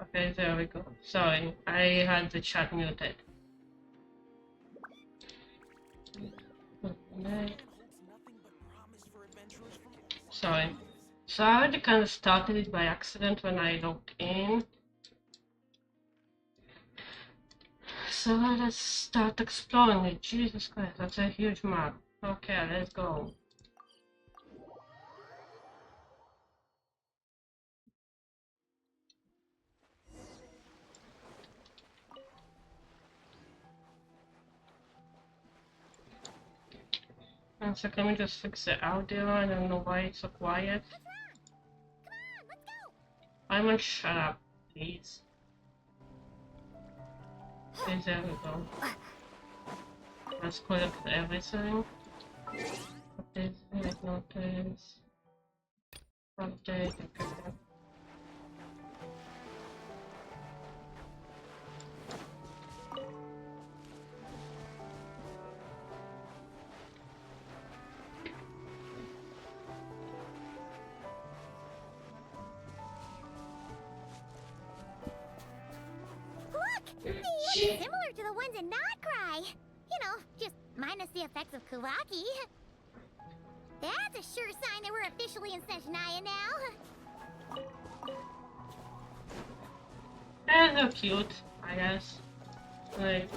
Okay, there we go. Sorry, I had the chat muted. Sorry. So I already kind of started it by accident when I logged in. So let's start exploring it. Jesus Christ, that's a huge map. Okay, let's go. One second, let me just fix the audio. I don't know why it's so quiet. Simon, shut up, please. Okay, there we go. Let's collect everything. Update, make notice. Update, okay. Similar to the ones in Notcry. You know, just minus the effects of Kawaki. That's a sure sign that we're officially in Snezhnaya now. They're cute, I guess. Like,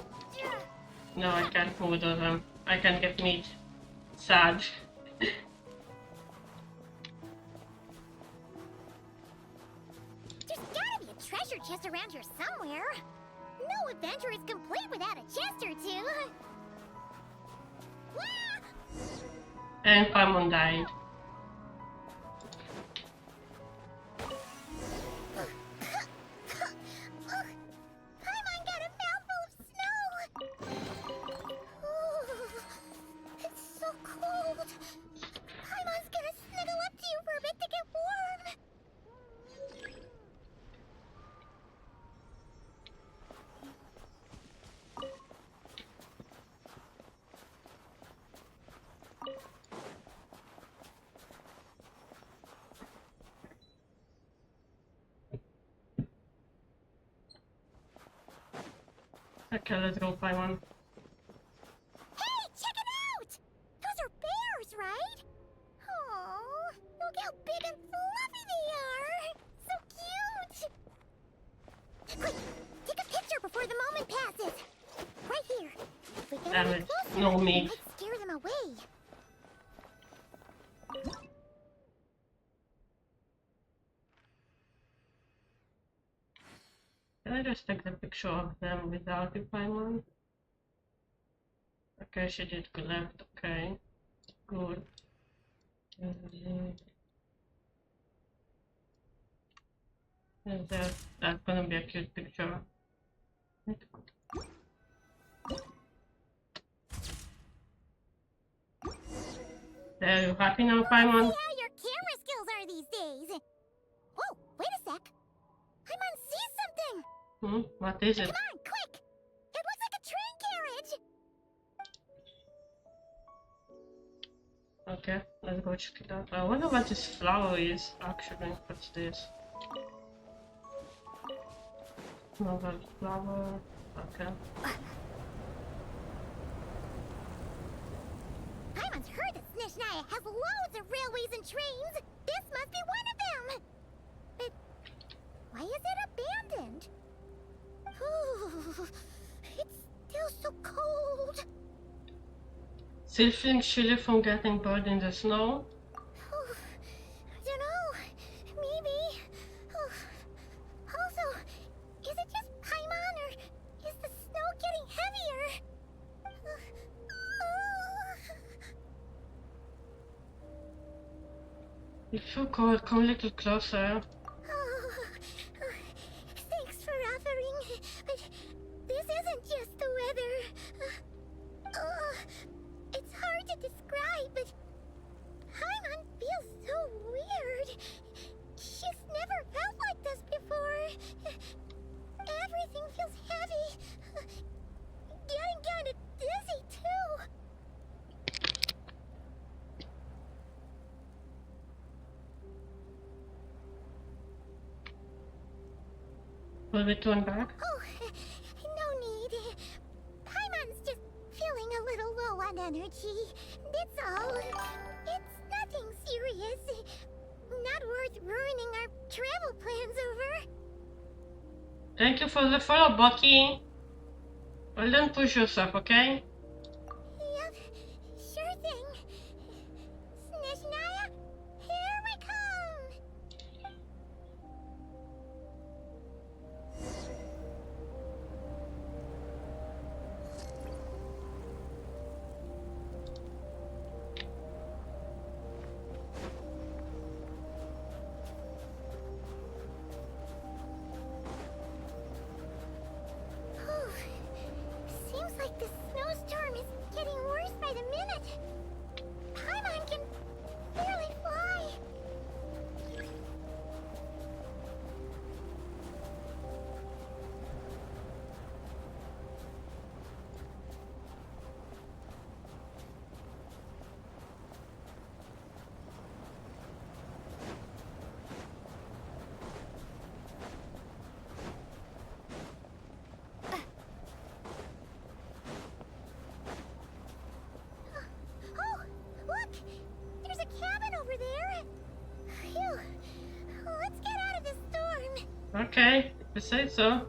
no, I can't move them. I can't get meat. Sad. There's gotta be a treasure chest around here somewhere. No adventure is complete without a chest or two. And Paimon died. Paimon got a mouthful of snow. Ooh, it's so cold. Paimon's gonna snuggle up to you for a bit to get warm. Okay, let's go, Paimon. Hey, check it out! Those are bears, right? Oh, look how big and fluffy they are! So cute! Quick, take a picture before the moment passes. Right here. If we get Damn any it, closer, no we meat. might scare them away. Can I just take the picture of them without the Paimon? Okay, she did collect, okay. Good. And that's gonna be a cute picture. There, you happy now, Paimon? See how your camera skills are these days. Oh, wait a sec. Paimon sees something. What is it? Come on, quick! It looks like a train carriage! Okay, let's go check it out. I wonder what this flower is actually. What's this? Another flower. Okay. Paimon's heard that Snezhnaya has loads of railways and trains. This must be one of them. But why is it abandoned? Ooh, it's still so cold. Still feeling chilly from getting buried in the snow? Ooh, I don't know. Maybe. Ooh. Also, is it just Paimon or is the snow getting heavier? You feel cold, come a little closer. Thanks for offering, but this isn't just the weather. It's hard to describe, but Paimon feels so weird. She's never felt like this before. Everything feels heavy. Getting kind of dizzy, too. Will we turn back? Oh, no need. Paimon's just feeling a little low on energy. That's all. It's nothing serious. Not worth ruining our travel plans over. Thank you for the follow, Bucky. Well, don't push yourself, okay? Yep, sure thing. Snezhnaya, here we come! Seems like the snowstorm is getting worse by the minute. Paimon can barely fly. Oh, look! There's a cabin over there. Phew. Let's get out of this storm. Okay, if you say so.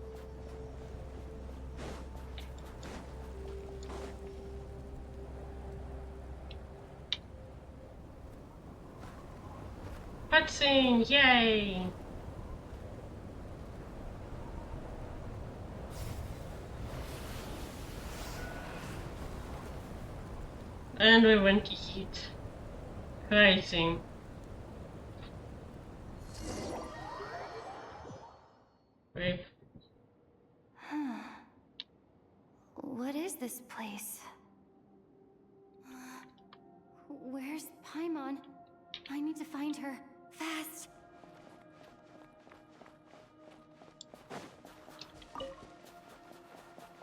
Cutscene, yay! And we went to eat. Crazy. Wait. What is this place? Where's Paimon? I need to find her. Fast!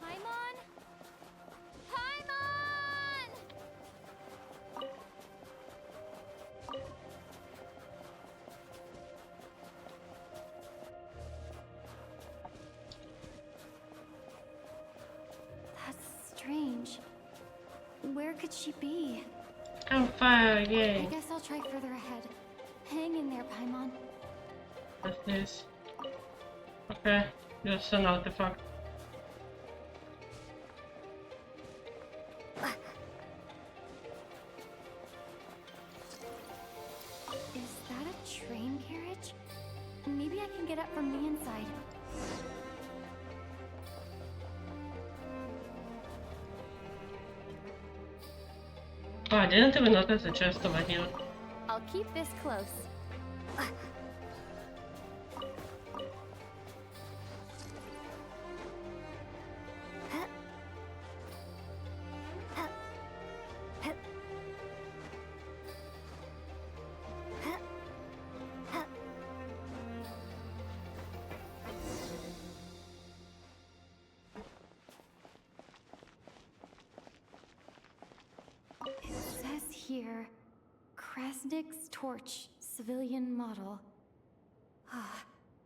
Paimon? Paimon! That's strange. Where could she be? Campfire, I yay! guess I'll try further ahead. Hang in there, Paimon. What's this? Okay, just an artifact. Is that a train carriage? Maybe I can get up from the inside. Oh, I didn't even notice the chest over here. I'll keep this close. Styx torch, civilian model.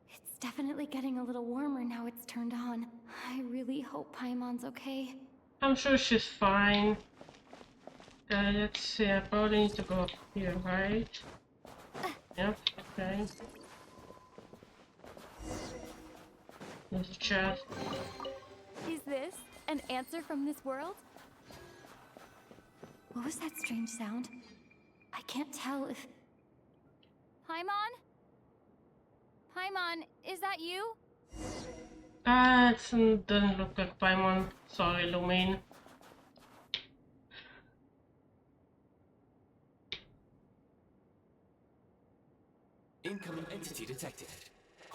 It's definitely getting a little warmer now it's turned on. I really hope Paimon's okay. I'm sure she's fine. Let's see, I probably need to go here, right? Yep, okay. There's a chat. Is this an answer from this world? What was that strange sound? I can't tell if... Paimon? Paimon, is that you? It doesn't look like Paimon. Sorry, Lumin. Incoming entity detected.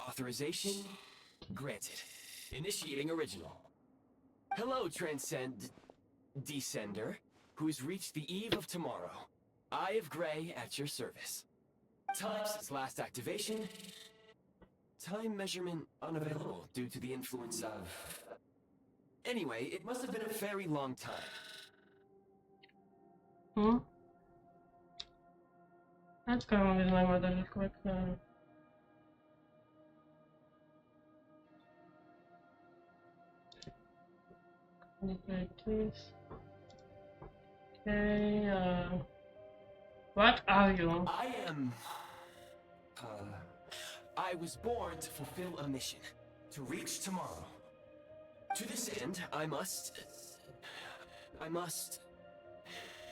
Authorization granted. Initiating original. Hello, Descender, who's reached the eve of tomorrow. Eye of Grey at your service. Time since last activation. Time measurement unavailable due to the influence of... Anyway, it must have been a very long time. Let's go with my mother real quick. This. Okay, what are you? I was born to fulfill a mission, to reach tomorrow. To this end, I must...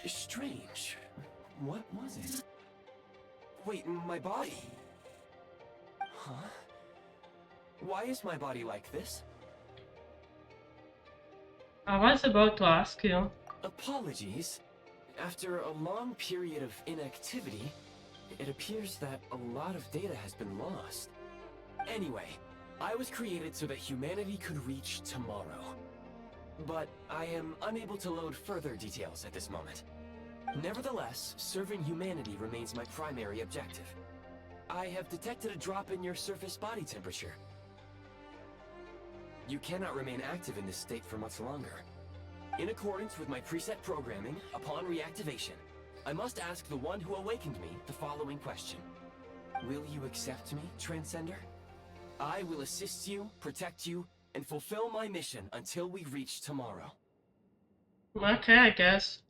Strange. What was it? Wait, my body? Huh? Why is my body like this? I was about to ask you. Apologies. After a long period of inactivity, it appears that a lot of data has been lost. Anyway, I was created so that humanity could reach tomorrow. But I am unable to load further details at this moment. Nevertheless, serving humanity remains my primary objective. I have detected a drop in your surface body temperature. You cannot remain active in this state for much longer. In accordance with my preset programming, upon reactivation, I must ask the one who awakened me the following question. Will you accept me, Transcender? I will assist you, protect you, and fulfill my mission until we reach tomorrow. Okay, I guess.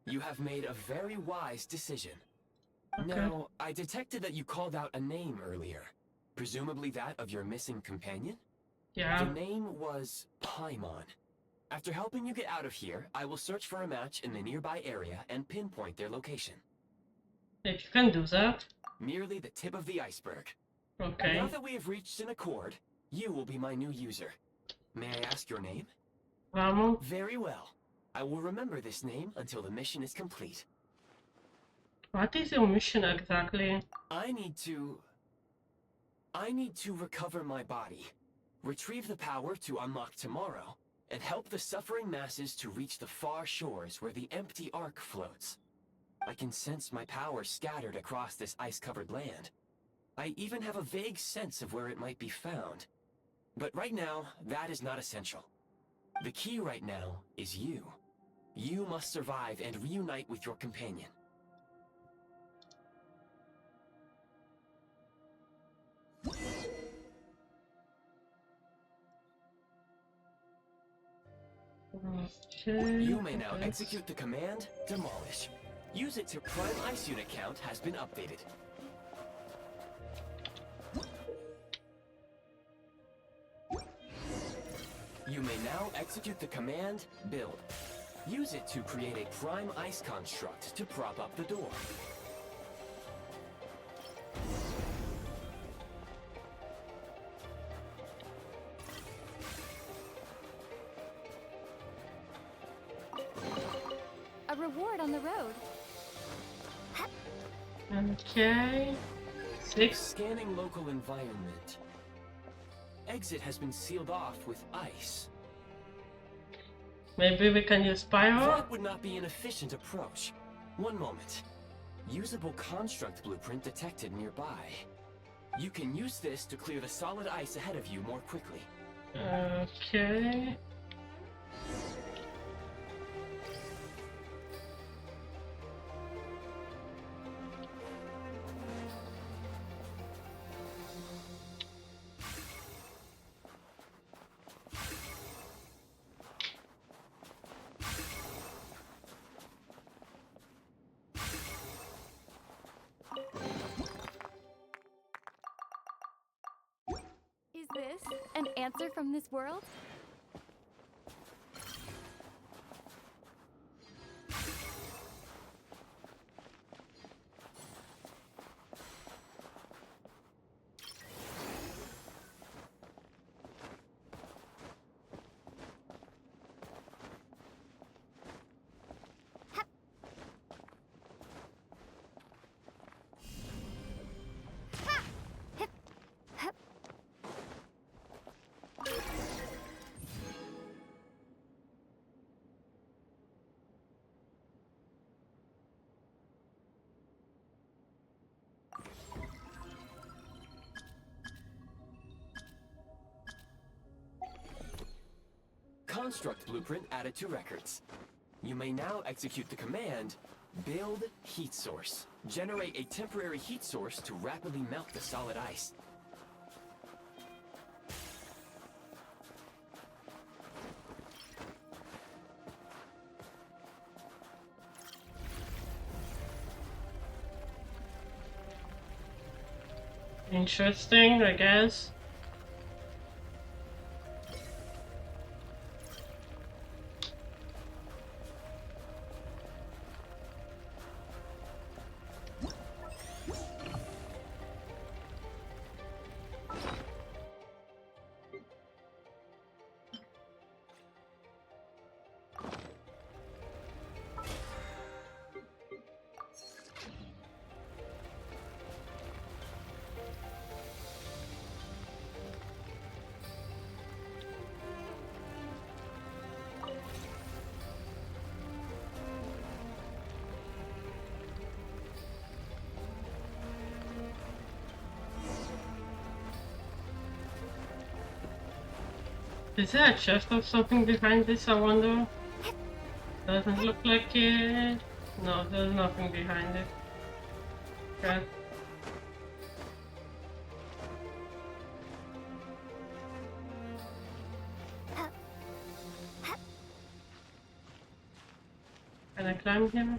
You have made a very wise decision. Okay. Now, I detected that you called out a name earlier. Presumably that of your missing companion? Yeah. The name was Paimon. After helping you get out of here, I will search for a match in the nearby area and pinpoint their location. If you can do that. Merely the tip of the iceberg. Okay. Now that we have reached an accord, you will be my new user. May I ask your name? Ramu. Very well. I will remember this name until the mission is complete. What is your mission exactly? I need to recover my body, retrieve the power to unlock tomorrow, and help the suffering masses to reach the far shores where the empty Ark floats. I can sense my power scattered across this ice-covered land. I even have a vague sense of where it might be found. But right now, that is not essential. The key right now is you. You must survive and reunite with your companion. Okay. You may now execute the command, Demolish. Use it to Prime Ice Unit count has been updated. You may now execute the command, Build. Use it to create a Prime Ice construct to prop up the door. A reward on the road. Okay. 6. Scanning local environment. Exit has been sealed off with ice. Maybe we can use pyro? That would not be an efficient approach. One moment. Usable construct blueprint detected nearby. You can use this to clear the solid ice ahead of you more quickly. Okay. Is this an answer from this world? Construct blueprint added to records. You may now execute the command, build heat source. Generate a temporary heat source to rapidly melt the solid ice. Interesting, I guess. Is there a chest or something behind this, I wonder? Doesn't look like it. No, there's nothing behind it. Okay. Can I climb here?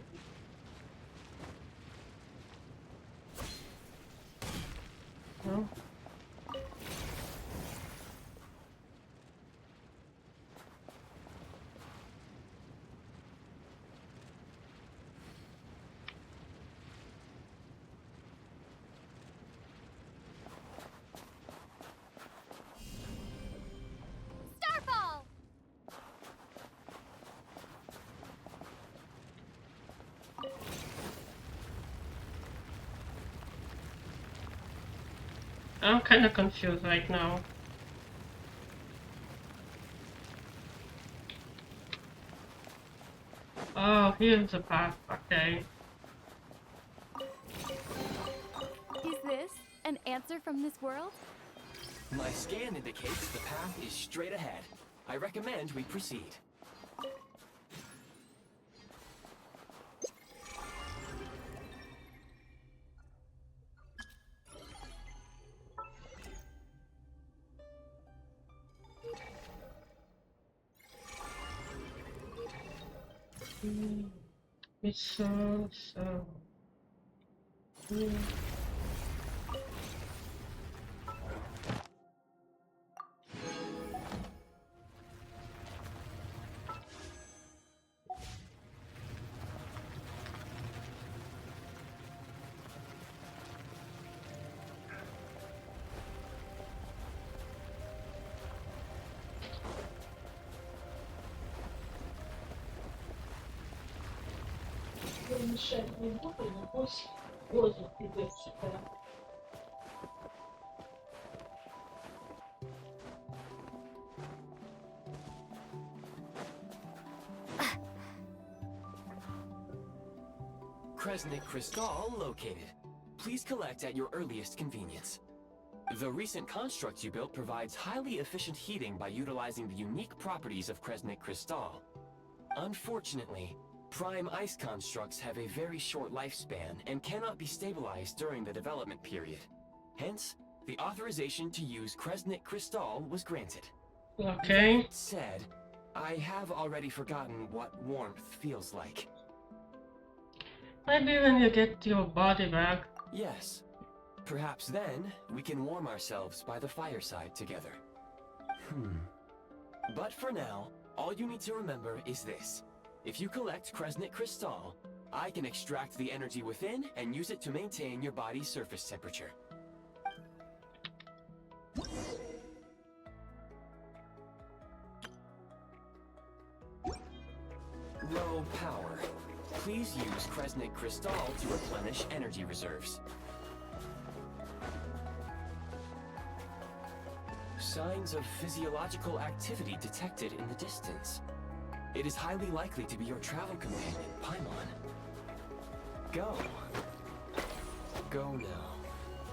No? Starfall! I'm kind of confused right now. Oh, here's the path. Okay. Is this an answer from this world? My scan indicates the path is straight ahead. I recommend we proceed. It's so. Yeah. Kresnik Crystal located. Please collect at your earliest convenience. The recent construct you built provides highly efficient heating by utilizing the unique properties of Kresnik Crystal. Unfortunately, prime ice constructs have a very short lifespan and cannot be stabilized during the development period. Hence, the authorization to use Kresnik Crystal was granted. Okay. That said, I have already forgotten what warmth feels like. Maybe when you get your body back. Yes. Perhaps then, we can warm ourselves by the fireside together. But for now, all you need to remember is this. If you collect Kresnik Crystal, I can extract the energy within and use it to maintain your body's surface temperature. Low power. Please use Kresnik Crystal to replenish energy reserves. Signs of physiological activity detected in the distance. It is highly likely to be your travel companion, Paimon. Go. Go now.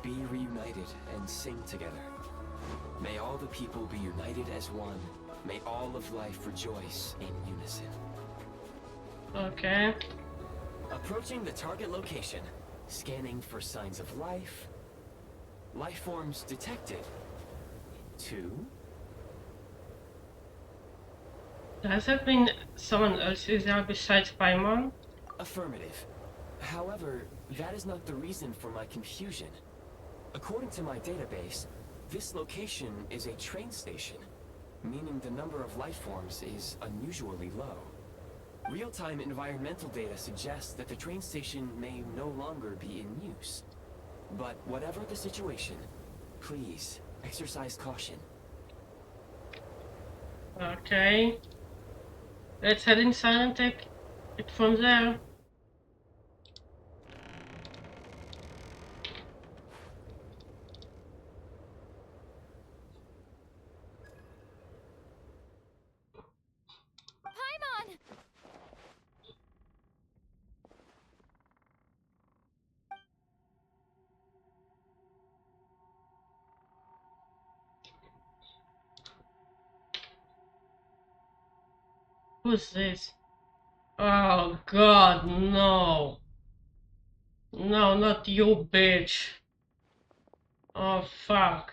Be reunited and sing together. May all the people be united as one. May all of life rejoice in unison. Okay. Approaching the target location. Scanning for signs of life. Life forms detected. 2. Has there been someone else is there besides Paimon? Affirmative. However, that is not the reason for my confusion. According to my database, this location is a train station, meaning the number of life forms is unusually low. Real-time environmental data suggests that the train station may no longer be in use. But whatever the situation, please exercise caution. Okay. Let's head inside and take it from there. Paimon! Who's this? Oh god, no. No, not you, bitch. Oh fuck.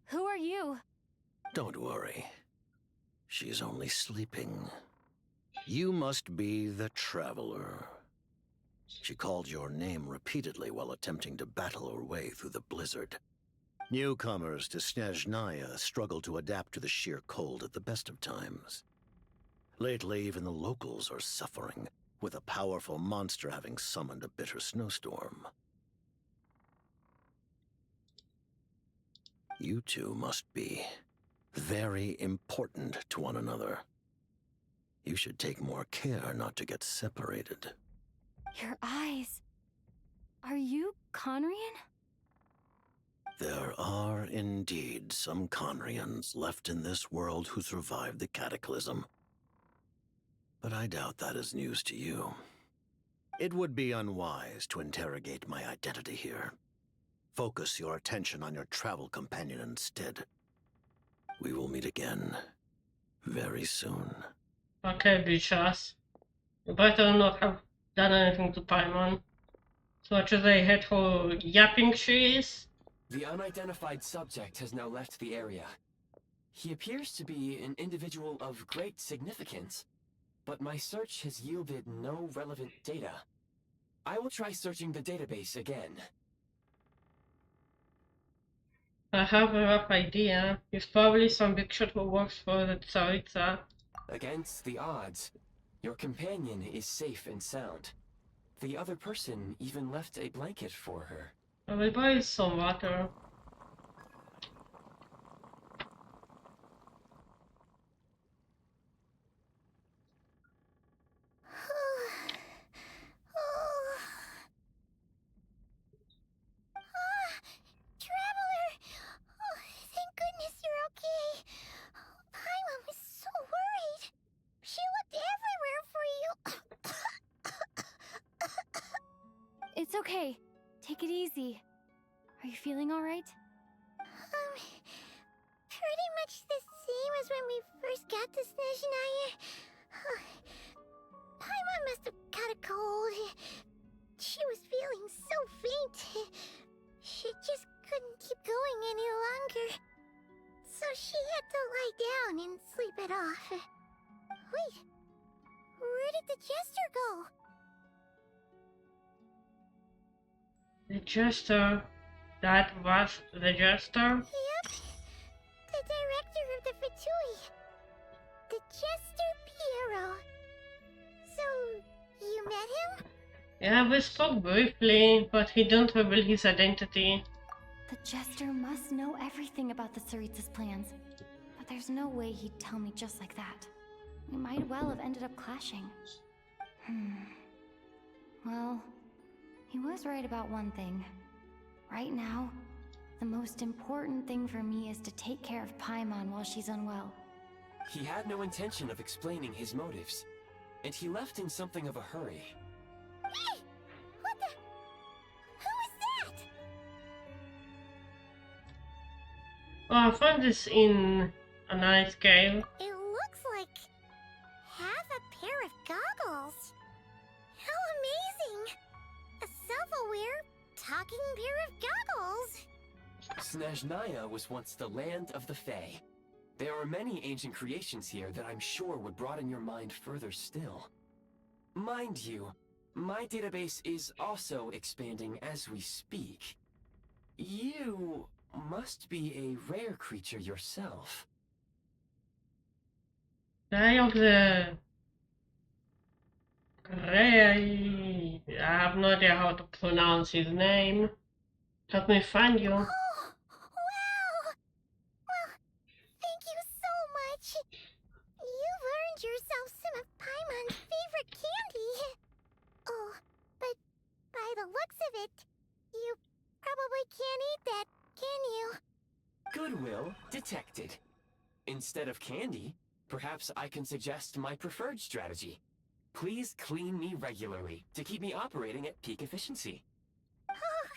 Who are you? Don't worry. She's only sleeping. You must be the Traveler. She called your name repeatedly while attempting to battle her way through the blizzard. Newcomers to Snezhnaya struggle to adapt to the sheer cold at the best of times. Lately, even the locals are suffering, with a powerful monster having summoned a bitter snowstorm. You two must be very important to one another. You should take more care not to get separated. Your eyes. Are you Conrian? There are indeed some Conrians left in this world who survived the cataclysm. But I doubt that is news to you. It would be unwise to interrogate my identity here. Focus your attention on your travel companion instead. We will meet again very soon. Okay, bitches. You better not have done anything to Paimon. So much as I hate how yapping she is. The unidentified subject has now left the area. He appears to be an individual of great significance, but my search has yielded no relevant data. I will try searching the database again. I have a rough idea. He's probably some big shot who works for the Tsaritsa. Against the odds, your companion is safe and sound. The other person even left a blanket for her. Everybody some water. Traveler! Oh, thank goodness you're okay. Paimon was so worried. She looked everywhere for you. okay. Take it easy. Are you feeling alright? Pretty much the same as when we first got to Snezhnaya. Paimon must have caught a cold. She was feeling so faint. She just couldn't keep going any longer. So she had to lie down and sleep it off. Wait, where did the jester go? The jester. That was the jester? Yep, the director of the Fatui. The Jester Piero. So, you met him? Yeah, we spoke briefly, but he didn't reveal his identity. The Jester must know everything about the Tsaritsa's plans. But there's no way he'd tell me just like that. We might well have ended up clashing. Well, he was right about one thing. Right now, the most important thing for me is to take care of Paimon while she's unwell. He had no intention of explaining his motives, and he left in something of a hurry. Hey! What the? Who is that? Well, I found this in a nice cave. It looks like half a pair of goggles. How amazing! A self-aware, talking pair of goggles. Snezhnaya was once the land of the Fae. There are many ancient creations here that I'm sure would broaden your mind further still. Mind you, my database is also expanding as we speak. You must be a rare creature yourself. Guy of the Ray. I have no idea how to pronounce his name. Help me find you. Oh, wow! Well, thank you so much. You've earned yourself some of Paimon's favorite candy. Oh, but by the looks of it, you probably can't eat that, can you? Goodwill detected. Instead of candy, perhaps I can suggest my preferred strategy. Please clean me regularly to keep me operating at peak efficiency. Oh,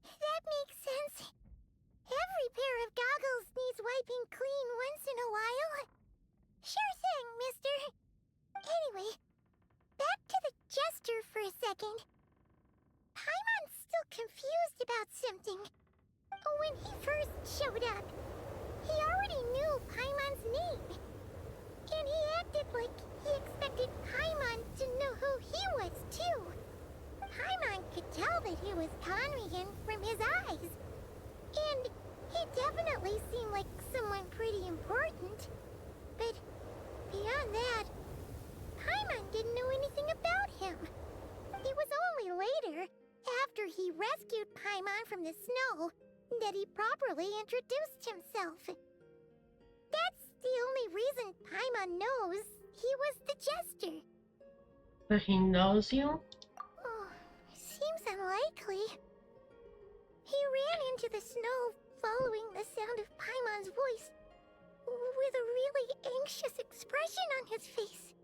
that makes sense. Every pair of goggles needs wiping clean once in a while. Sure thing, mister. Anyway, back to the jester for a second. Paimon's still confused about something. When he first showed up, he already knew Paimon's name. And he acted like he expected Paimon to know who he was, too. Paimon could tell that he was Conrian from his eyes. And he definitely seemed like someone pretty important. But beyond that, Paimon didn't know anything about him. It was only later, after he rescued Paimon from the snow, that he properly introduced himself. That's the only reason Paimon knows he was the jester. But he knows you? Oh, seems unlikely. He ran into the snow following the sound of Paimon's voice, with a really anxious expression on his face.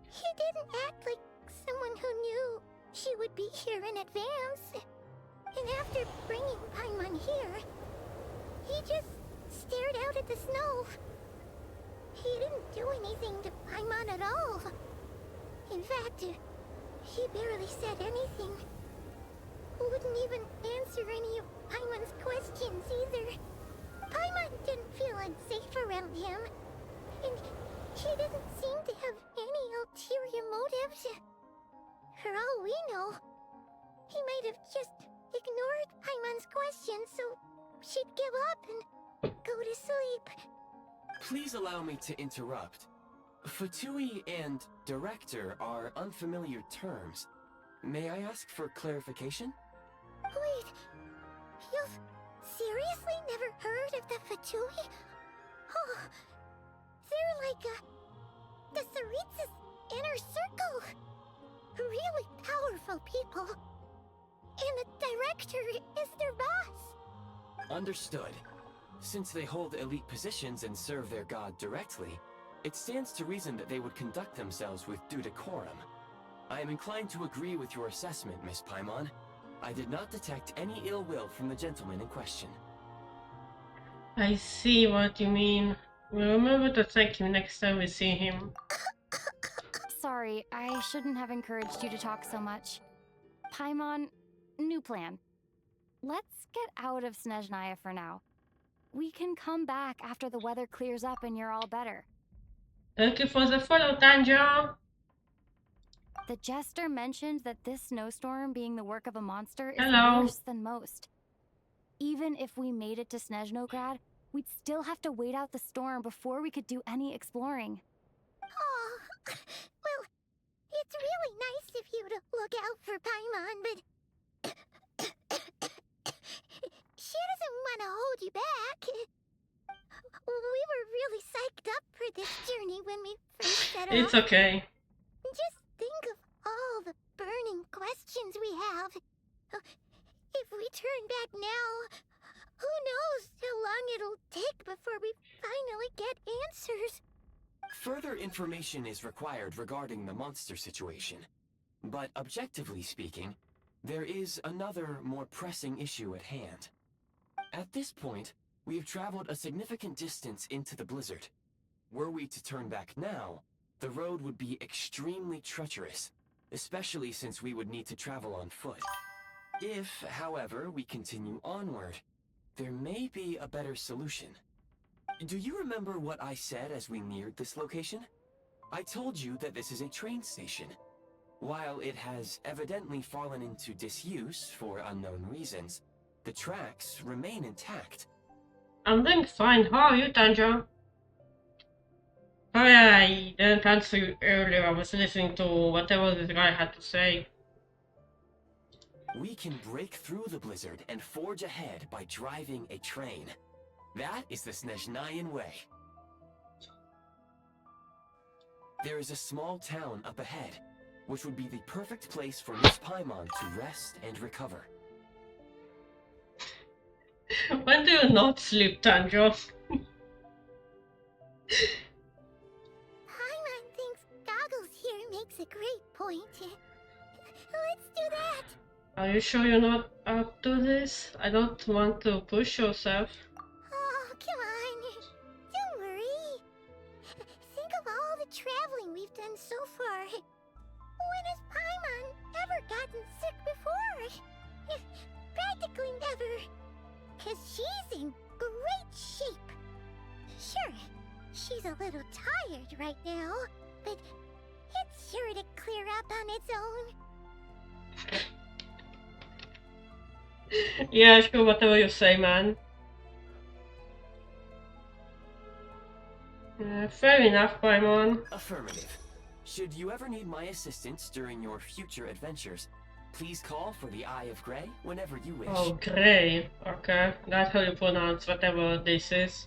He didn't act like someone who knew she would be here in advance. And after bringing Paimon here, he just stared out at the snow. He didn't do anything to Paimon at all. In fact, he barely said anything. Wouldn't even answer any of Paimon's questions either. Paimon didn't feel unsafe around him, and he didn't seem to have any ulterior motives. For all we know, he might have just ignored Paimon's questions so she'd give up and go to sleep. Please allow me to interrupt. Fatui and director are unfamiliar terms. May I ask for clarification? Wait, you've seriously never heard of the Fatui? Oh, they're like the Tsaritsa's inner circle. Really powerful people. And the director is their boss. Understood. Since they hold elite positions and serve their god directly, it stands to reason that they would conduct themselves with due decorum. I am inclined to agree with your assessment, Miss Paimon. I did not detect any ill will from the gentleman in question. I see what you mean. We'll remember to thank him next time we see him. Sorry, I shouldn't have encouraged you to talk so much. Paimon, new plan. Let's get out of Snezhnaya for now. We can come back after the weather clears up and you're all better. Thank you for the follow, Tanjo. The jester mentioned that this snowstorm being the work of a monster is Hello. worse than most. Even if we made it to Snezhnograd, we'd still have to wait out the storm before we could do any exploring. Oh, well, it's really nice of you to look out for Paimon, but she doesn't want to hold you back. We were really psyched up for this journey when we first set It's off. okay. Just think of all the burning questions we have. If we turn back now, who knows how long it'll take before we finally get answers. Further information is required regarding the monster situation. But objectively speaking, there is another, more pressing issue at hand. At this point, we have traveled a significant distance into the blizzard. Were we to turn back now, the road would be extremely treacherous, especially since we would need to travel on foot. If, however, we continue onward, there may be a better solution. Do you remember what I said as we neared this location? I told you that this is a train station. While it has evidently fallen into disuse for unknown reasons, the tracks remain intact. I'm doing fine. How are you, Tanjo? Sorry, I didn't answer you earlier. I was listening to whatever this guy had to say. We can break through the blizzard and forge ahead by driving a train. That is the Snezhnayan way. There is a small town up ahead, which would be the perfect place for Miss Paimon to rest and recover. When do you not sleep, Tanjo? Paimon thinks Goggles here makes a great point. Let's do that. Are you sure you're not up to this? I don't want to push yourself. Oh, come on. Don't worry. Think of all the traveling we've done so far. When has Paimon ever gotten sick before? Practically never. Because she's in great shape. Sure, she's a little tired right now, but it's sure to clear up on its own. Yeah, sure, whatever you say, man. Fair enough, Paimon. Affirmative. Should you ever need my assistance during your future adventures, please call for the Eye of Grey whenever you wish. Oh, Grey. Okay, that's how you pronounce whatever this is.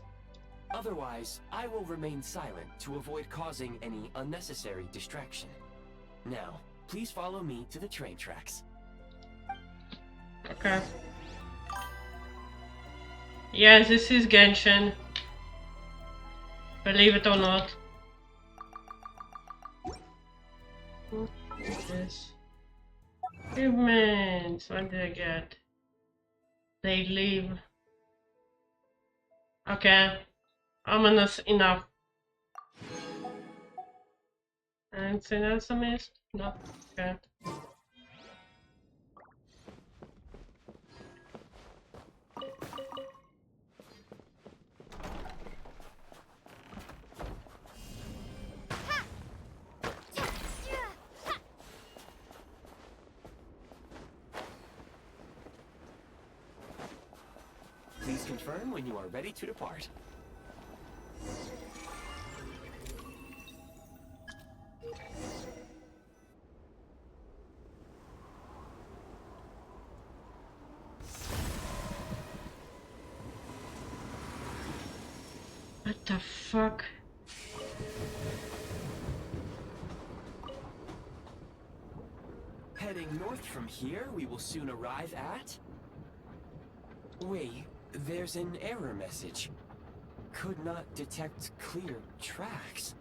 Otherwise, I will remain silent to avoid causing any unnecessary distraction. Now, please follow me to the train tracks. Okay. Yes, this is Genshin. Believe it or not. What is this? Achievements. What did I get? They leave. Okay. Ominous enough. Anything else I missed? No. Okay. Please confirm when you are ready to depart. What the fuck? Heading north from here, we will soon arrive at... Wait, there's an error message. Could not detect clear tracks.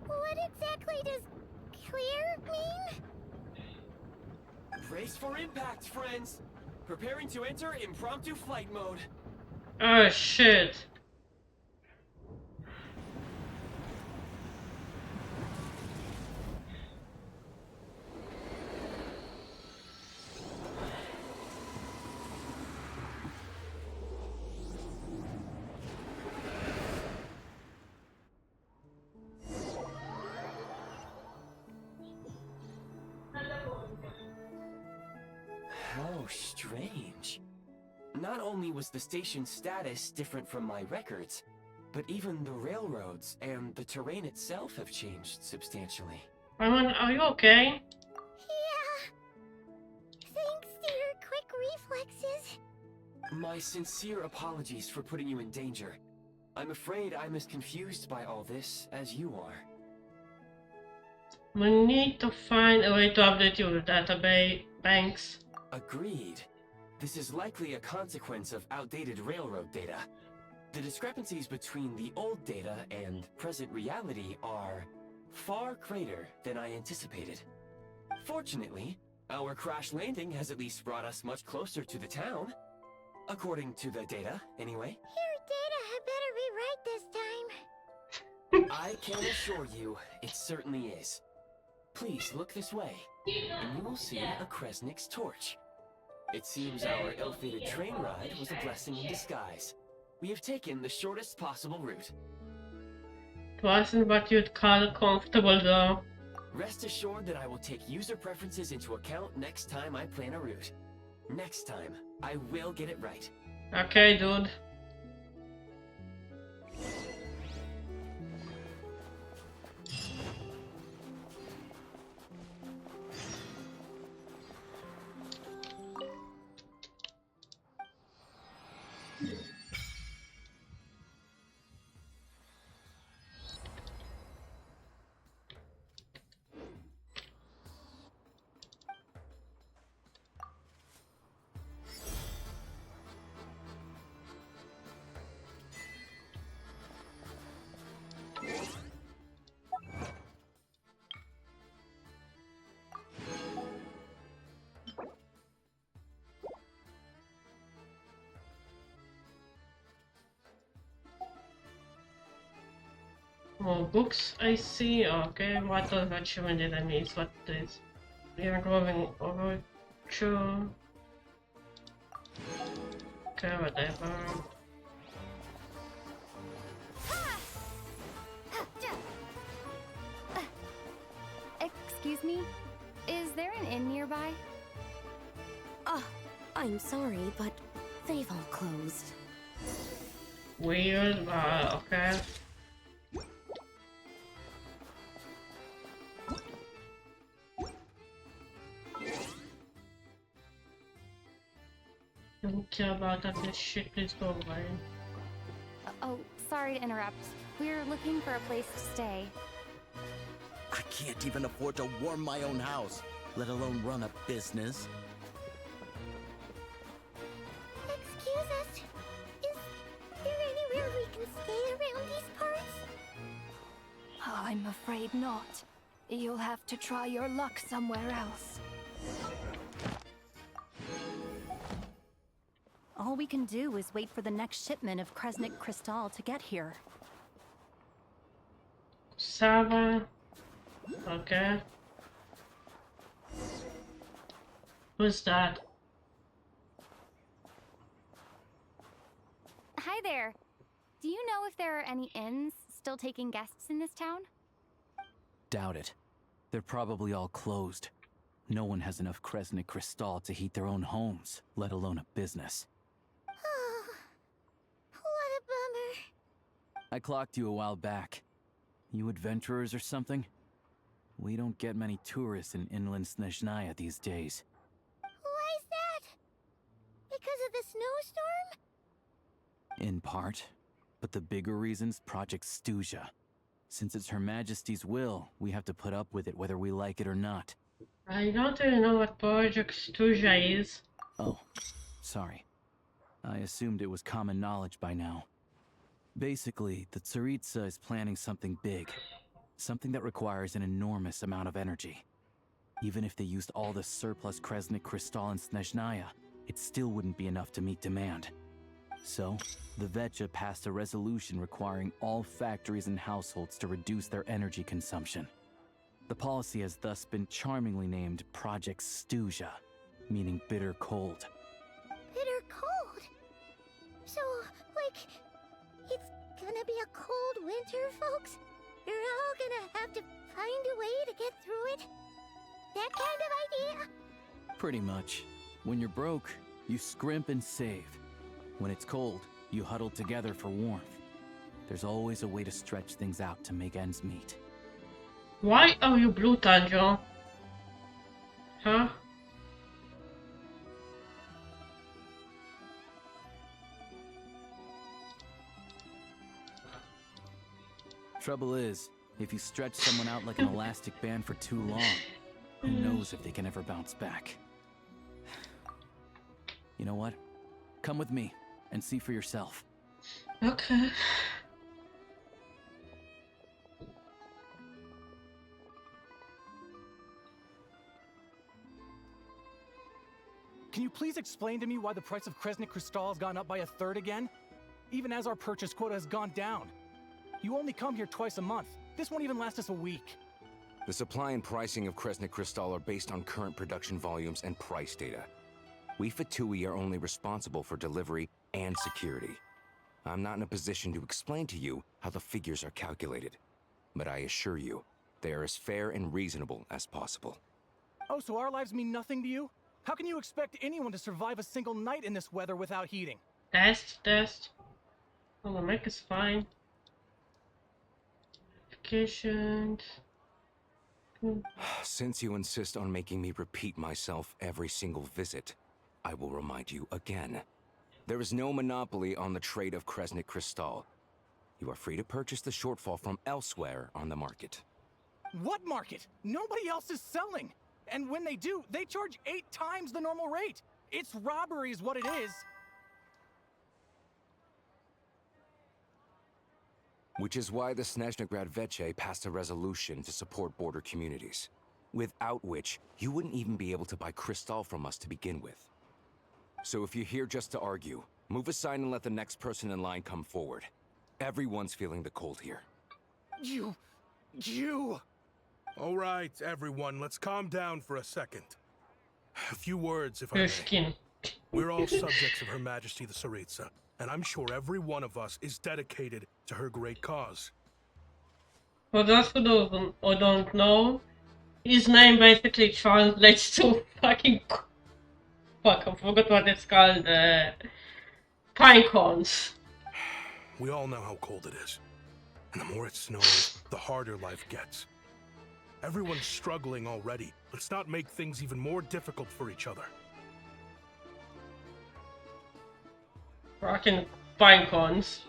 What exactly does clear mean? Brace for impact, friends! Preparing to enter impromptu flight mode. Oh shit. How strange. Not only was the station's status different from my records, but even the railroads and the terrain itself have changed substantially. Are you okay? Yeah. Thanks to your quick reflexes. My sincere apologies for putting you in danger. I'm afraid I'm as confused by all this as you are. We need to find a way to update your database banks. Agreed. This is likely a consequence of outdated railroad data. The discrepancies between the old data and present reality are far greater than I anticipated. Fortunately, our crash landing has at least brought us much closer to the town. According to the data, anyway. Your data had better be right this time. I can assure you, it certainly is. Please look this way, and you will see a Kresnik's torch. It seems our ill-fated train ride was a blessing in disguise. We have taken the shortest possible route. It wasn't what you'd call comfortable though. Rest assured that I will take user preferences into account next time I plan a route. Next time, I will get it right. Okay, dude. More books I see. Okay, what other achievement did I miss? What is? We are going over to. Okay, whatever. Excuse me? Is there an inn nearby? I'm sorry, but they've all closed. Weird, okay. Don't care about that this shit, please go away. Oh, sorry to interrupt. We're looking for a place to stay. I can't even afford to warm my own house, let alone run a business. Excuse us. Is there anywhere we can stay around these parts? I'm afraid not. You'll have to try your luck somewhere else. All we can do is wait for the next shipment of Kresnik Crystal to get here. Sava. Okay. Who's that? Hi there. Do you know if there are any inns still taking guests in this town? Doubt it. They're probably all closed. No one has enough Kresnik Crystal to heat their own homes, let alone a business. Oh, what a bummer. I clocked you a while back. You adventurers or something? We don't get many tourists in inland Snezhnaya these days. Why is that? Because of the snowstorm? In part. But the bigger reason's Project Stuja. Since it's Her Majesty's will, we have to put up with it whether we like it or not. I don't really know what Project Stuja is. Oh, sorry. I assumed it was common knowledge by now. Basically, the Tsaritsa is planning something big. Something that requires an enormous amount of energy. Even if they used all the surplus Kresnik Crystal and Snezhnaya, it still wouldn't be enough to meet demand. So, the Vetja passed a resolution requiring all factories and households to reduce their energy consumption. The policy has thus been charmingly named Project Stuja, meaning bitter cold. Bitter cold? So, like, it's gonna be a cold winter, folks? You're all gonna have to find a way to get through it? That kind of idea? Pretty much. When you're broke, you scrimp and save. When it's cold, you huddle together for warmth. There's always a way to stretch things out to make ends meet. Why are you blue, Tanjo? Huh? Trouble is, if you stretch someone out like an elastic band for too long, who knows if they can ever bounce back. You know what? Come with me and see for yourself. Okay. Can you please explain to me why the price of Kresnik Crystal has gone up by 1/3 again? Even as our purchase quota has gone down. You only come here twice a month. This won't even last us a week. The supply and pricing of Kresnik Crystal are based on current production volumes and price data. We Fatui are only responsible for delivery and security. I'm not in a position to explain to you how the figures are calculated, but I assure you, they are as fair and reasonable as possible. Oh, so our lives mean nothing to you? How can you expect anyone to survive a single night in this weather without heating? Test. Oh, the mic is fine. Notifications. Since you insist on making me repeat myself every single visit, I will remind you again. There is no monopoly on the trade of Kresnik Crystal. You are free to purchase the shortfall from elsewhere on the market. What market? Nobody else is selling. And when they do, they charge 8 times the normal rate. It's robbery is what it is. Which is why the Snezhnagrad Veche passed a resolution to support border communities, without which you wouldn't even be able to buy Crystal from us to begin with. So if you're here just to argue, move aside and let the next person in line come forward. Everyone's feeling the cold here. You... All right, everyone, let's calm down for a second. A few words, if I Your may. skin. We're all subjects of Her Majesty the Tsaritsa, and I'm sure every one of us is dedicated to her great cause. For those who don't know, his name basically translates to fucking... Fuck, I forgot what it's called. Pine cones. We all know how cold it is. And the more it snows, the harder life gets. Everyone's struggling already. Let's not make things even more difficult for each other. Rocking pine cones.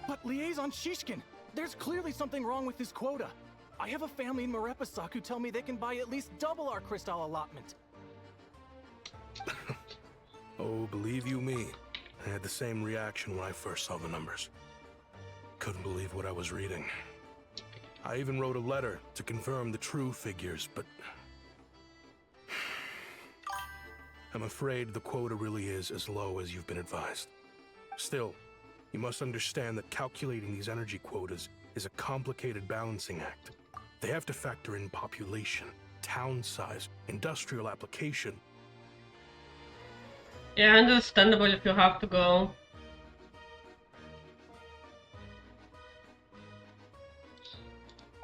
But Liaison Shishkin, there's clearly something wrong with this quota. I have a family in Marepasak who tell me they can buy at least double our crystal allotment. Oh, believe you me, I had the same reaction when I first saw the numbers. Couldn't believe what I was reading. I even wrote a letter to confirm the true figures, but... I'm afraid the quota really is as low as you've been advised. Still, you must understand that calculating these energy quotas is a complicated balancing act. They have to factor in population, town size, industrial application. Yeah, understandable if you have to go.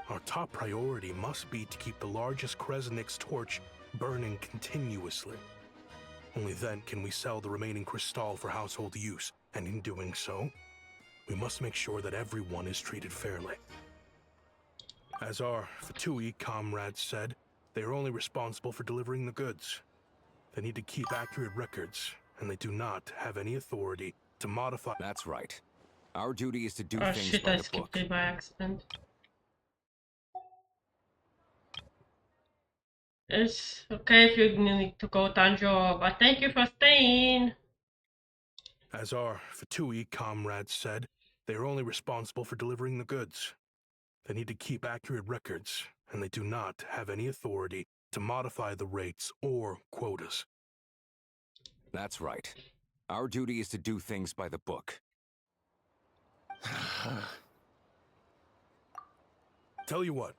Our top priority must be to keep the largest Kresnik's torch burning continuously. Only then can we sell the remaining crystal for household use, and in doing so, we must make sure that everyone is treated fairly. As our Fatui comrades said, they are only responsible for delivering the goods. They need to keep accurate records, and they do not have any authority to modify... That's right. Our duty is to do Oh things shit, by I the skipped book. it by accident. It's okay if you need to go, Tanjo, but thank you for staying. As our Fatui comrades said, they are only responsible for delivering the goods. They need to keep accurate records, and they do not have any authority to modify the rates or quotas. That's right. Our duty is to do things by the book. Tell you what,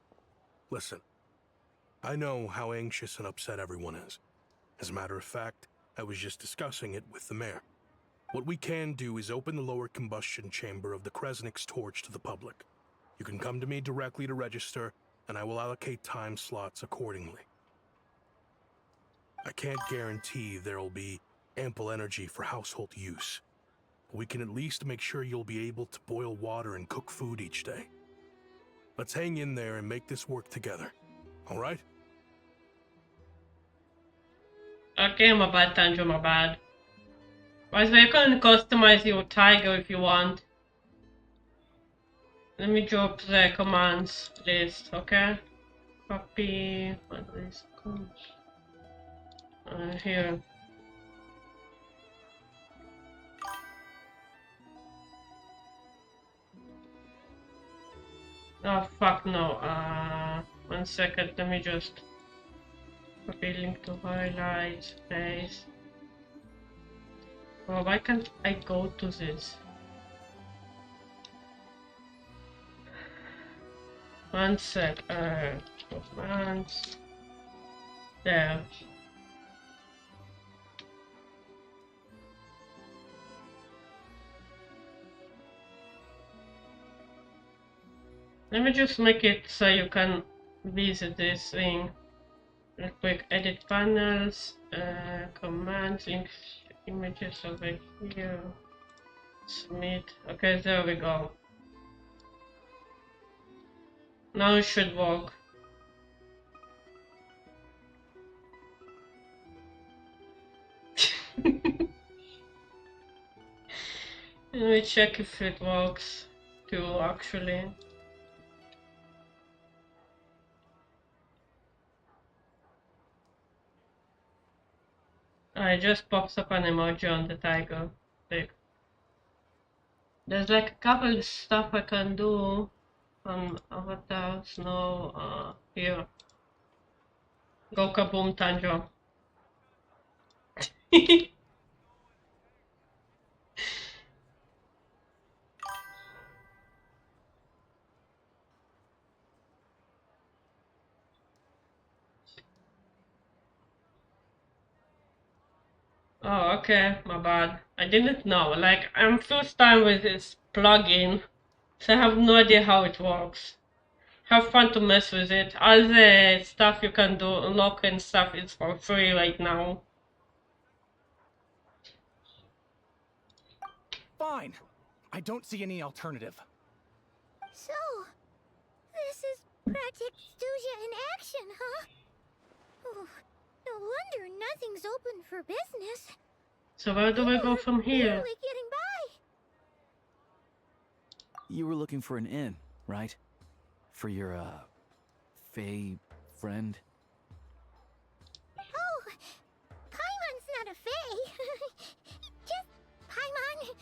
listen. I know how anxious and upset everyone is. As a matter of fact, I was just discussing it with the mayor. What we can do is open the lower combustion chamber of the Kresnik's torch to the public. You can come to me directly to register, and I will allocate time slots accordingly. I can't guarantee there'll be ample energy for household use. But we can at least make sure you'll be able to boil water and cook food each day. Let's hang in there and make this work together. All right? Okay, my bad, Tanjo, my bad. By the way, you can customize your tiger if you want. Let me drop the commands list, okay? Copy, what is here. Oh fuck no, 1 second, let me just copy link to highlights, paste. Oh, why can't I go to this? 1 sec, commands, there. Let me just make it so you can visit this thing real quick. Edit panels, commands, links, images over here, submit. Okay, there we go. Now it should work. Let me check if it works too, actually. It just pops up an emoji on the tiger. There's like a couple of stuff I can do on avatars. No, here. Go kaboom, Tanjo. Oh, okay, my bad. I didn't know. Like, I'm first time with this plugin, so I have no idea how it works. Have fun to mess with it. All the stuff you can do, unlock and stuff, is for free right now. Fine. I don't see any alternative. So, this is Project Stuja in action, huh? Oh, no wonder nothing's open for business. So where do we go from here? Barely getting by. You were looking for an inn, right? For your, Fae friend? Oh, Paimon's not a fae. Just Paimon.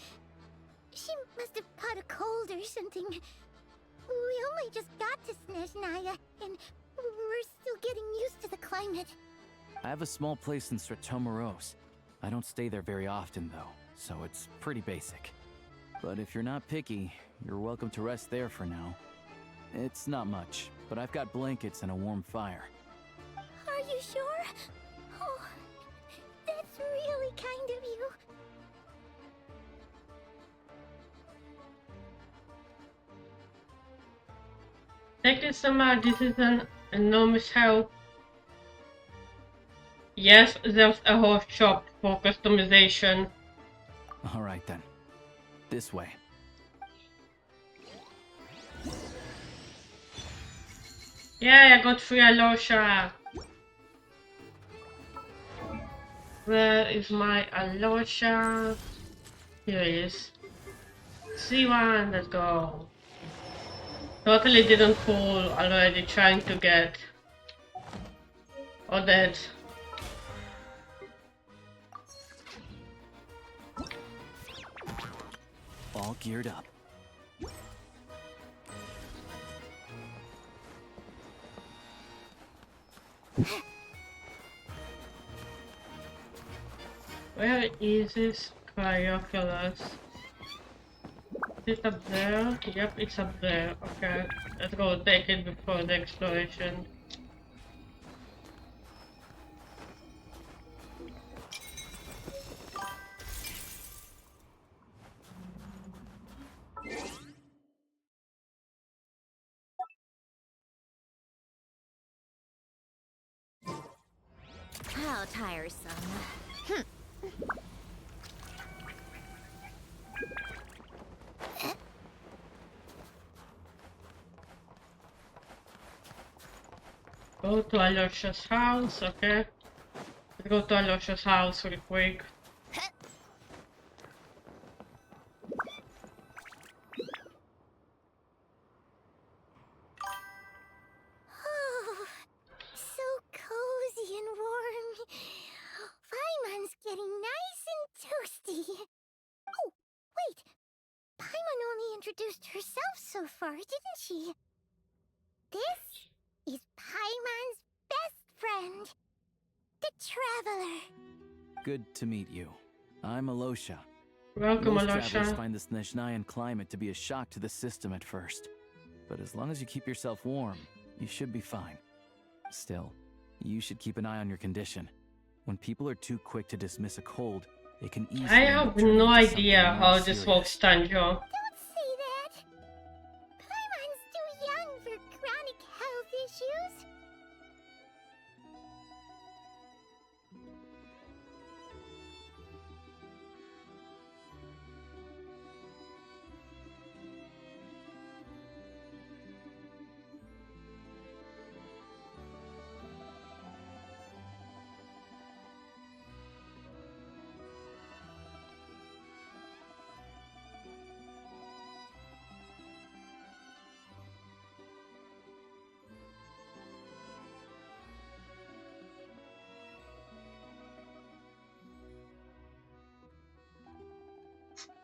She must have caught a cold or something. We only just got to Snezhnaya, and we're still getting used to the climate. I have a small place in Stratomoros. I don't stay there very often, though, so it's pretty basic. But if you're not picky, you're welcome to rest there for now. It's not much, but I've got blankets and a warm fire. Are you sure? Oh, that's really kind of you. Thank you so much. This is an enormous help. Yes, there's a whole shop for customization. Alright then. This way. Yeah, I got free Alosha. Where is my Alosha? Here it is. C1, let's go. Totally didn't fool already trying to get Odette. All geared up. Where is this Cryoculus? Is it up there? Yep, it's up there. Okay, let's go take it before the exploration. How tiresome. Go to Alyosha's house, okay? Let's go to Alyosha's house real quick. Oh, so cozy and warm. Paimon's getting nice and toasty. Oh, wait. Paimon only introduced herself so far, didn't she? This is Paimon's best friend, the Traveler. Good to meet you. I'm Alyosha. Welcome, Most travelers Alyosha. find the Snezhnayan climate to be a shock to the system at first. But as long as you keep yourself warm, you should be fine. Still, you should keep an eye on your condition. When people are too quick to dismiss a cold, it can easily I end up have turning no into idea something how more this serious. works, Tanjo. Don't say that. Paimon's too young for chronic health issues.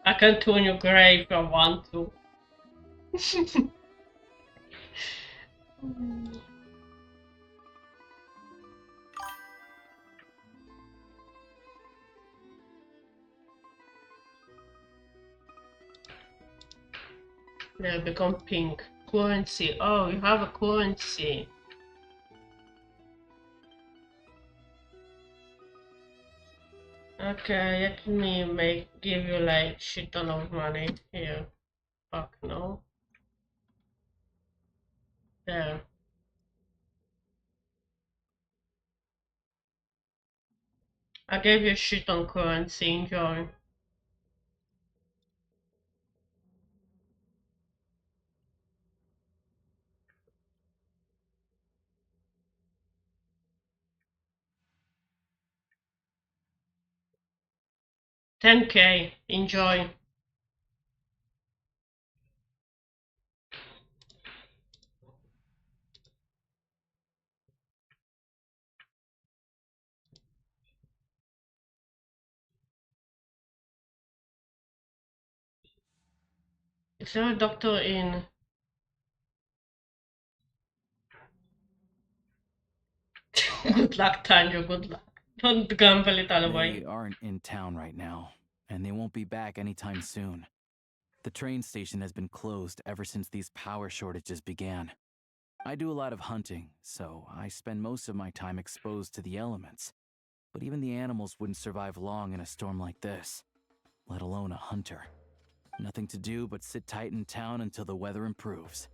I can turn you grey if I want to. They become pink. Currency. Oh, you have a currency. Okay, let me give you like shit ton of money here. Fuck no. There. I gave you shit on currency, enjoy. $10K, enjoy. Is there a doctor in? Good luck, Tanjo, good luck. Don't gamble it all away. They aren't in town right now, and they won't be back anytime soon. The train station has been closed ever since these power shortages began. I do a lot of hunting, so I spend most of my time exposed to the elements. But even the animals wouldn't survive long in a storm like this, let alone a hunter. Nothing to do but sit tight in town until the weather improves.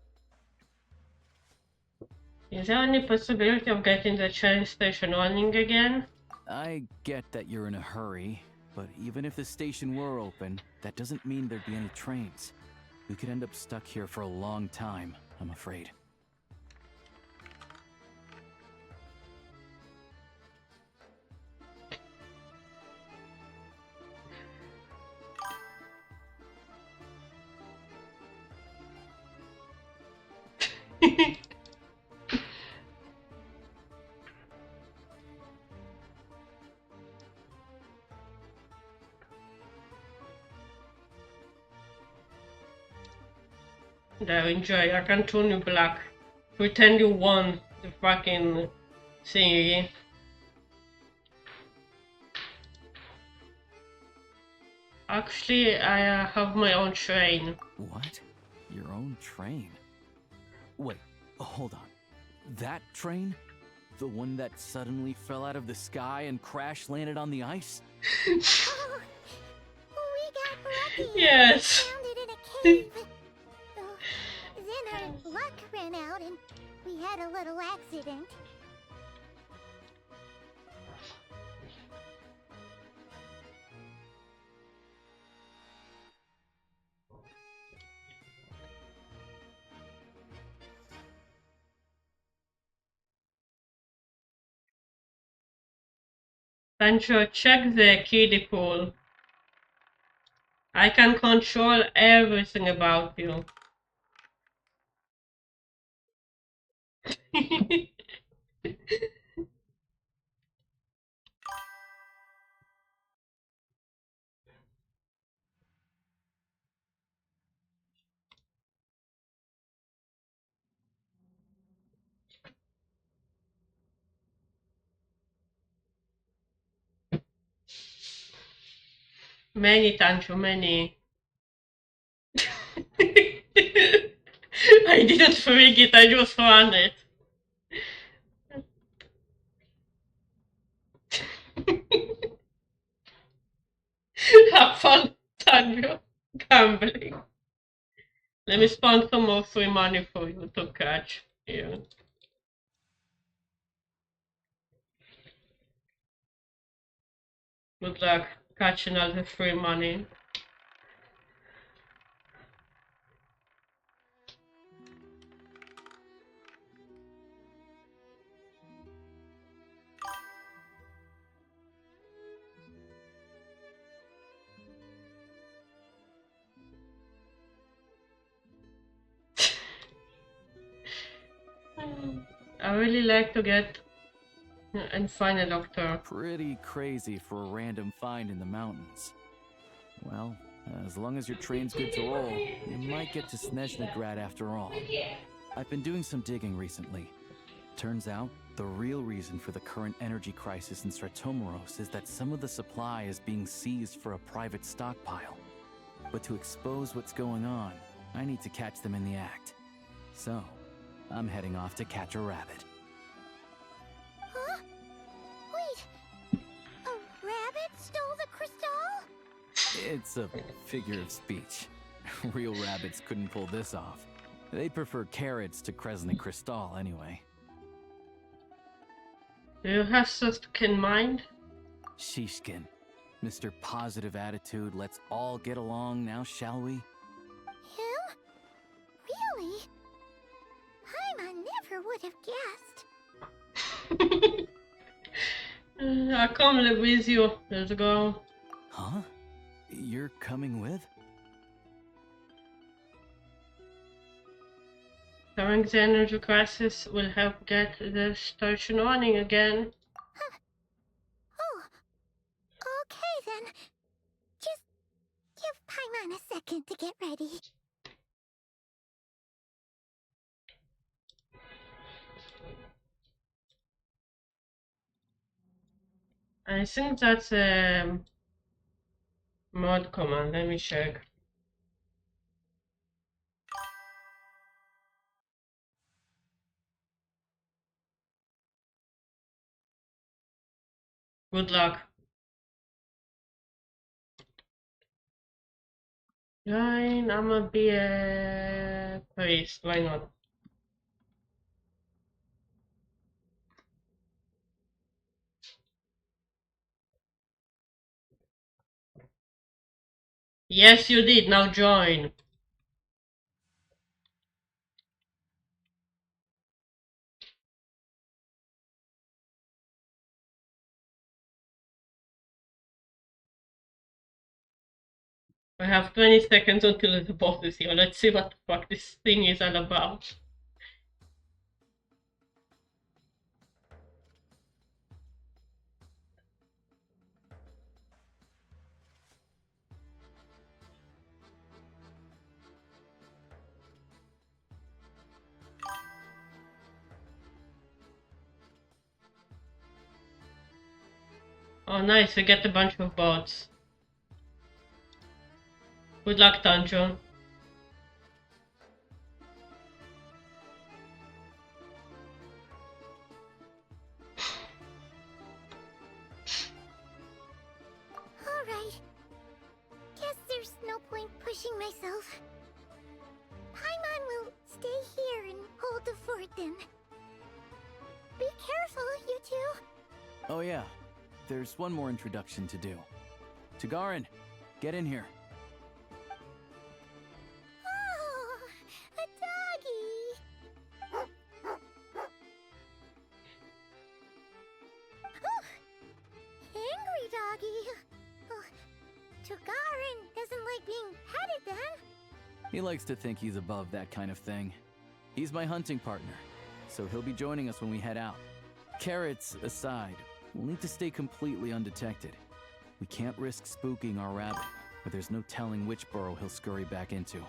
Is there any possibility of getting the train station running again? I get that you're in a hurry, but even if the station were open, that doesn't mean there'd be any trains. We could end up stuck here for a long time, I'm afraid. There, enjoy. I can turn you black. Pretend you won the fucking thingy. Actually, I have my own train. What? Your own train? Wait, hold on. That train? The one that suddenly fell out of the sky and crash landed on the ice? Oh, we got lucky. Yes. Found it in a cave. Oh, then our luck ran out and we had a little accident. Sancho, check the kiddie pool. I can control everything about you. Many, Sancho, many. I didn't freak it, I just ran it. Have fun, Sancho. Gambling. Let me spawn some more free money for you to catch. Here. Good luck catching all the free money. I really like to get and find a doctor. Pretty crazy for a random find in the mountains. Well, as long as your train's good to roll, you might get to Snezhnagrad after all. I've been doing some digging recently. Turns out, the real reason for the current energy crisis in Stratomaros is that some of the supply is being seized for a private stockpile. But to expose what's going on, I need to catch them in the act. So, I'm heading off to catch a rabbit. Huh? Wait, a rabbit stole the crystal? It's a figure of speech. Real rabbits couldn't pull this off. They prefer carrots to Kresnik Crystal anyway. Do you have such keen mind? Shishkin, Mr. Positive Attitude, let's all get along now, shall we? Him? Really? Paimon never would have guessed. I come live with you. Let's go. Huh? You're coming with? During the energy crisis will help get the station running again. Huh. Oh, okay then. Just give Paimon a second to get ready. I think that's a mod command. Let me check. Good luck. Fine, I'm gonna be a priest. Why not? Yes, you did. Now join. I have 20 seconds until the boss is here. Let's see what the fuck this thing is all about. Oh nice, we get a bunch of bots. Good luck, Tanjo. Alright. Guess there's no point pushing myself. Paimon will stay here and hold the fort then. Be careful, you two. Oh yeah, there's one more introduction to do. Tagarin, get in here. Oh, a doggy. Oh, angry doggy. Oh, Tagarin doesn't like being petted then. He likes to think he's above that kind of thing. He's my hunting partner, so he'll be joining us when we head out. Carrots aside, we'll need to stay completely undetected. We can't risk spooking our rabbit, but there's no telling which burrow he'll scurry back into.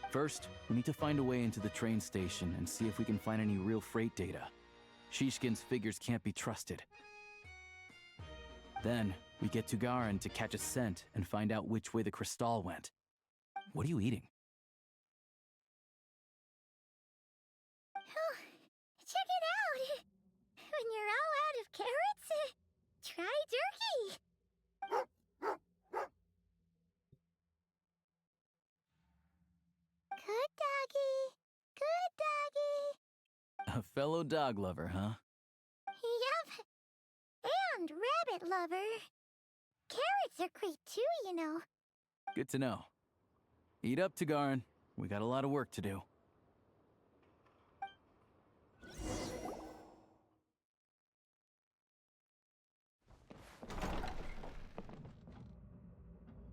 First, we need to find a way into the train station and see if we can find any real freight data. Shishkin's figures can't be trusted. Then, we get Tugarin to catch a scent and find out which way the crystal went. What are you eating? Oh, check it out. When you're all out of carrots, try turkey. Good doggy. Good doggy. A fellow dog lover, huh? Yep. And rabbit lover. Carrots are great too, you know. Good to know. Eat up, Tugarin. We got a lot of work to do.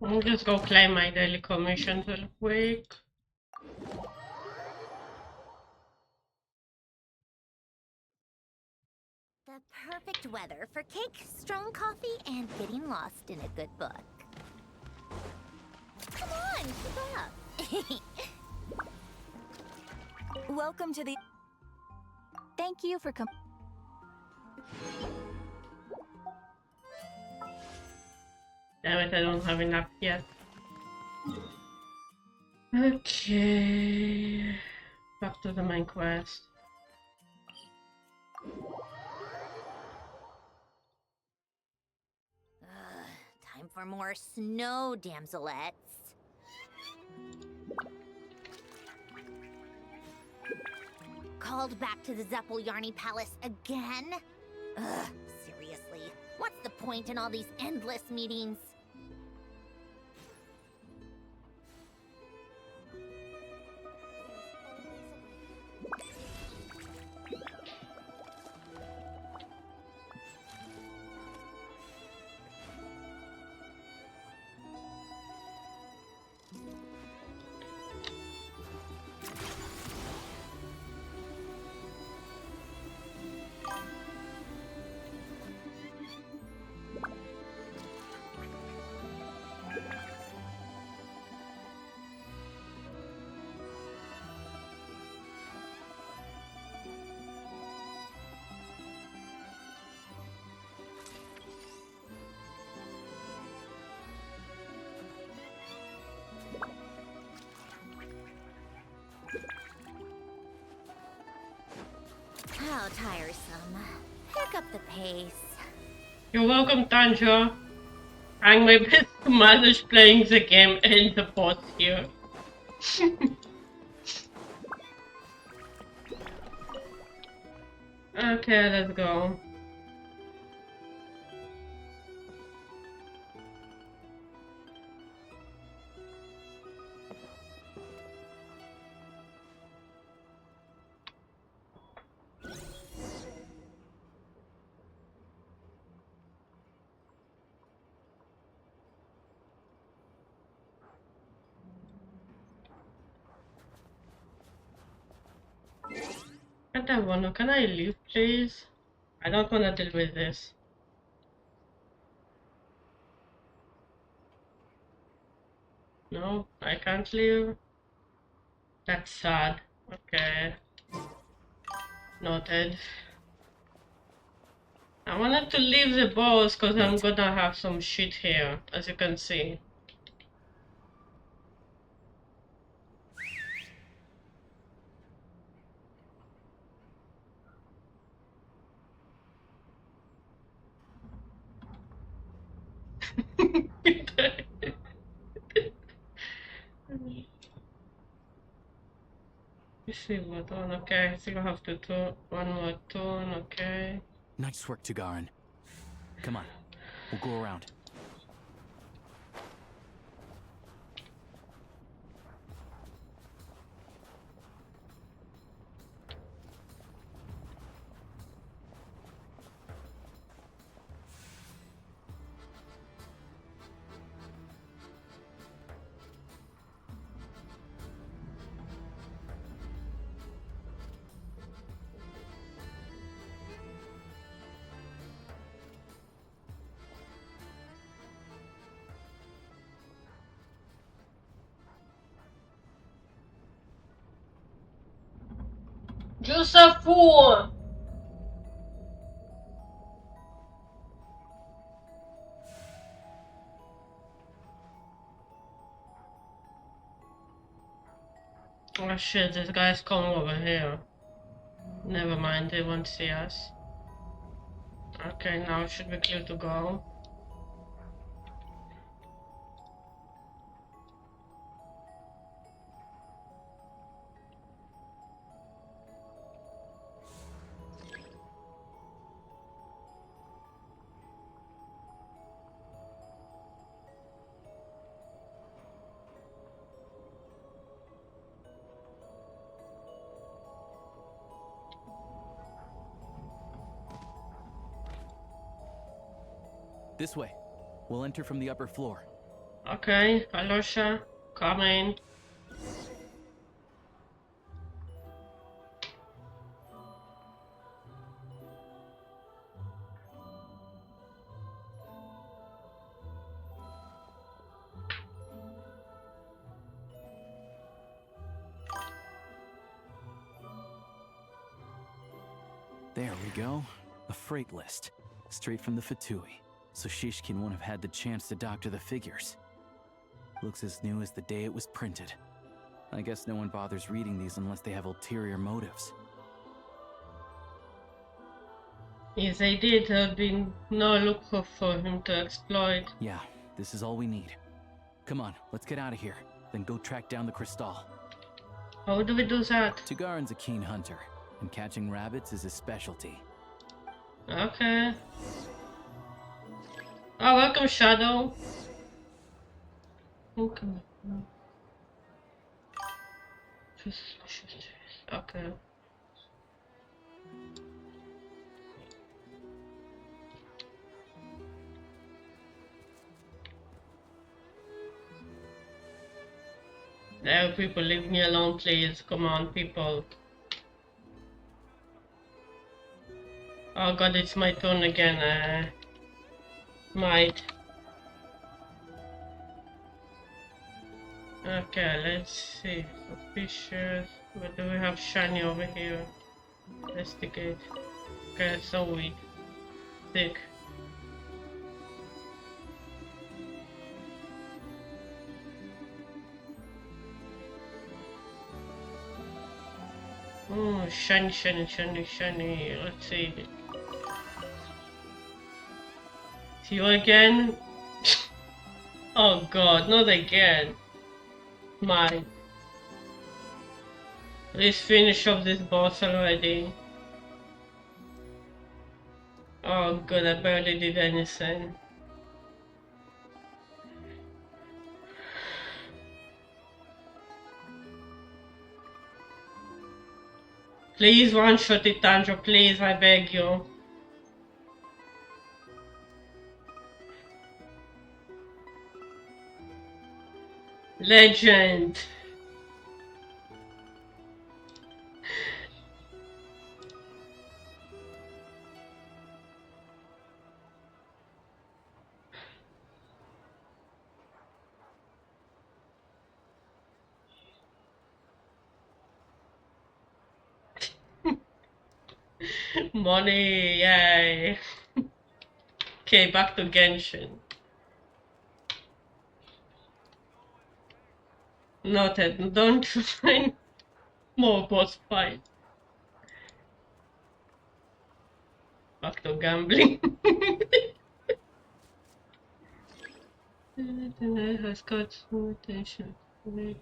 I'll just go claim my daily commissions real quick. The perfect weather for cake, strong coffee, and getting lost in a good book. Come on, keep up. Welcome to the... Thank you for Damn it, I don't have enough yet. Okay. Back to the main quest. Time for more snow damselettes. Called back to the Zeppeljärni Palace again? Ugh, seriously. What's the point in all these endless meetings? How tiresome. Pick up the pace. You're welcome, Tanjo. Trying my best to manage playing the game and the boss here. Okay, let's go. Can I leave, please? I don't want to deal with this. No, I can't leave. That's sad. Okay. Noted. I wanted to leave the boss because I'm gonna have some shit here, as you can see. You see what one, okay, still have to do one more turn, okay. Nice work, Tugarin. Come on, we'll go around. Just a fool! Oh shit, this guy's coming over here. Never mind, they won't see us. Okay, now it should be clear to go. This way. We'll enter from the upper floor. Okay, Alosha, come in. There we go. A freight list. Straight from the Fatui. So Shishkin won't have had the chance to doctor the figures. Looks as new as the day it was printed. I guess no one bothers reading these unless they have ulterior motives. If they did, there'd be no loophole for him to exploit. Yeah, this is all we need. Come on, let's get out of here. Then go track down the crystal. How do we do that? Tugarin's a keen hunter, and catching rabbits is his specialty. Okay. Oh, welcome, Shadow. Okay. Okay. There, people, leave me alone, please. Come on, people. Oh god, it's my turn again. Might. Okay, let's see. Suspicious. What do we have shiny over here? Investigate. Okay, so weak. Thick. Oh, shiny, shiny, shiny, shiny. Let's see. See you again? Oh god, not again. My. Let's finish off this boss already. Oh god, I barely did anything. Please one-shot it, Tanjo, please, I beg you. Legend. Money, yay. Okay, back to Genshin. Noted, don't find more boss fight. Back to gambling. Has got some attention. Maybe.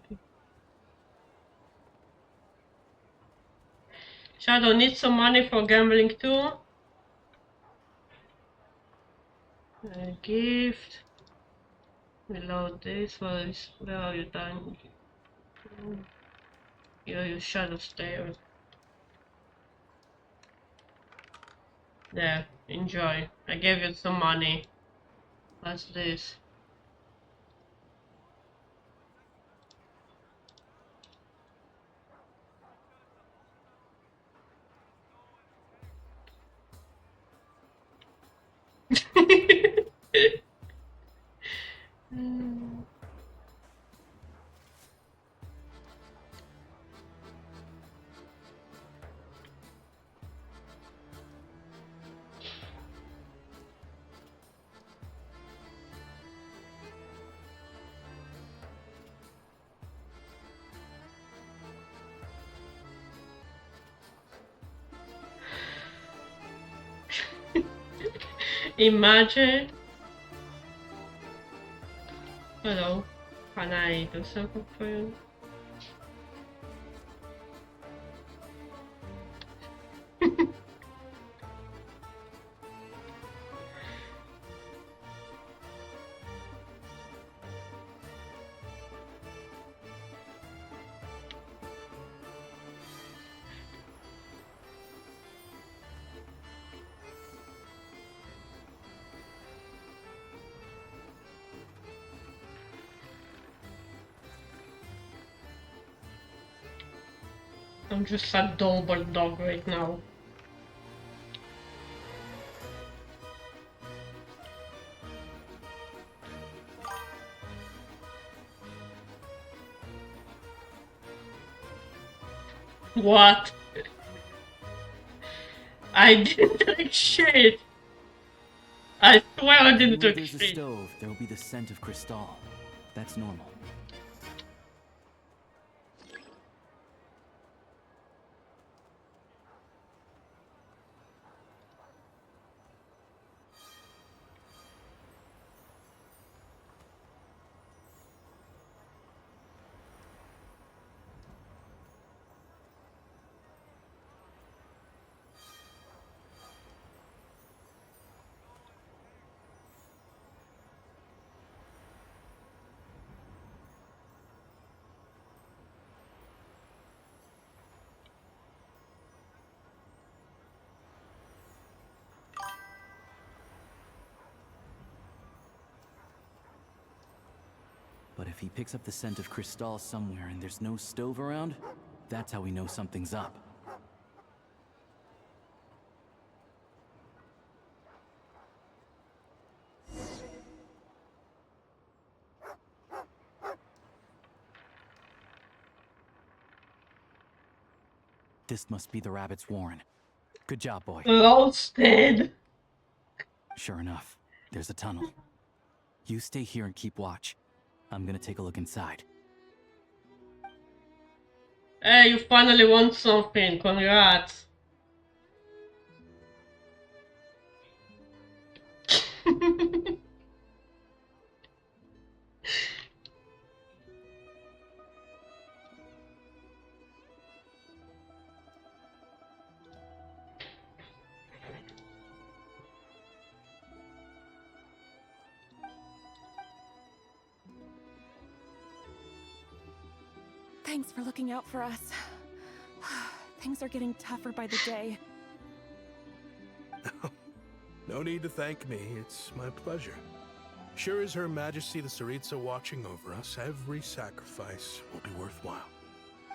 Shadow needs some money for gambling too. A gift. Reload this. Where are you done? Here you Shadow stairs. There, enjoy. I gave you some money. What's this? Imagine. Hello. Can I do something for you? I'm just a double dog right now. What? I didn't take shit. I swear I didn't Where take there's a shit. stove, there will be the scent of Cristal. That's normal. But if he picks up the scent of Cristal somewhere and there's no stove around, that's how we know something's up. This must be the rabbit's warren. Good job, boy. Roasted. Sure enough, there's a tunnel. You stay here and keep watch. I'm gonna take a look inside. Hey, you finally won something. Congrats. Thanks for looking out for us. Things are getting tougher by the day. No need to thank me, it's my pleasure. Sure as Her Majesty the Tsaritsa watching over us, every sacrifice will be worthwhile.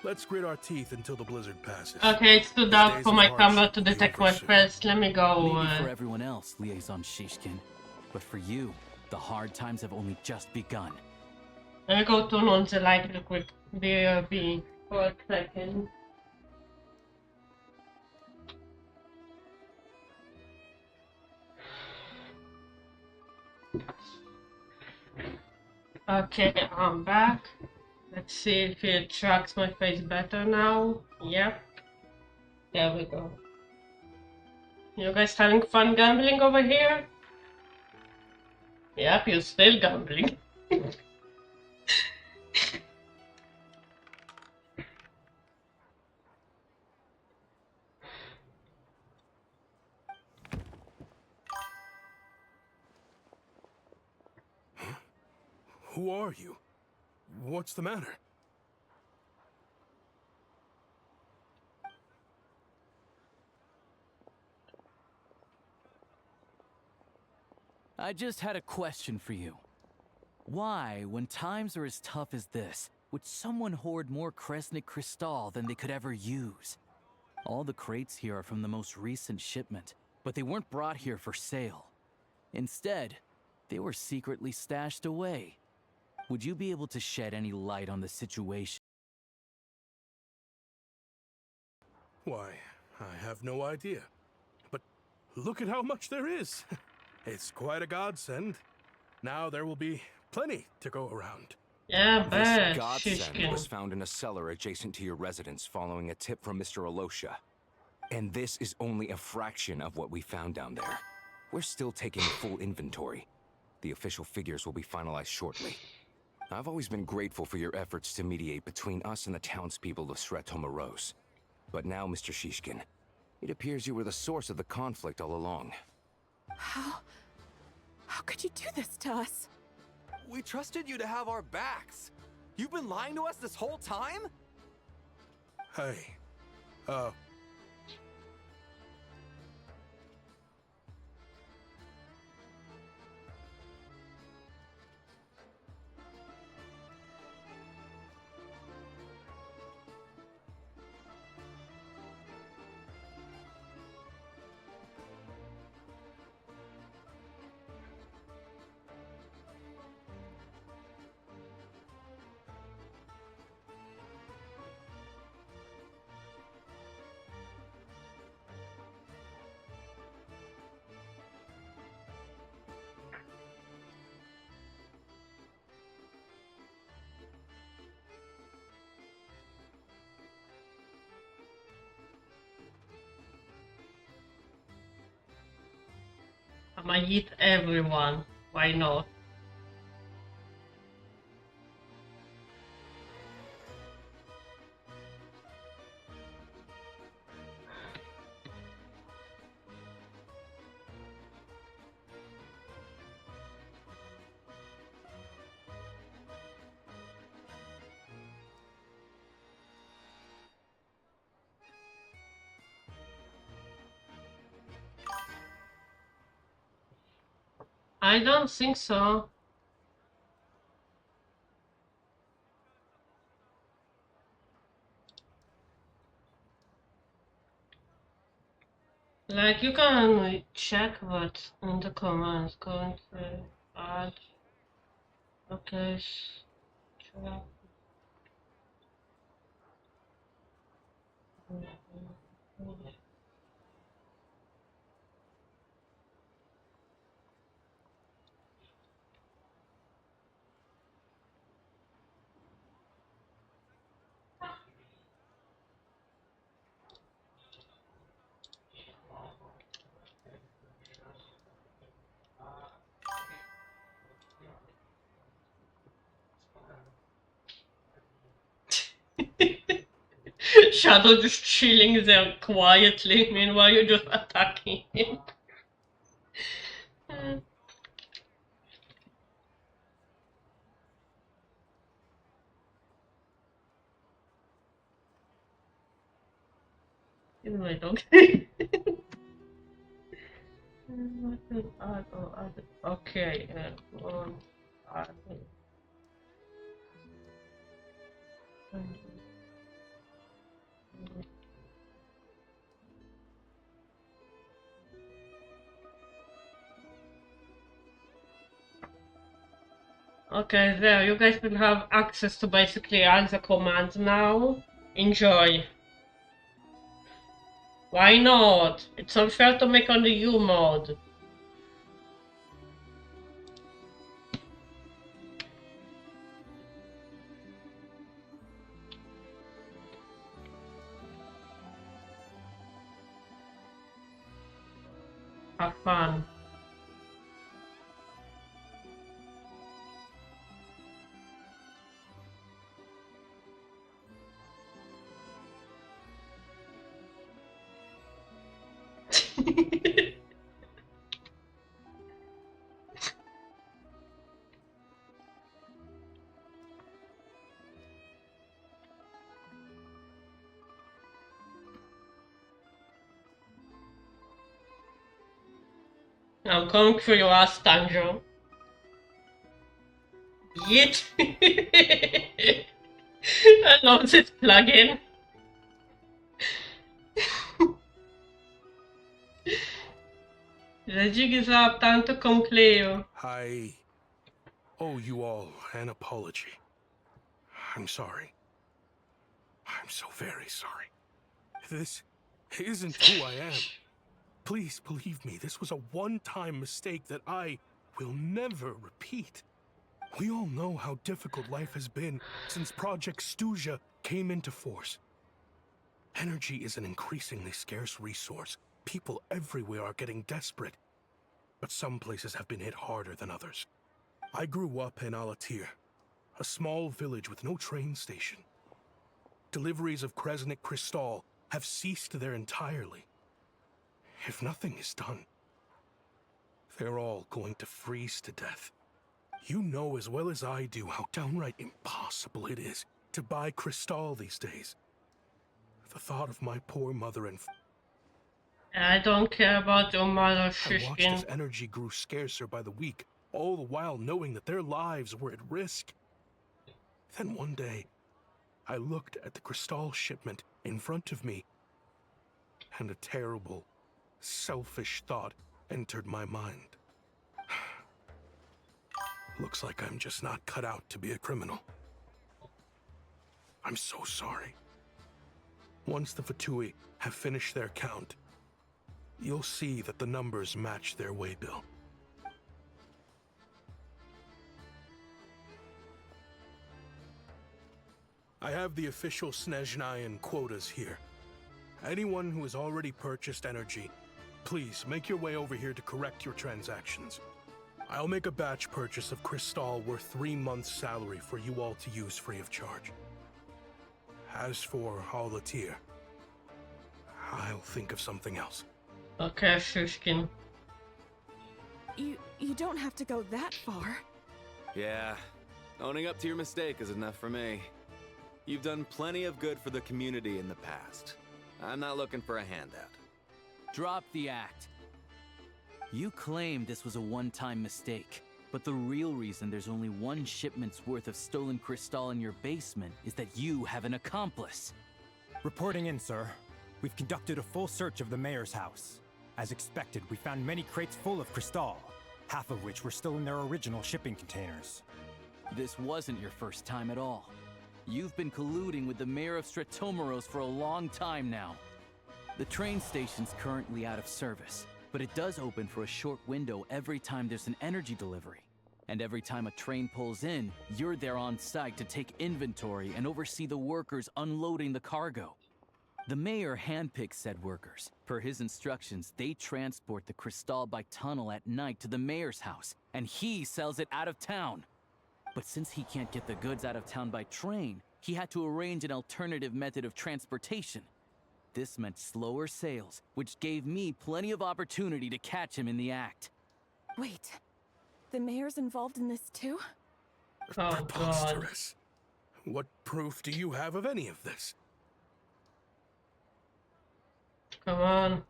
Let's grit our teeth until the blizzard passes. Okay, it's too dark for my camera to detect my face. Let me go. Maybe for everyone else, Liaison Shishkin. But for you, the hard times have only just begun. Let me go turn on the light real quick. BRB for a second. Okay, I'm back. Let's see if it tracks my face better now. Yep. There we go. You guys having fun gambling over here? Yep, you're still gambling. Who are you? What's the matter? I just had a question for you. Why, when times are as tough as this, would someone hoard more Kresnik Crystal than they could ever use? All the crates here are from the most recent shipment, but they weren't brought here for sale. Instead, they were secretly stashed away. Would you be able to shed any light on the situation? Why, I have no idea. But look at how much there is. It's quite a godsend. Now there will be plenty to go around. Yeah, This bet. godsend Shishkin. was found in a cellar adjacent to your residence following a tip from Mr. Alosha. And this is only a fraction of what we found down there. We're still taking full inventory. The official figures will be finalized shortly. I've always been grateful for your efforts to mediate between us and the townspeople of Sretomaros. But now, Mr. Shishkin, it appears you were the source of the conflict all along. How could you do this to us? We trusted you to have our backs. You've been lying to us this whole time? Hey, I might eat everyone. Why not? I don't think so. Like, you can check what's in the commands. Going to add. Okay. Check. Shadow just chilling there quietly, meanwhile you're just attacking him. Even my dog. Okay, one, add. Okay, there, you guys will have access to basically all the commands now. Enjoy. Why not? It's unfair to make on the U mod. Have fun. I'm coming for your ass, Tanjo. Yeet! I love this plugin. The jig is up, tanto con Cleo. I owe you all an apology. I'm sorry. I'm so very sorry. This isn't who I am. Please believe me, this was a one-time mistake that I will never repeat. We all know how difficult life has been since Project Stuja came into force. Energy is an increasingly scarce resource. People everywhere are getting desperate. But some places have been hit harder than others. I grew up in Alatir, a small village with no train station. Deliveries of Kresnik Crystal have ceased there entirely. If nothing is done, they're all going to freeze to death. You know as well as I do how downright impossible it is to buy Crystal these days. The thought of my poor mother and I don't care about your mother, I watched as Shishkin. energy grew scarcer by the week, all the while knowing that their lives were at risk. Then one day, I looked at the Crystal shipment in front of me, and a terrible, selfish thought entered my mind. Looks like I'm just not cut out to be a criminal. I'm so sorry. Once the Fatui have finished their count, you'll see that the numbers match their waybill. I have the official Snezhnayan quotas here. Anyone who has already purchased energy, please make your way over here to correct your transactions. I'll make a batch purchase of Crystal worth 3 months' salary for you all to use free of charge. As for Alatir, I'll think of something else. Okay, Shishkin. You don't have to go that far. Yeah, owning up to your mistake is enough for me. You've done plenty of good for the community in the past. I'm not looking for a handout. Drop the act. You claim this was a one-time mistake, but the real reason there's only one shipment's worth of stolen Crystal in your basement is that you have an accomplice. Reporting in, sir. We've conducted a full search of the mayor's house. As expected, we found many crates full of Crystal, half of which were still in their original shipping containers. This wasn't your first time at all. You've been colluding with the mayor of Stratomeros for a long time now. The train station's currently out of service, but it does open for a short window every time there's an energy delivery. And every time a train pulls in, you're there on site to take inventory and oversee the workers unloading the cargo. The mayor handpicks said workers. Per his instructions, they transport the Crystal by tunnel at night to the mayor's house, and he sells it out of town. But since he can't get the goods out of town by train, he had to arrange an alternative method of transportation. This meant slower sales, which gave me plenty of opportunity to catch him in the act. Wait, the mayor's involved in this too? Oh, Preposterous. What proof do you have of any of this? Come on.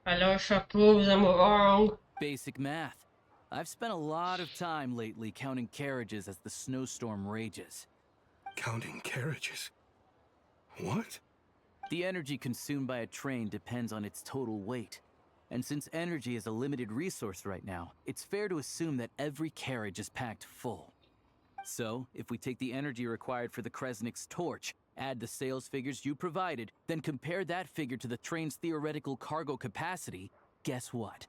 Alyosha proves them wrong. Basic math. I've spent a lot of time lately counting carriages as the snowstorm rages. Counting carriages? What? The energy consumed by a train depends on its total weight. And since energy is a limited resource right now, it's fair to assume that every carriage is packed full. So, if we take the energy required for the Kresnik's torch, add the sales figures you provided, then compare that figure to the train's theoretical cargo capacity, guess what?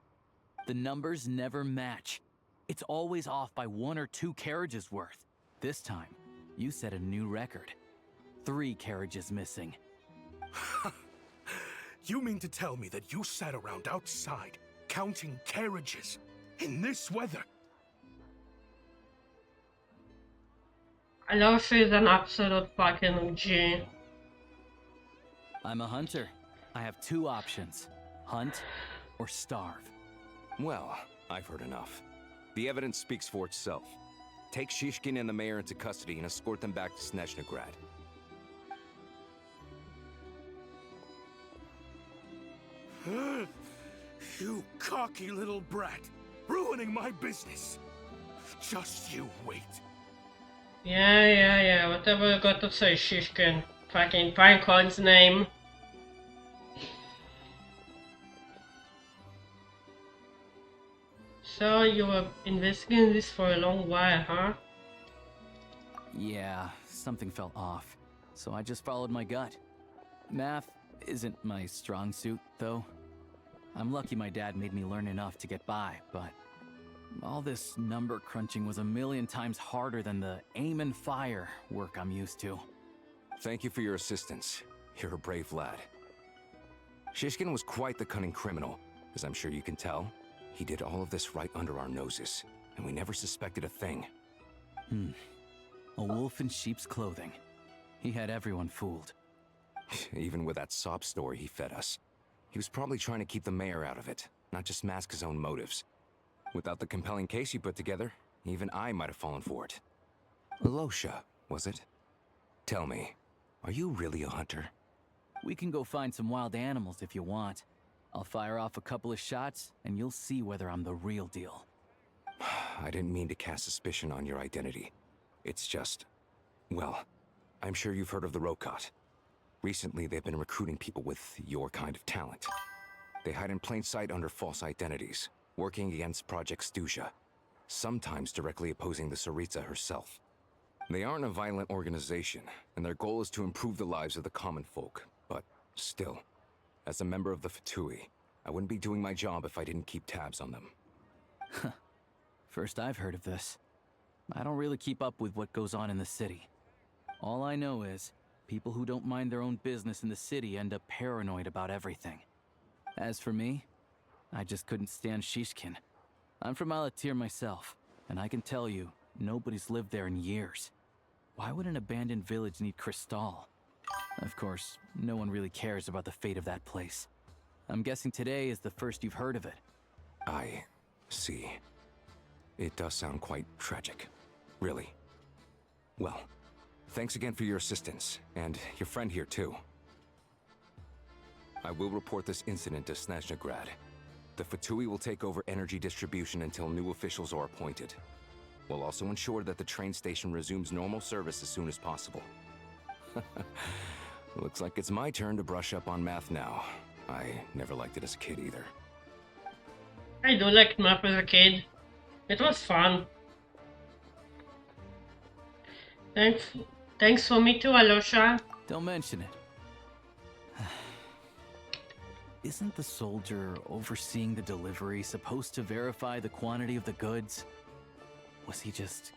The numbers never match. It's always off by 1 or 2 carriages worth. This time, you set a new record. 3 carriages missing. You mean to tell me that you sat around outside, counting carriages, in this weather? Alyosha is an absolute fucking G. I'm a hunter. I have 2 options. Hunt or starve. Well, I've heard enough. The evidence speaks for itself. Take Shishkin and the mayor into custody and escort them back to Snezhnagrad. You cocky little brat, ruining my business. Just you wait. Yeah, whatever you got to say, Shishkin. Fucking Pinecoin's name. So you were investigating this for a long while, huh? Yeah, something felt off, so I just followed my gut. Math isn't my strong suit, though. I'm lucky my dad made me learn enough to get by, but all this number crunching was a million times harder than the aim and fire work I'm used to. Thank you for your assistance. You're a brave lad. Shishkin was quite the cunning criminal, as I'm sure you can tell. He did all of this right under our noses, and we never suspected a thing. A wolf in sheep's clothing. He had everyone fooled. Even with that sob story he fed us. He was probably trying to keep the mayor out of it, not just mask his own motives. Without the compelling case you put together, even I might have fallen for it. Alosha, was it? Tell me, are you really a hunter? We can go find some wild animals if you want. I'll fire off a couple of shots, and you'll see whether I'm the real deal. I didn't mean to cast suspicion on your identity. It's just... well, I'm sure you've heard of the Rokot. Recently, they've been recruiting people with your kind of talent. They hide in plain sight under false identities, working against Project Stuja, sometimes directly opposing the Tsaritsa herself. They aren't a violent organization, and their goal is to improve the lives of the common folk, but still, as a member of the Fatui, I wouldn't be doing my job if I didn't keep tabs on them. First I've heard of this. I don't really keep up with what goes on in the city. All I know is, people who don't mind their own business in the city end up paranoid about everything. As for me, I just couldn't stand Shishkin. I'm from Alatir myself, and I can tell you, nobody's lived there in years. Why would an abandoned village need Crystal? Of course, no one really cares about the fate of that place. I'm guessing today is the first you've heard of it. I see. It does sound quite tragic. Really. Well, thanks again for your assistance, and your friend here too. I will report this incident to Snezhnagrad. The Fatui will take over energy distribution until new officials are appointed. We'll also ensure that the train station resumes normal service as soon as possible. Looks like it's my turn to brush up on math now. I never liked it as a kid either. I do like math as a kid. It was fun. Thanks for me too, Alosha. Don't mention it. Isn't the soldier overseeing the delivery supposed to verify the quantity of the goods? Was he just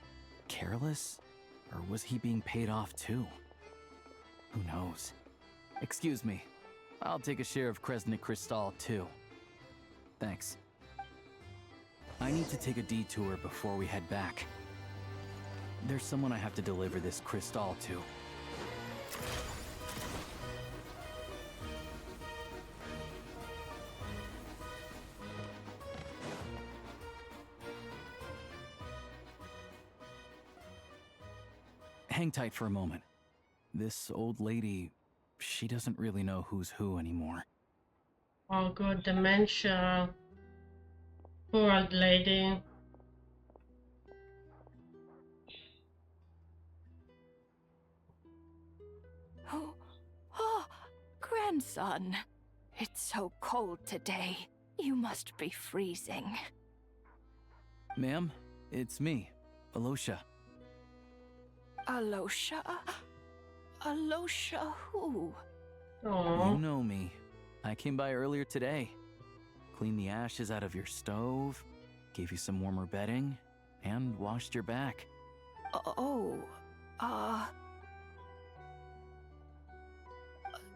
careless? Or was he being paid off too? Who knows? Excuse me. I'll take a share of Kresnik Crystal too. Thanks. I need to take a detour before we head back. There's someone I have to deliver this crystal to. Hang tight for a moment. This old lady, she doesn't really know who's who anymore. Oh god, dementia. Poor old lady. Oh, grandson. It's so cold today. You must be freezing. Ma'am, it's me, Alosha. Alosha? Alosha who? Aww. You know me. I came by earlier today. Cleaned the ashes out of your stove, gave you some warmer bedding, and washed your back.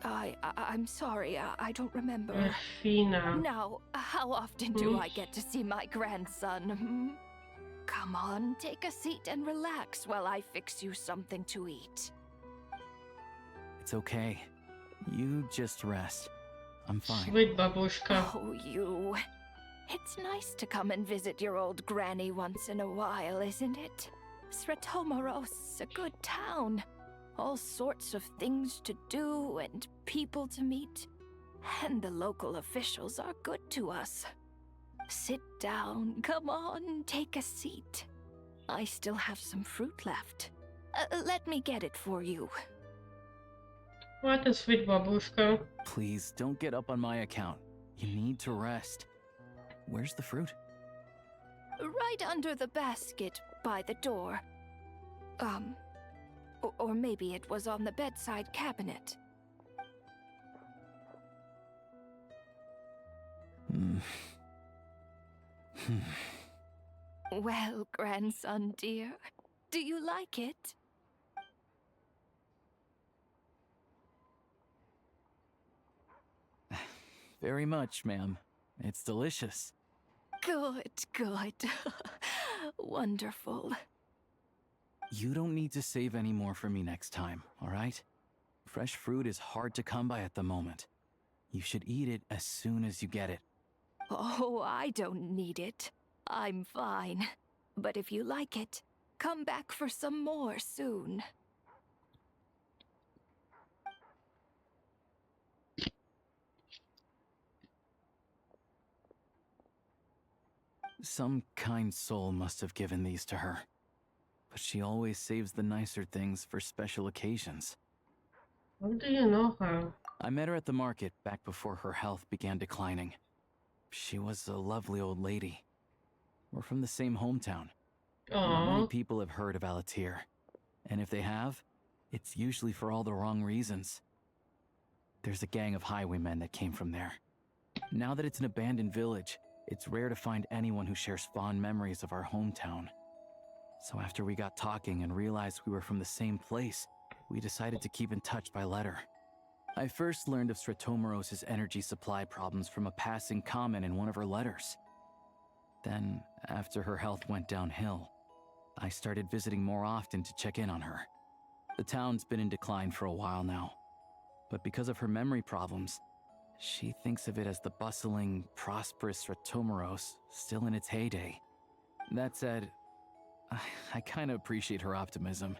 I'm sorry, I don't remember. Fina. Now, how often do I get to see my grandson? Come on, take a seat and relax while I fix you something to eat. It's okay. You just rest. I'm fine. Sweet babushka. Oh, you. It's nice to come and visit your old granny once in a while, isn't it? Sretomaros, a good town. All sorts of things to do and people to meet. And the local officials are good to us. Sit down, come on, take a seat. I still have some fruit left. Let me get it for you. What a sweet babushka. Please, don't get up on my account. You need to rest. Where's the fruit? Right under the basket by the door. Or maybe it was on the bedside cabinet. Well, grandson dear, do you like it? Very much, ma'am. It's delicious. Good, good. Wonderful. You don't need to save any more for me next time, all right? Fresh fruit is hard to come by at the moment. You should eat it as soon as you get it. Oh, I don't need it. I'm fine. But if you like it, come back for some more soon. Some kind soul must have given these to her. But she always saves the nicer things for special occasions. How do you know her? I met her at the market back before her health began declining. She was a lovely old lady. We're from the same hometown. Not many people have heard of Alatir. And if they have, it's usually for all the wrong reasons. There's a gang of highwaymen that came from there. Now that it's an abandoned village, it's rare to find anyone who shares fond memories of our hometown. So after we got talking and realized we were from the same place, we decided to keep in touch by letter. I first learned of Stratomoros's energy supply problems from a passing comment in one of her letters. Then, after her health went downhill, I started visiting more often to check in on her. The town's been in decline for a while now, but because of her memory problems, she thinks of it as the bustling, prosperous Stratomoros still in its heyday. That said, I kinda appreciate her optimism.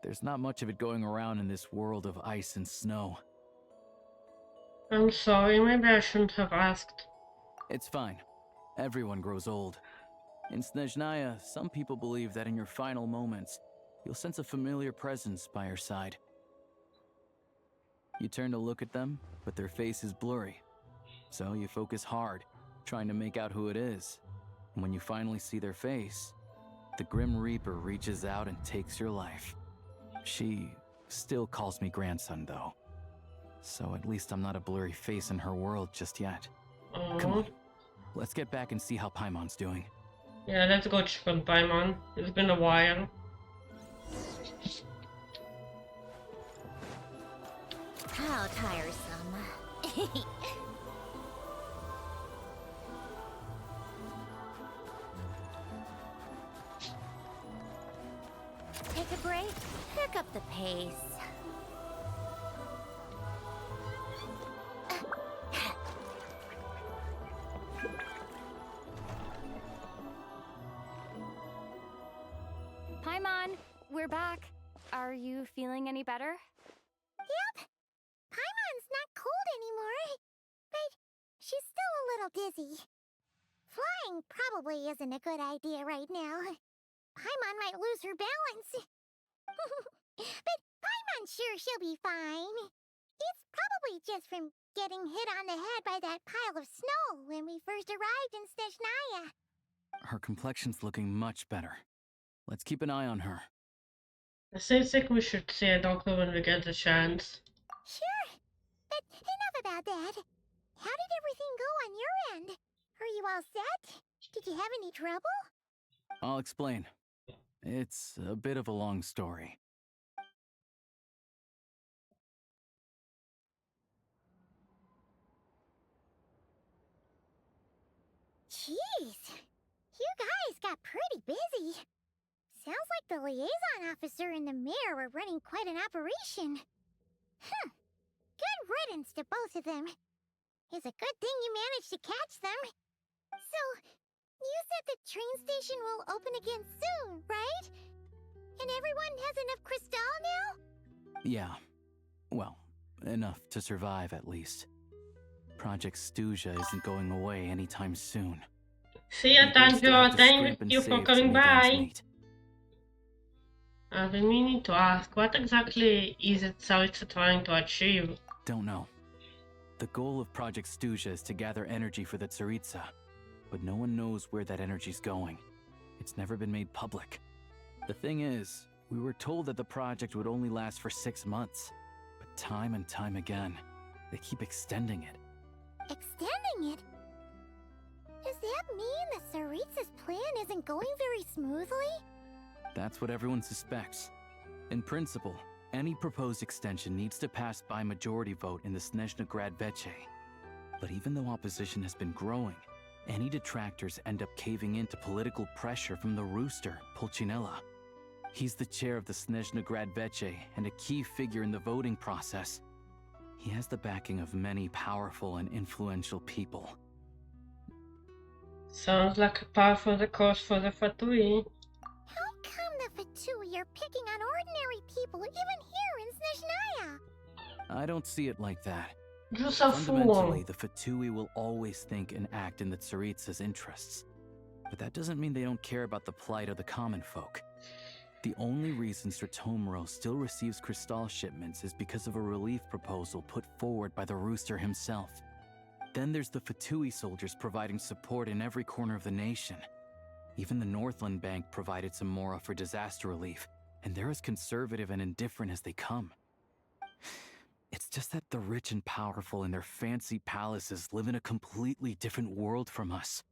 There's not much of it going around in this world of ice and snow. I'm sorry, maybe I shouldn't have asked. It's fine. Everyone grows old. In Snezhnaya, some people believe that in your final moments, you'll sense a familiar presence by your side. You turn to look at them, but their face is blurry. So you focus hard, trying to make out who it is. And when you finally see their face, the Grim Reaper reaches out and takes your life. She still calls me grandson, though. So at least I'm not a blurry face in her world just yet. Come on, let's get back and see how Paimon's doing. Yeah, let's go check on Paimon. It's been a while. How tiresome. Take a break, pick up the pace. Paimon, we're back. Are you feeling any better? Yep. Paimon's not cold anymore, but she's still a little dizzy. Flying probably isn't a good idea right now. Paimon might lose her balance. But Paimon's sure she'll be fine. It's probably just from getting hit on the head by that pile of snow when we first arrived in Snezhnaya. Her complexion's looking much better. Let's keep an eye on her. I still think we should see a doctor when we get the chance. Sure, but enough about that. How did everything go on your end? Are you all set? Did you have any trouble? I'll explain. It's a bit of a long story. Jeez, you guys got pretty busy. Sounds like the liaison officer and the mayor were running quite an operation. Good riddance to both of them. It's a good thing you managed to catch them. So, you said the train station will open again soon, right? And everyone has enough crystal now? Yeah. Well, enough to survive at least. Project Stuja isn't going away anytime soon. See ya, People still have Tanjiro. to Thank scrimp and you for save to coming make ends by. meet. I've been meaning to ask, what exactly is it Tsaritsa trying to achieve? Don't know. The goal of Project Stuja is to gather energy for the Tsaritsa, but no one knows where that energy's going. It's never been made public. The thing is, we were told that the project would only last for 6 months, but time and time again, they keep extending it. Extending it? Does that mean that Tsaritsa's plan isn't going very smoothly? That's what everyone suspects. In principle, any proposed extension needs to pass by majority vote in the Snezhnaya Veche. But even though opposition has been growing, any detractors end up caving into political pressure from the rooster, Pulcinella. He's the chair of the Snezhnaya Veche and a key figure in the voting process. He has the backing of many powerful and influential people. Sounds like a powerful cause for the Fatui. How come the Fatui are picking on ordinary people even here in Snezhnaya? I don't see it like that. Just a Fundamentally, fool. the Fatui will always think and act in the Tsaritsa's interests. But that doesn't mean they don't care about the plight of the common folk. The only reason Stratomero still receives Crystal shipments is because of a relief proposal put forward by the Rooster himself. Then there's the Fatui soldiers providing support in every corner of the nation. Even the Northland Bank provided some mora for disaster relief, and they're as conservative and indifferent as they come. It's just that the rich and powerful in their fancy palaces live in a completely different world from us.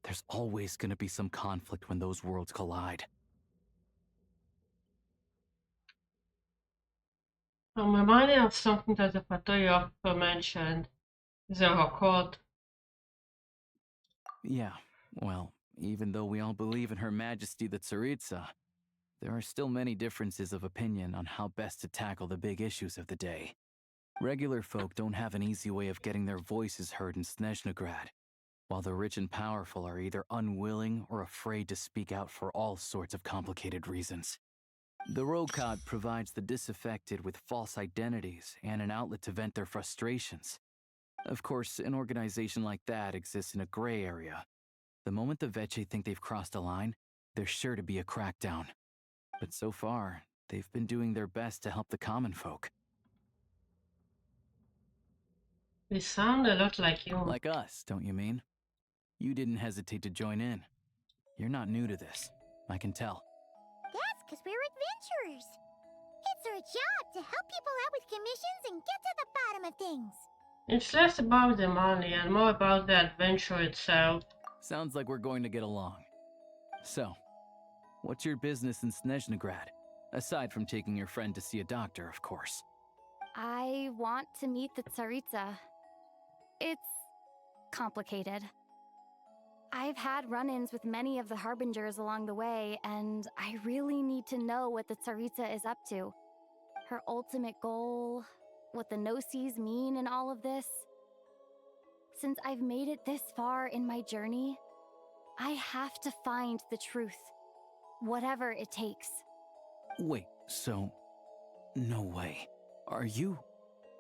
There's always going to be some conflict when those worlds collide. I'm reminded of something that the Fatui also mentioned. The Rokot. Yeah, well, even though we all believe in Her Majesty the Tsaritsa, there are still many differences of opinion on how best to tackle the big issues of the day. Regular folk don't have an easy way of getting their voices heard in Snezhnaya, while the rich and powerful are either unwilling or afraid to speak out for all sorts of complicated reasons. The Rokot provides the disaffected with false identities and an outlet to vent their frustrations. Of course, an organization like that exists in a gray area. The moment the Veche think they've crossed a line, there's sure to be a crackdown. But so far, they've been doing their best to help the common folk. They sound a lot like you. Like us, don't you mean? You didn't hesitate to join in. You're not new to this, I can tell. That's because we're adventurers. It's our job to help people out with commissions and get to the bottom of things. It's less about the money and more about the adventure itself. Sounds like we're going to get along. So, what's your business in Snezhnaya? Aside from taking your friend to see a doctor, of course. I want to meet the Tsaritsa. It's complicated. I've had run-ins with many of the Harbingers along the way, and I really need to know what the Tsaritsa is up to. Her ultimate goal, what the no-sees mean in all of this. Since I've made it this far in my journey, I have to find the truth, whatever it takes. Wait, so... no way. Are you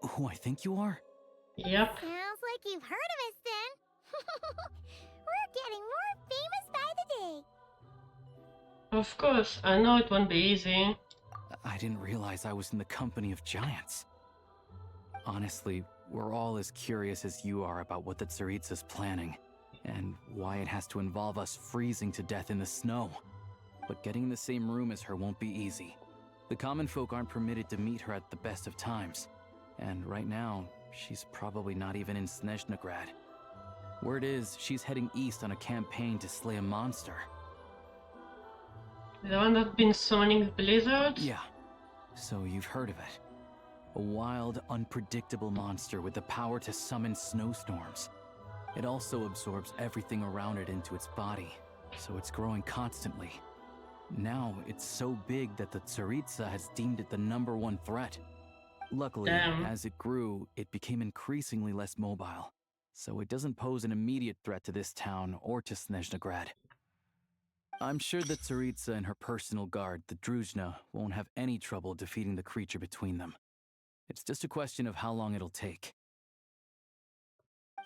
who I think you are? Yep. Sounds like you've heard of us then. We're getting more famous by the day. Of course, I know it won't be easy. I didn't realize I was in the company of giants. Honestly, we're all as curious as you are about what the Tsaritsa's planning, and why it has to involve us freezing to death in the snow. But getting in the same room as her won't be easy. The common folk aren't permitted to meet her at the best of times, and right now, she's probably not even in Snezhnaya. Word is, she's heading east on a campaign to slay a monster. The one that's been summoning blizzards? Yeah, so you've heard of it. A wild, unpredictable monster with the power to summon snowstorms. It also absorbs everything around it into its body, so it's growing constantly. Now, it's so big that the Tsaritsa has deemed it the #1 threat. Luckily, as it grew, it became increasingly less mobile, so it doesn't pose an immediate threat to this town or to Snezhnaya. I'm sure the Tsaritsa and her personal guard, the Druzhna, won't have any trouble defeating the creature between them. It's just a question of how long it'll take.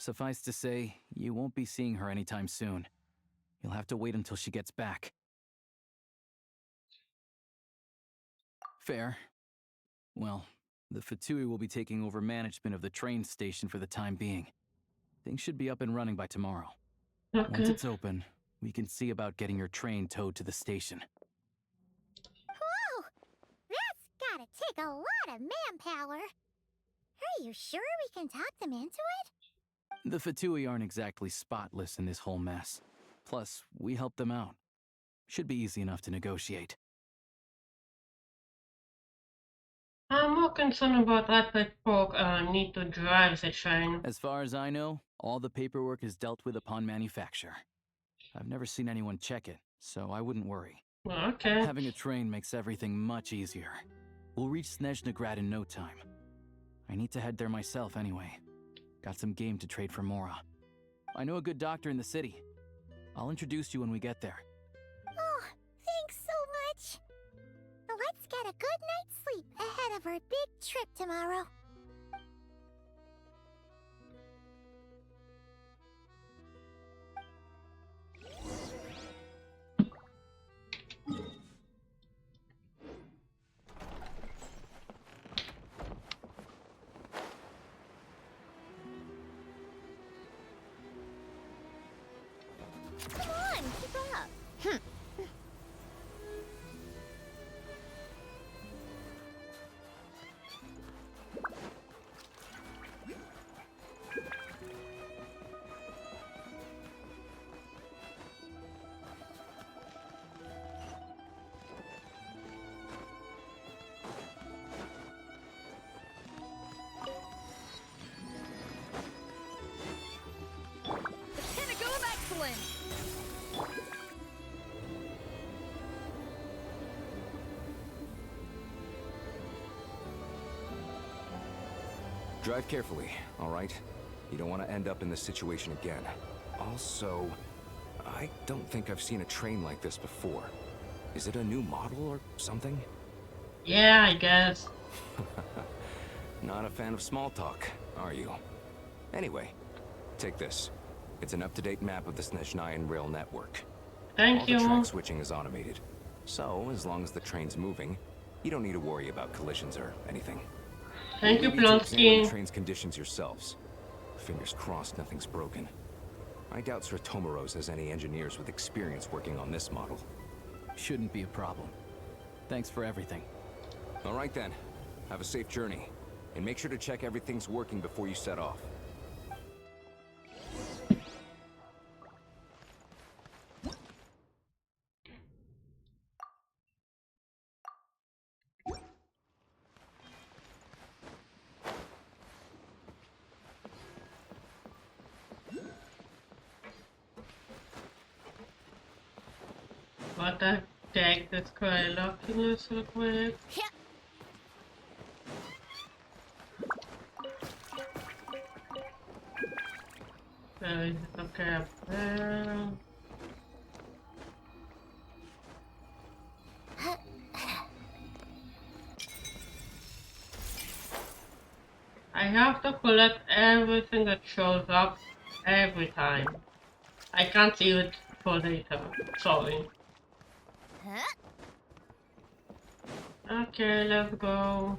Suffice to say, you won't be seeing her anytime soon. You'll have to wait until she gets back. Fair. Well, the Fatui will be taking over management of the train station for the time being. Things should be up and running by tomorrow. Okay. Once it's open, we can see about getting your train towed to the station. Whoa! That's gotta take a lot of manpower. Are you sure we can talk them into it? The Fatui aren't exactly spotless in this whole mess. Plus, we helped them out. Should be easy enough to negotiate. I'm more concerned about that folk need to drive the train. As far as I know, all the paperwork is dealt with upon manufacture. I've never seen anyone check it, so I wouldn't worry. Okay. Having a train makes everything much easier. We'll reach Snezhnagrad in no time. I need to head there myself anyway. Got some game to trade for Mora. I know a good doctor in the city. I'll introduce you when we get there. Oh, thanks so much. Let's get a good night's sleep ahead of our big trip tomorrow. Come on, keep up. The pinnacle of excellence! Drive carefully, all right? You don't want to end up in this situation again. Also, I don't think I've seen a train like this before. Is it a new model or something? Yeah, I guess. Not a fan of small talk, are you? Anyway, take this. It's an up-to-date map of the Snezhnayan rail network. Thank All you. the track switching is automated. So, as long as the train's moving, you don't need to worry about collisions or anything. Thank you, Maybe to examine the Blonsky. train's conditions yourselves. Fingers crossed nothing's broken. I doubt Sir Tomoros has any engineers with experience working on this model. Shouldn't be a problem. Thanks for everything. All right then. Have a safe journey. And make sure to check everything's working before you set off. What the heck? Let's go look in this real quick. Where is it? Okay, up there. I have to collect everything that shows up every time. I can't see it for later. Sorry. Okay, let's go.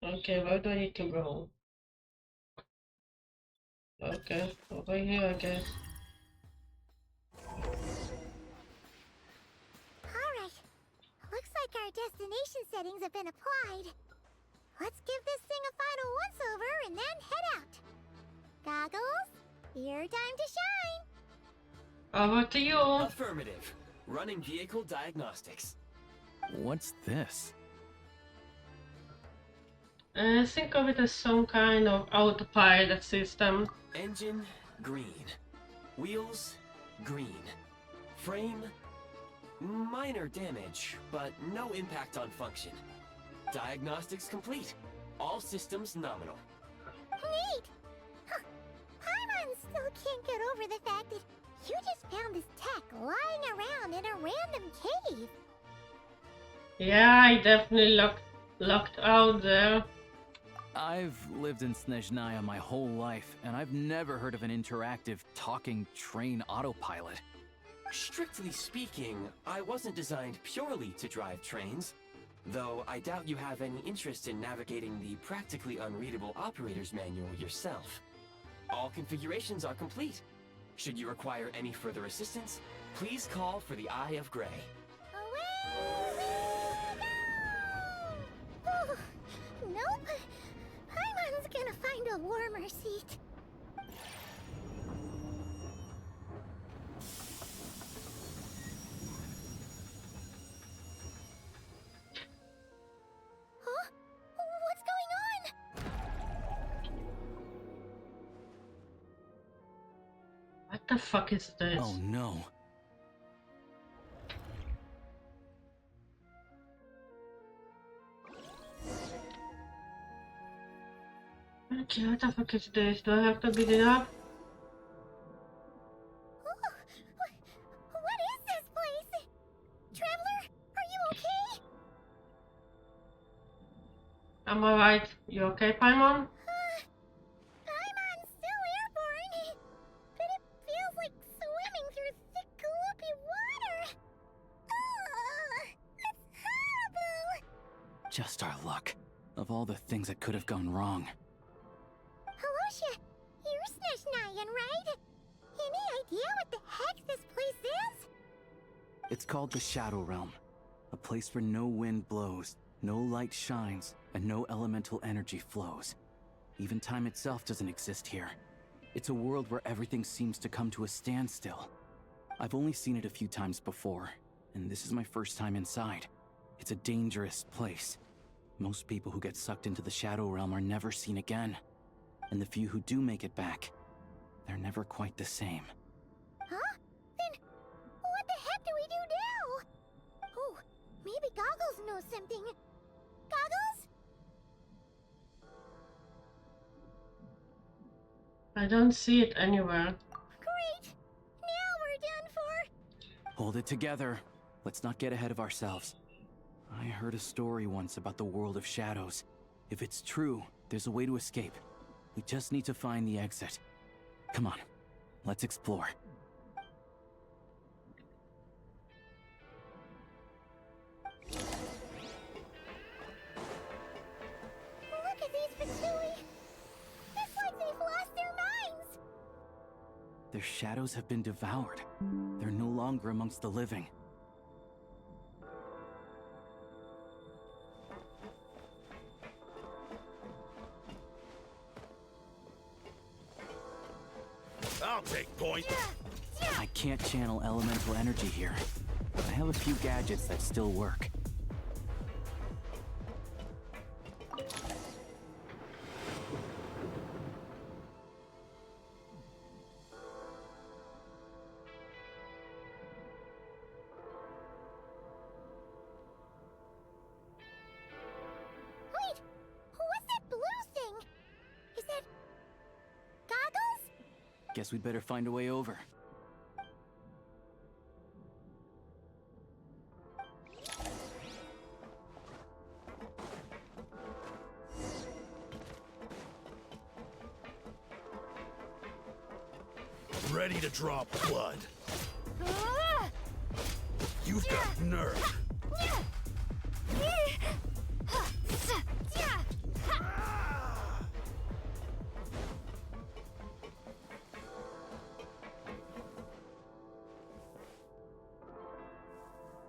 Okay, where do I need to go? Okay, over here, I guess. Alright. Looks like our destination settings have been applied. Let's give this thing a final once-over and then head out. Goggles, your time to shine. Over to you. Affirmative. Running vehicle diagnostics. What's this? Think of it as some kind of autopilot system. Engine, green. Wheels, green. Frame, minor damage, but no impact on function. Diagnostics complete. All systems nominal. Neat! Huh. Paimon still can't get over the fact that You just found this tech lying around in a random cave. Yeah, I definitely locked out there. I've lived in Snezhnaya my whole life, and I've never heard of an interactive talking train autopilot. Strictly speaking, I wasn't designed purely to drive trains, though I doubt you have any interest in navigating the practically unreadable operator's manual yourself. All configurations are complete. Should you require any further assistance, please call for the Eye of Grey. Nope. Paimon's gonna find a warmer seat. Huh? What's going on? What the fuck is this? Oh no. Okay, what the fuck is this? Do I have to beat it up? What is this place? Traveler, are you okay? I'm alright. You okay, Paimon? Paimon's still airborne, but it feels like swimming through thick, gloopy water. That's horrible. Just our luck. Of all the things that could have gone wrong. Halosha, you're Snezhnayan, right? Any idea what the heck this place is? It's called the Shadow Realm. A place where no wind blows, no light shines, and no elemental energy flows. Even time itself doesn't exist here. It's a world where everything seems to come to a standstill. I've only seen it a few times before, and this is my first time inside. It's a dangerous place. Most people who get sucked into the Shadow Realm are never seen again. And the few who do make it back, they're never quite the same. Huh? Then what the heck do we do now? Oh, maybe Goggles knows something. Goggles? I don't see it anywhere. Great! Now we're done for! Hold it together. Let's not get ahead of ourselves. I heard a story once about the world of shadows. If it's true, there's a way to escape. We just need to find the exit. Come on, let's explore. Look at these Fatui! It's like they've lost their minds! Their shadows have been devoured. They're no longer amongst the living. I'll take point. I can't channel elemental energy here, but I have a few gadgets that still work. Wait! What's that blue thing? Is that... Goggles? Guess we'd better find a way over. Ready to draw blood. You've got nerve.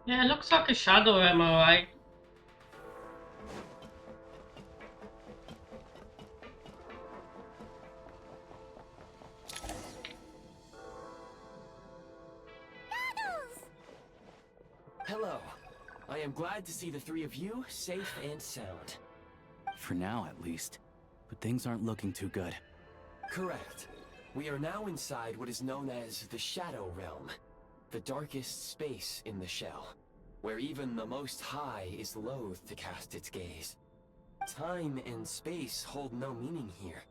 Yeah, it looks like a shadow, am I right? Hello. I am glad to see the three of you safe and sound. For now, at least. But things aren't looking too good. Correct. We are now inside what is known as the Shadow Realm, the darkest space in the shell, where even the Most High is loath to cast its gaze. Time and space hold no meaning here.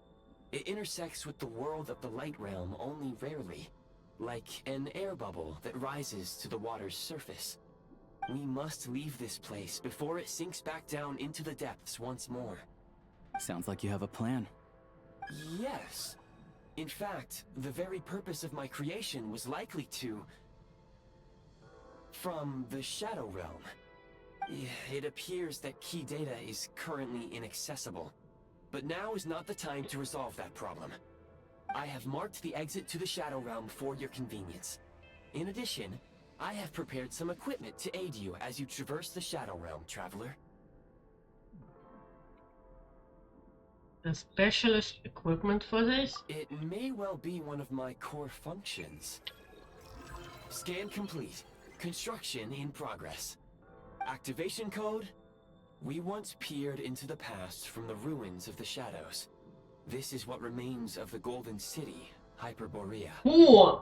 It intersects with the world of the Light Realm only rarely. like an air bubble that rises to the water's surface. We must leave this place before it sinks back down into the depths once more. Sounds like you have a plan. Yes. In fact, the very purpose of my creation was likely to... from the Shadow Realm. It appears that key data is currently inaccessible, but now is not the time to resolve that problem. I have marked the exit to the Shadow Realm for your convenience. In addition, I have prepared some equipment to aid you as you traverse the Shadow Realm, traveler. A specialist equipment for this? It may well be one of my core functions. Scan complete. Construction in progress. Activation code? We once peered into the past from the ruins of the shadows. This is what remains of the Golden City, Hyperborea. Ooh.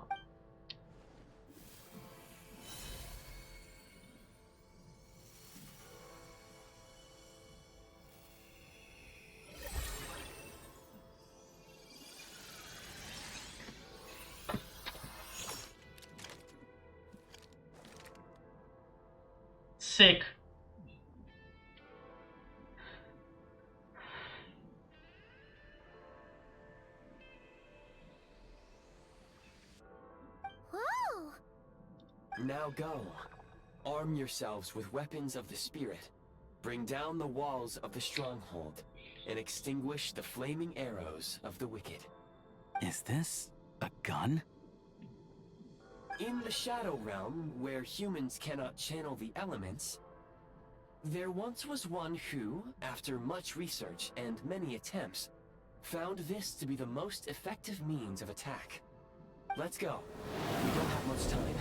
Sick. Whoa! Now go. Arm yourselves with weapons of the spirit. Bring down the walls of the stronghold and extinguish the flaming arrows of the wicked. Is this a gun? In the Shadow Realm, where humans cannot channel the elements, there once was one who, after much research and many attempts, found this to be the most effective means of attack. Let's go. We don't have much time.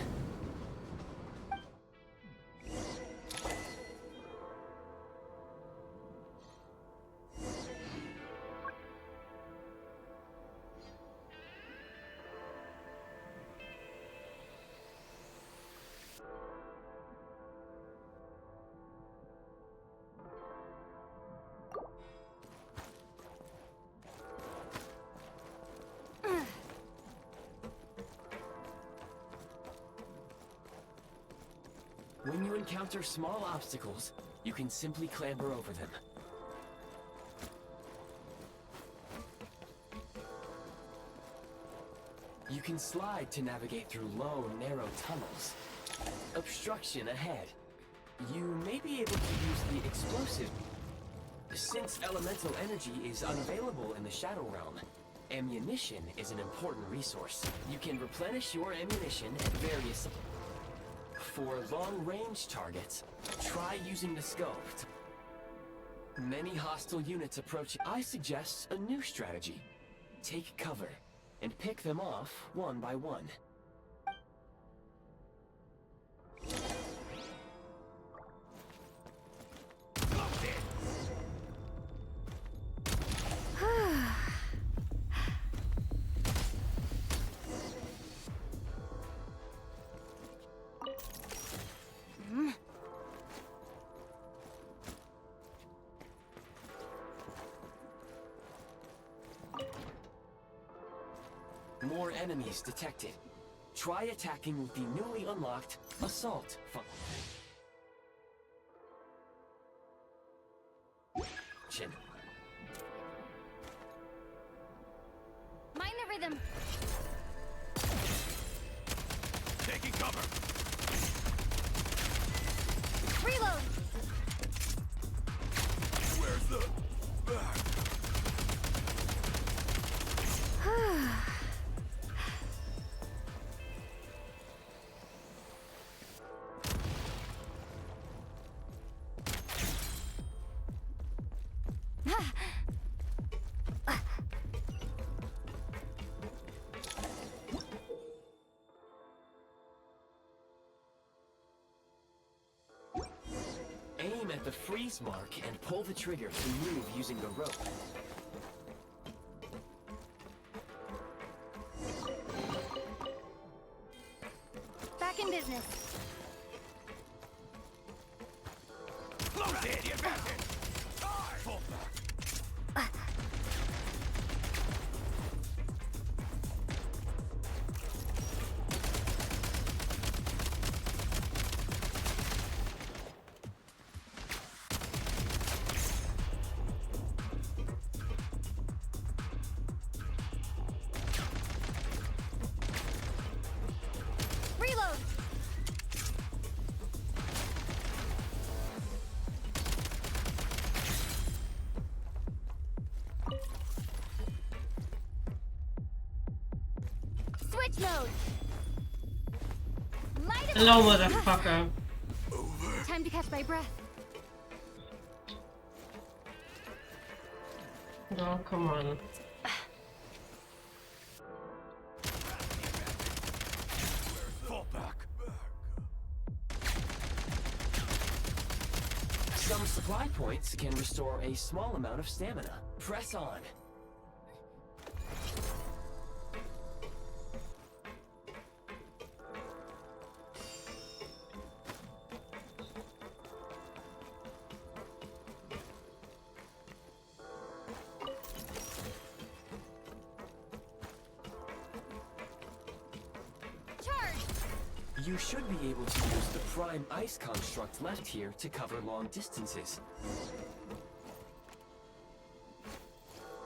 When you encounter small obstacles, you can simply clamber over them. You can slide to navigate through low, narrow tunnels. Obstruction ahead. You may be able to use the explosive. Since elemental energy is unavailable in the Shadow Realm, ammunition is an important resource. You can replenish your ammunition at various... For long-range targets, try using the scope. Many hostile units approach. I suggest a new strategy. Take cover and pick them off one by one. More enemies detected. Try attacking with the newly unlocked assault function. Mind the rhythm. Taking cover. Reload. Where's the... Aim at the freeze mark and pull the trigger to move using the rope. Back in business. Charge mode. Light him Hello, up. motherfucker. Time to catch my breath. No, come on. Fall back. Some supply points can restore a small amount of stamina. Press on. You should be able to use the prime ice construct left here to cover long distances.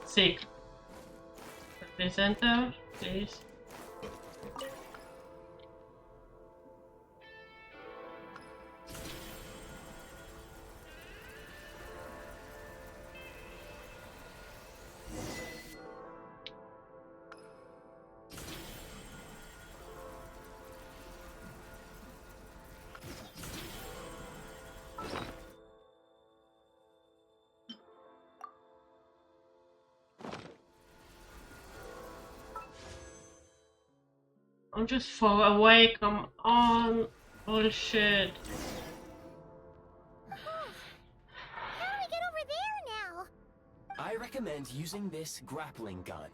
Sick. Please enter, please. I'm just far away, come on. Bullshit. How do we get over there now? I recommend using this grappling gun.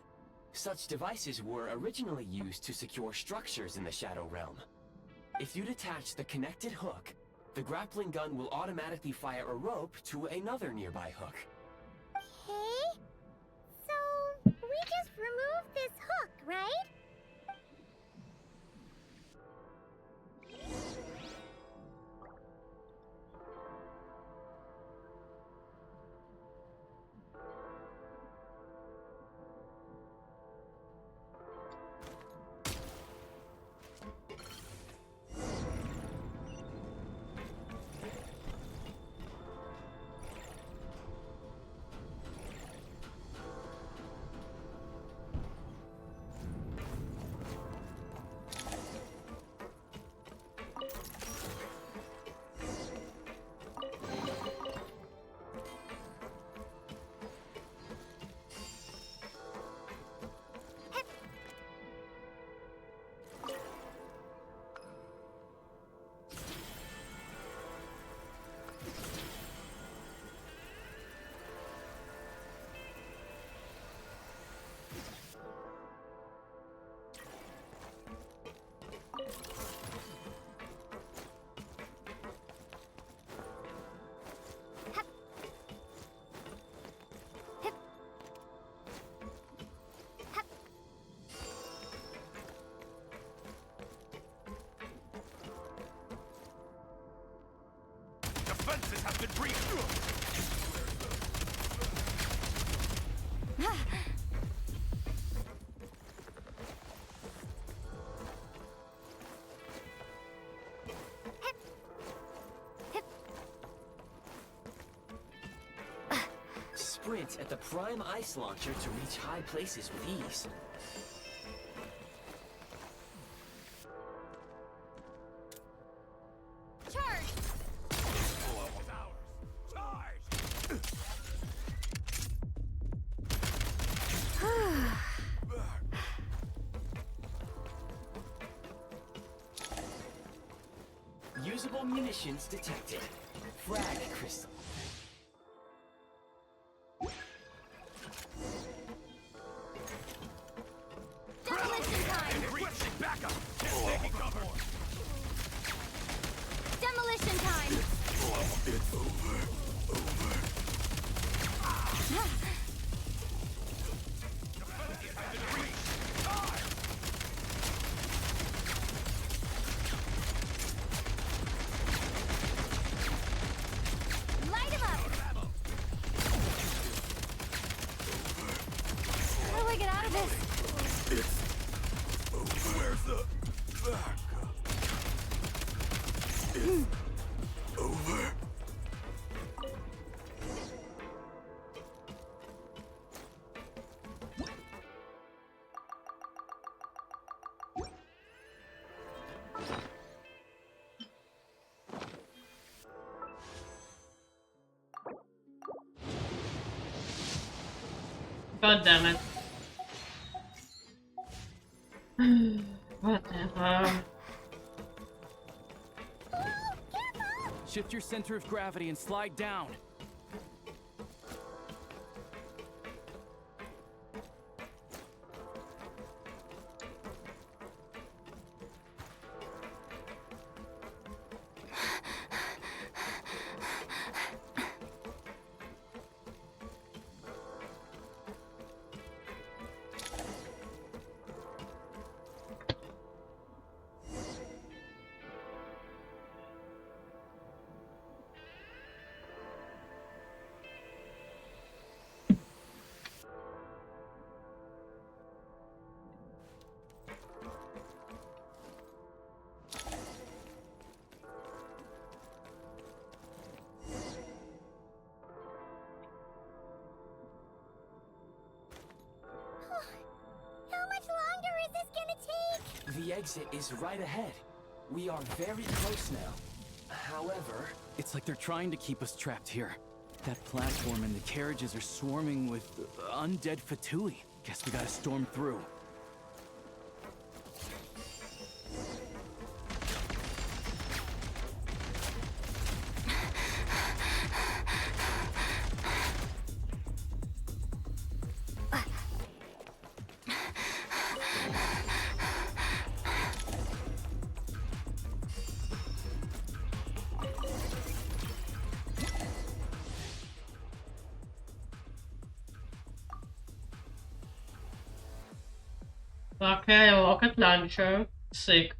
Such devices were originally used to secure structures in the Shadow Realm. If you detach the connected hook, the grappling gun will automatically fire a rope to another nearby hook. Okay. So, we just remove this hook, right? Defenses have been breached. Sprint at the prime ice launcher to reach high places with ease. Usable munitions detected. Frag crystal. Demolition time! Reaching backup. Taking cover. Demolition time! It's over. Light him up! How do I get out of this? Where's the backup? It's over. God damn it. Whatever. Shift your center of gravity and slide down. How much longer is this gonna take? The exit is right ahead. We are very close now. However... It's like they're trying to keep us trapped here. That platform and the carriages are swarming with undead Fatui. Guess we gotta storm through. Okay, rocket launcher. Sick.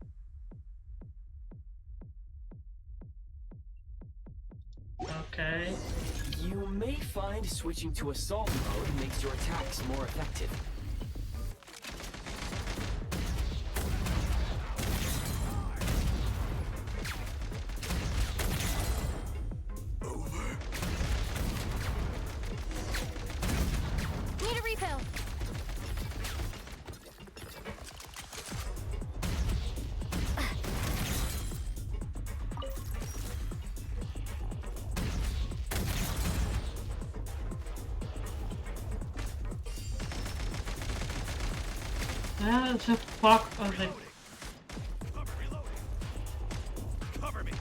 Okay. You may find switching to assault mode makes your attacks more effective. Need a refill. Where the fuck are they? Cover me. Cover me.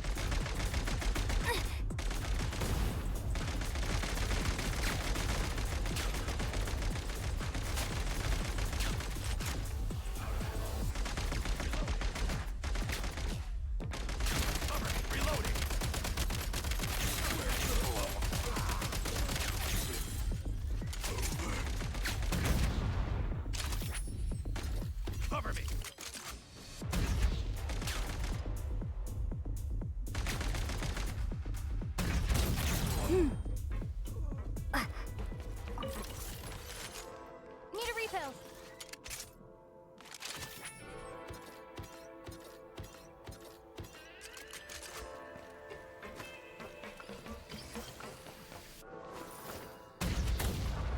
Need a refill.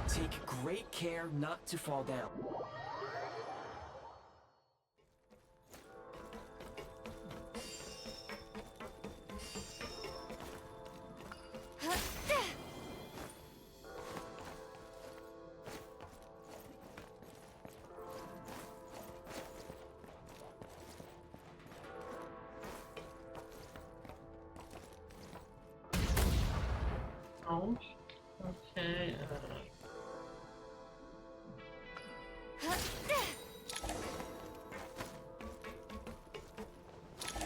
Take great care not to fall down. Oh. Okay.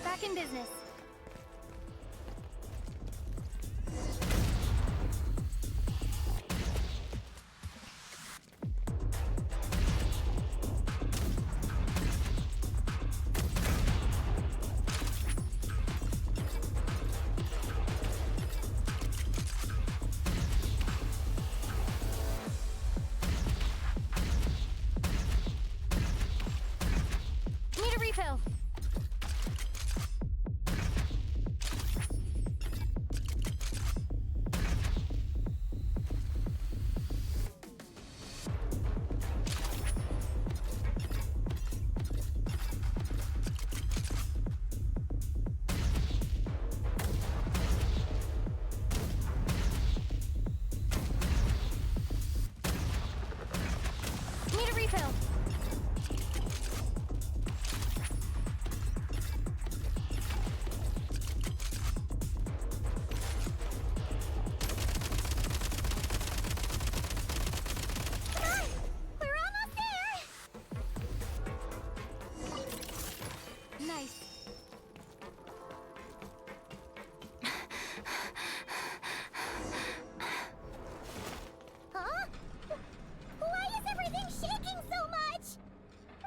Back in business.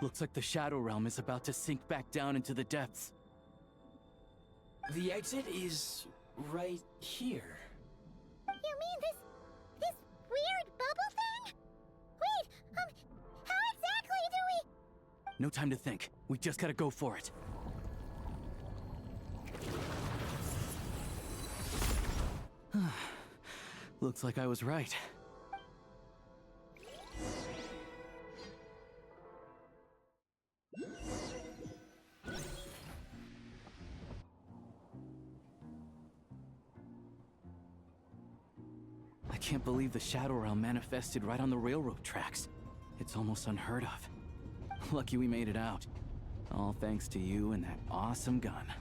Looks like the Shadow Realm is about to sink back down into the depths. The exit is right here. You mean this weird bubble thing? Wait, how exactly do we... No time to think. We just gotta go for it. Looks like I was right. I can't believe the Shadow Realm manifested right on the railroad tracks. It's almost unheard of. Lucky we made it out. All thanks to you and that awesome gun.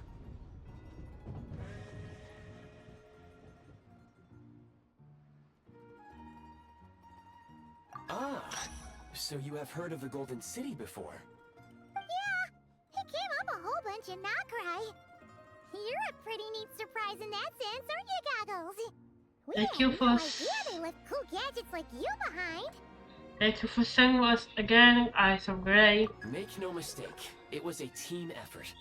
Ah, so you have heard of the Golden City before? Yeah, it came up a whole bunch in Nokrai. You're a pretty neat surprise in that sense, aren't you, Goggles? We Thank had you no for idea they left cool gadgets like you behind. Thank you for sending us again, Eyes of Grey. Make no mistake, it was a team effort.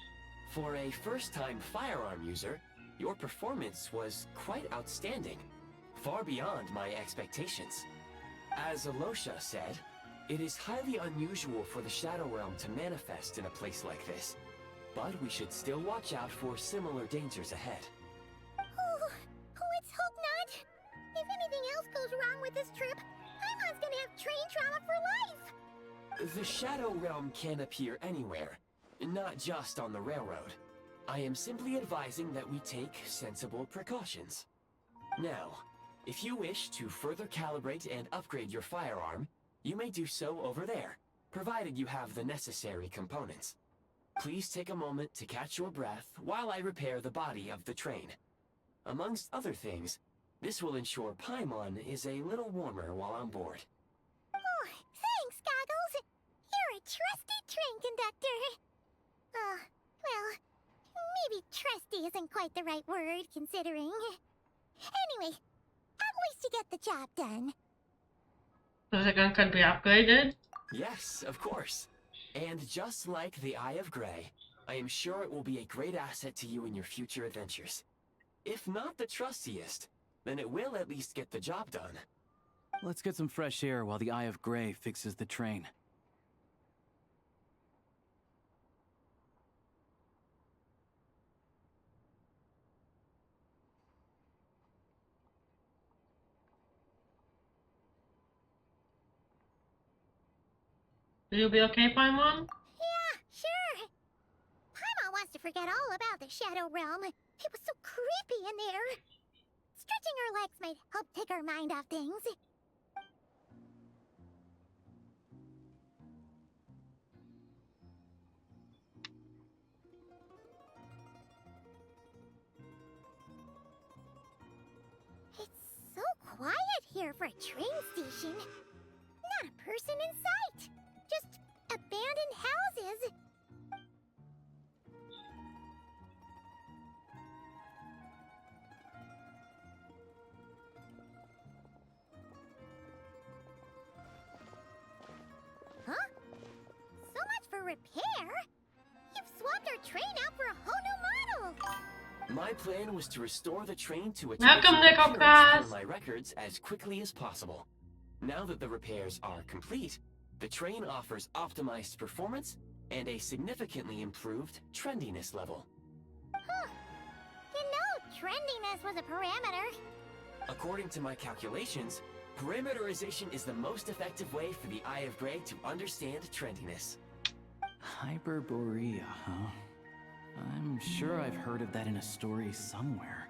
For a first-time firearm user, your performance was quite outstanding, far beyond my expectations. As Alosha said, it is highly unusual for the Shadow Realm to manifest in a place like this, but we should still watch out for similar dangers ahead. Oh, let's hope not. If anything else goes wrong with this trip, Paimon's gonna have train trauma for life. The Shadow Realm can appear anywhere, not just on the railroad. I am simply advising that we take sensible precautions. Now, if you wish to further calibrate and upgrade your firearm, you may do so over there, provided you have the necessary components. Please take a moment to catch your breath while I repair the body of the train. Amongst other things, this will ensure Paimon is a little warmer while on board. Oh, thanks, Goggles. You're a trusty train conductor. Well, maybe trusty isn't quite the right word, considering. Anyway, at least you get the job done. So the gun can be upgraded? Yes, of course. And just like the Eye of Grey, I am sure it will be a great asset to you in your future adventures. If not the trustiest, then it will at least get the job done. Let's get some fresh air while the Eye of Grey fixes the train. Will you be okay, Paimon? Yeah, sure. Paimon wants to forget all about the Shadow Realm. It was so creepy in there. Stretching her legs might help take her mind off things. It's so quiet here for a train station. Not a person in sight. Just abandoned houses. Huh? So much for repair. You've swapped our train out for a whole new model. My plan was to restore the train to its Welcome, original Nico appearance Class. through my records as quickly as possible. Now that the repairs are complete, the train offers optimized performance and a significantly improved trendiness level. Huh. You know trendiness was a parameter. According to my calculations, parameterization is the most effective way for the Eye of Grey to understand trendiness. Hyperborea, huh? I'm sure I've heard of that in a story somewhere.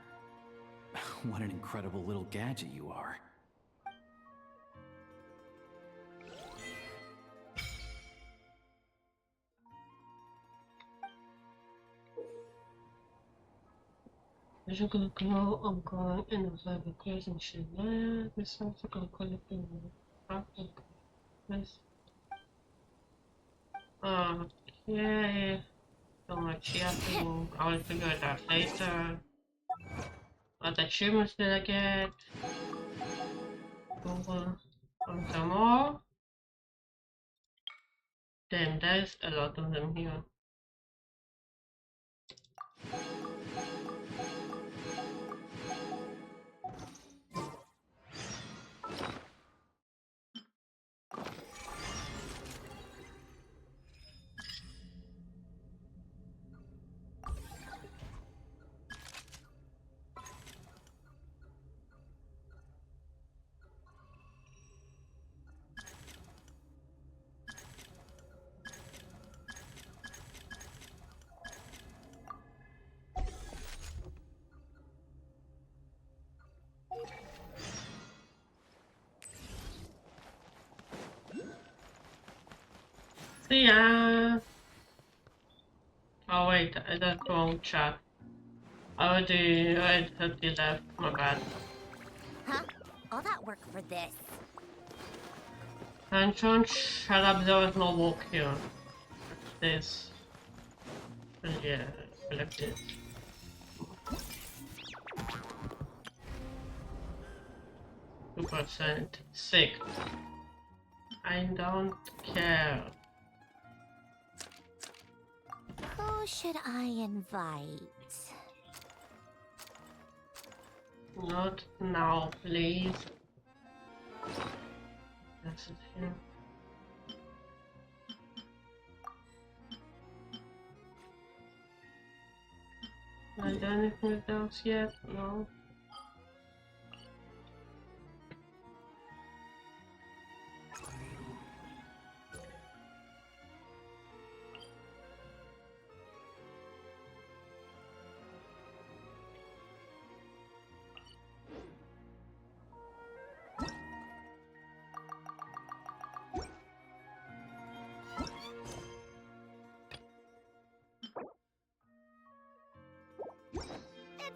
What an incredible little gadget you are. As you're gonna go, I'm going in the level Genshin Impact. This also gonna collect in this. Okay. So much yapping. I'll figure it out later. What achievements did I get? Google some more. Damn, there's a lot of them here. See ya! Oh wait, I did wrong chat. I already read 30 left, my bad. Huh? All that work for this. Anton, shut up, there is no walk here. This. And yeah, like this. %. Sick. I don't care. Who should I invite? Not now, please. That's it here. Am I done with those yet? No.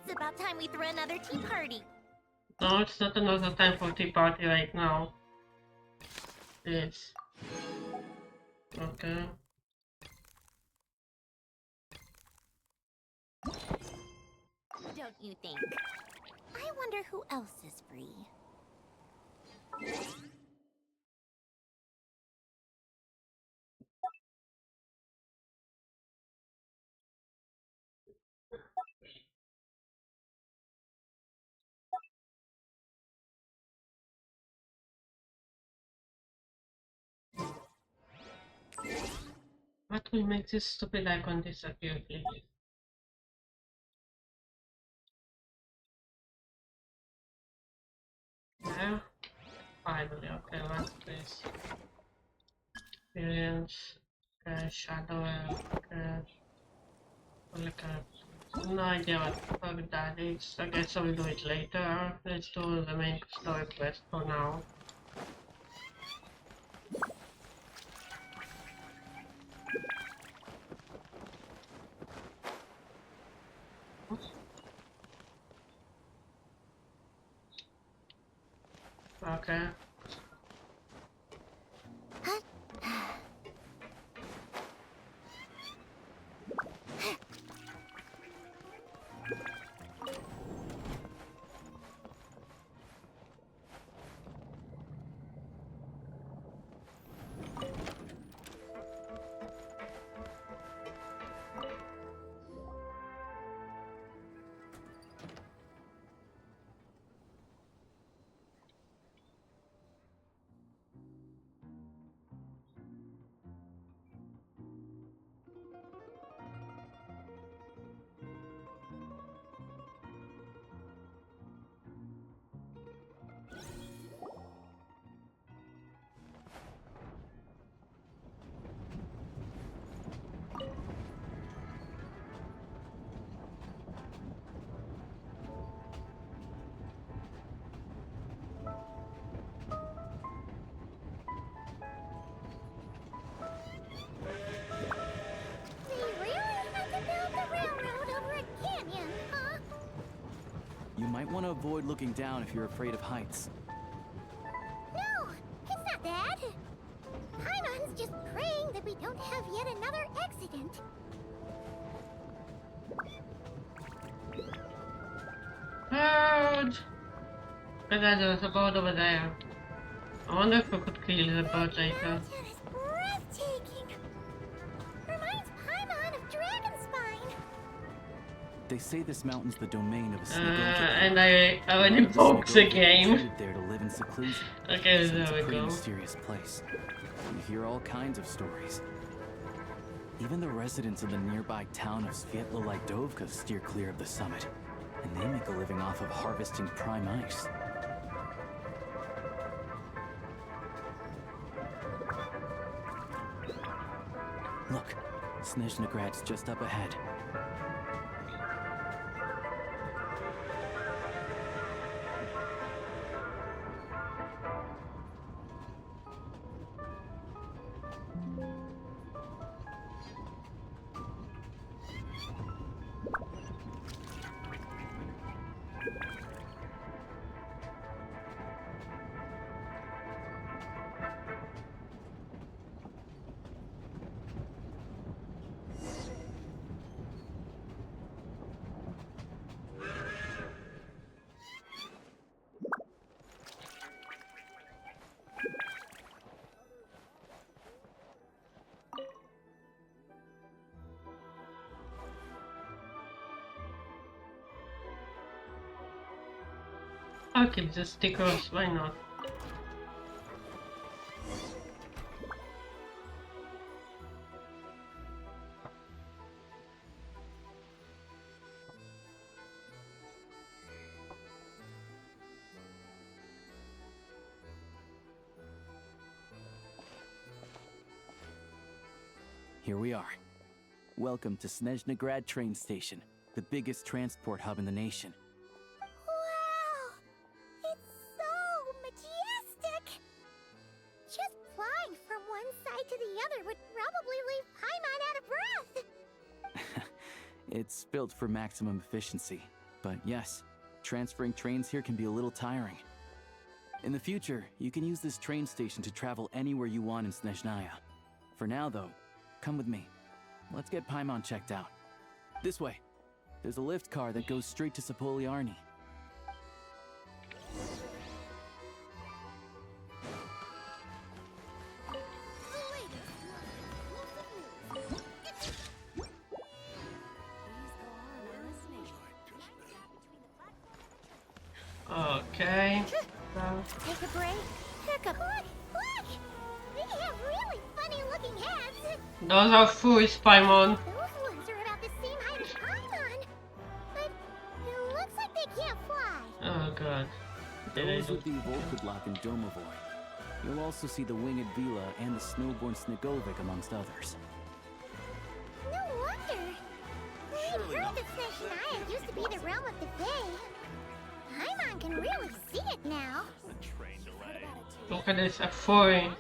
It's about time we threw another tea party. No, it's not another time for tea party right now. Yes. Okay. Don't you think? I wonder who else is free. What will make this stupid icon disappear, please? There? Finally, okay, what's this? Experience. Okay, shadow, okay. Look at. No idea what the fuck that is. I guess I will do it later. Let's do the main story quest for now. Okay. You might want to avoid looking down if you're afraid of heights. No, it's not that. Paimon's just praying that we don't have yet another accident. Bird! But there's a bird over there. I wonder if we could kill the bird later. That is breathtaking. They say this mountain's the domain of a and I will invoke the game. There to live in seclusion. Okay, So there it's a we pretty go. mysterious place. You hear all kinds of stories. Even the residents of the nearby town of Svietlolidovka steer clear of the summit, and they make a living off of harvesting prime ice. Look, Snezhnagrad's just up ahead. I'll keep the stickers, why not? Here we are. Welcome to Snezhnagrad train station, the biggest transport hub in the nation. Wow! It's so majestic! Just flying from one side to the other would probably leave Paimon out of breath! It's built for maximum efficiency, but yes, transferring trains here can be a little tiring. In the future, you can use this train station to travel anywhere you want in Snezhnaya. For now, though, come with me. Let's get Paimon checked out. This way. There's a lift car that goes straight to Sapoliarny. Okay. Take a break. Pick up. Look! They have really funny looking heads! Those are fools, Paimon. Those ones are about the same height as Paimon. But it looks like they can't fly. Oh god. Those would be Volkudlak and Domovoy. You'll also see the winged Vila and the snowborn Snegovic amongst others. No wonder. I'd heard that snezhnaya used to be the realm of the Fae. Paimon can really see it now. Look at this, a foreign.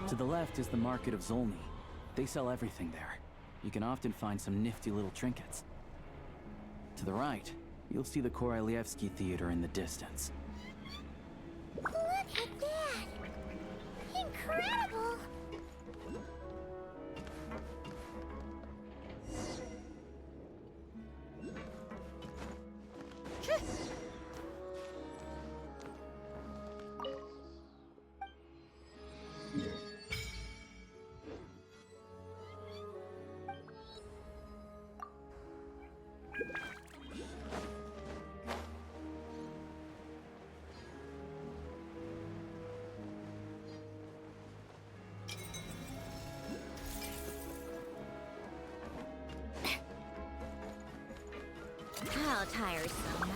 To the left is the market of Zolny. They sell everything there. You can often find some nifty little trinkets. To the right, you'll see the Korolyevsky Theater in the distance. Look at that! Incredible! How tiresome.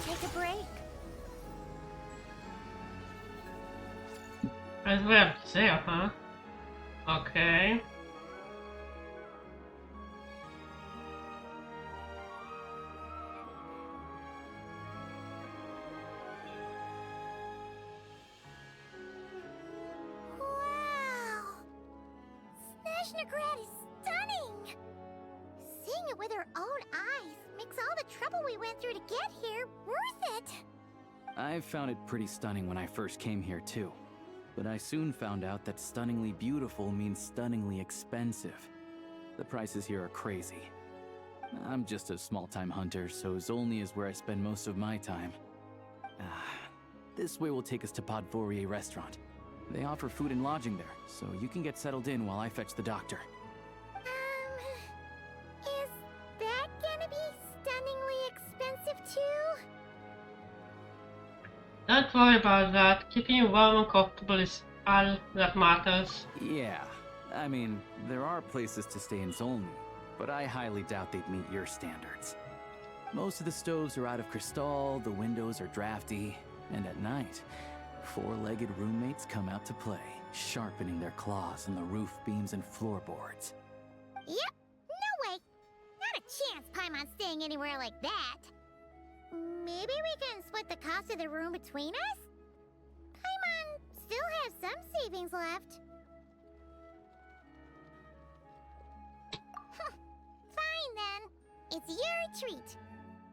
Take a break. As we have there, huh? Okay. Wow! Snezhnagrad is stunning! Seeing it with our own eyes makes all the trouble we went through to get here worth it! I found it pretty stunning when I first came here too. But I soon found out that stunningly beautiful means stunningly expensive. The prices here are crazy. I'm just a small-time hunter, so Zolny is where I spend most of my time. This way will take us to Podvorier restaurant. They offer food and lodging there, so you can get settled in while I fetch the doctor. Is that gonna be stunningly expensive too? Don't worry about that. Keeping you warm and comfortable is all that matters. Yeah, I mean, there are places to stay in Zolny, but I highly doubt they'd meet your standards. Most of the stoves are out of crystal, the windows are drafty, and at night, four-legged roommates come out to play, sharpening their claws on the roof beams and floorboards. Yep, no way. Not a chance Paimon's staying anywhere like that. Maybe we can split the cost of the room between us? Paimon still has some savings left. Fine then. It's your treat.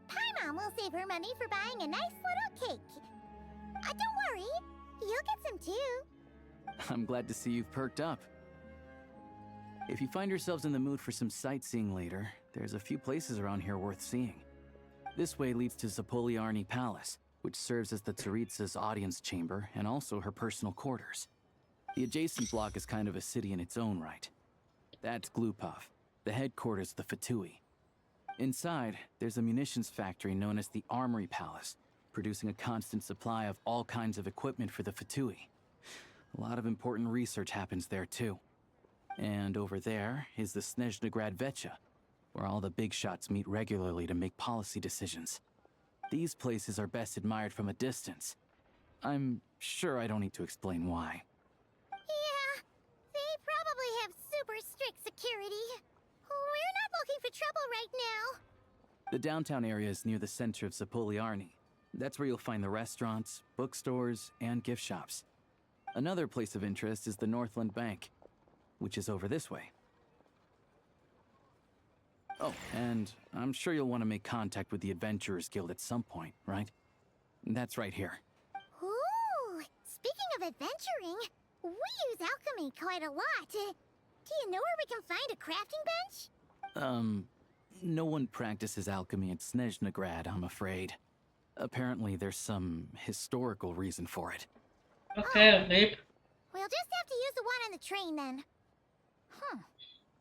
Paimon will save her money for buying a nice little cake. Don't worry, you'll get some too. I'm glad to see you've perked up. If you find yourselves in the mood for some sightseeing later, there's a few places around here worth seeing. This way leads to Zapoliarny Palace, which serves as the Tsaritsa's audience chamber and also her personal quarters. The adjacent block is kind of a city in its own right. That's Glupov, the headquarters of the Fatui. Inside, there's a munitions factory known as the Armory Palace, producing a constant supply of all kinds of equipment for the Fatui. A lot of important research happens there too. And over there is the Snezhnagrad Vecha, where all the big shots meet regularly to make policy decisions. These places are best admired from a distance. I'm sure I don't need to explain why. Yeah, they probably have super strict security. We're not looking for trouble right now. The downtown area is near the center of Zapoliarny. That's where you'll find the restaurants, bookstores, and gift shops. Another place of interest is the Northland Bank, which is over this way. Oh, and I'm sure you'll want to make contact with the Adventurers Guild at some point, right? That's right here. Ooh, speaking of adventuring, we use alchemy quite a lot. Do you know where we can find a crafting bench? No one practices alchemy at Snezhnagrad, I'm afraid. Apparently there's some historical reason for it. Okay, Leap. We'll just have to use the one on the train then.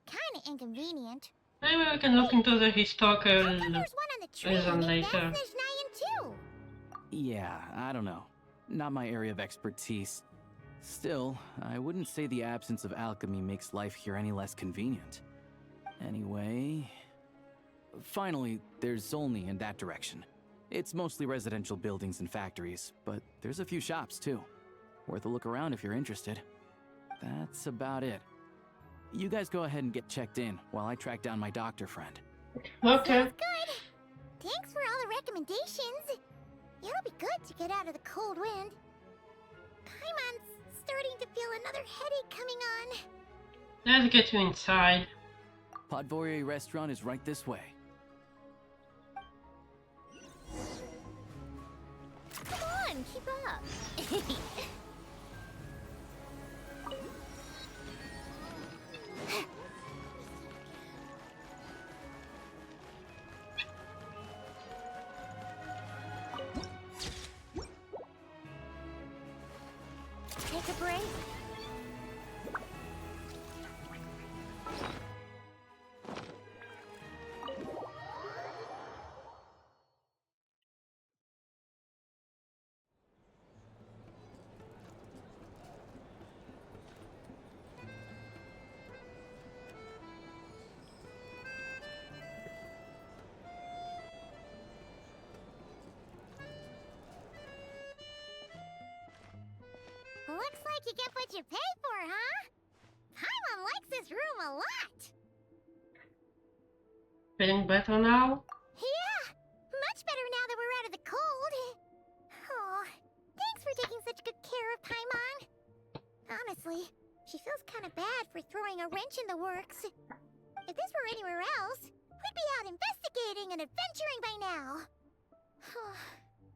Kinda inconvenient. Maybe we can look into the historical There's one on the train, reason and later. that's Snezhnayan too. Yeah, I don't know. Not my area of expertise. Still, I wouldn't say the absence of alchemy makes life here any less convenient. Anyway... Finally, there's Zolny in that direction. It's mostly residential buildings and factories, but there's a few shops too. Worth a look around if you're interested. That's about it. You guys go ahead and get checked in while I track down my doctor friend. Okay. Sounds good. Thanks for all the recommendations. It'll be good to get out of the cold wind. Paimon's starting to feel another headache coming on. Let's get you inside. Podvorier restaurant is right this way. Come on, keep up. Take a break. Looks like you get what you pay for, huh? Paimon likes this room a lot. Feeling better now? Yeah, much better now that we're out of the cold. Oh, thanks for taking such good care of Paimon. Honestly, she feels kind of bad for throwing a wrench in the works. If this were anywhere else, we'd be out investigating and adventuring by now.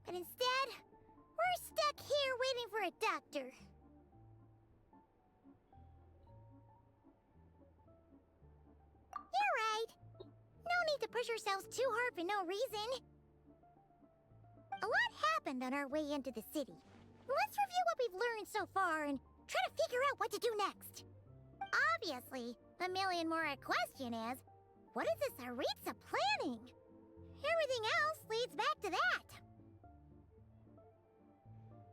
But instead, We're stuck here waiting for a doctor. You're right. No need to push ourselves too hard for no reason. A lot happened on our way into the city. Let's review what we've learned so far and try to figure out what to do next. Obviously, a million more a question is, what is this Saritsa planning? Everything else leads back to that.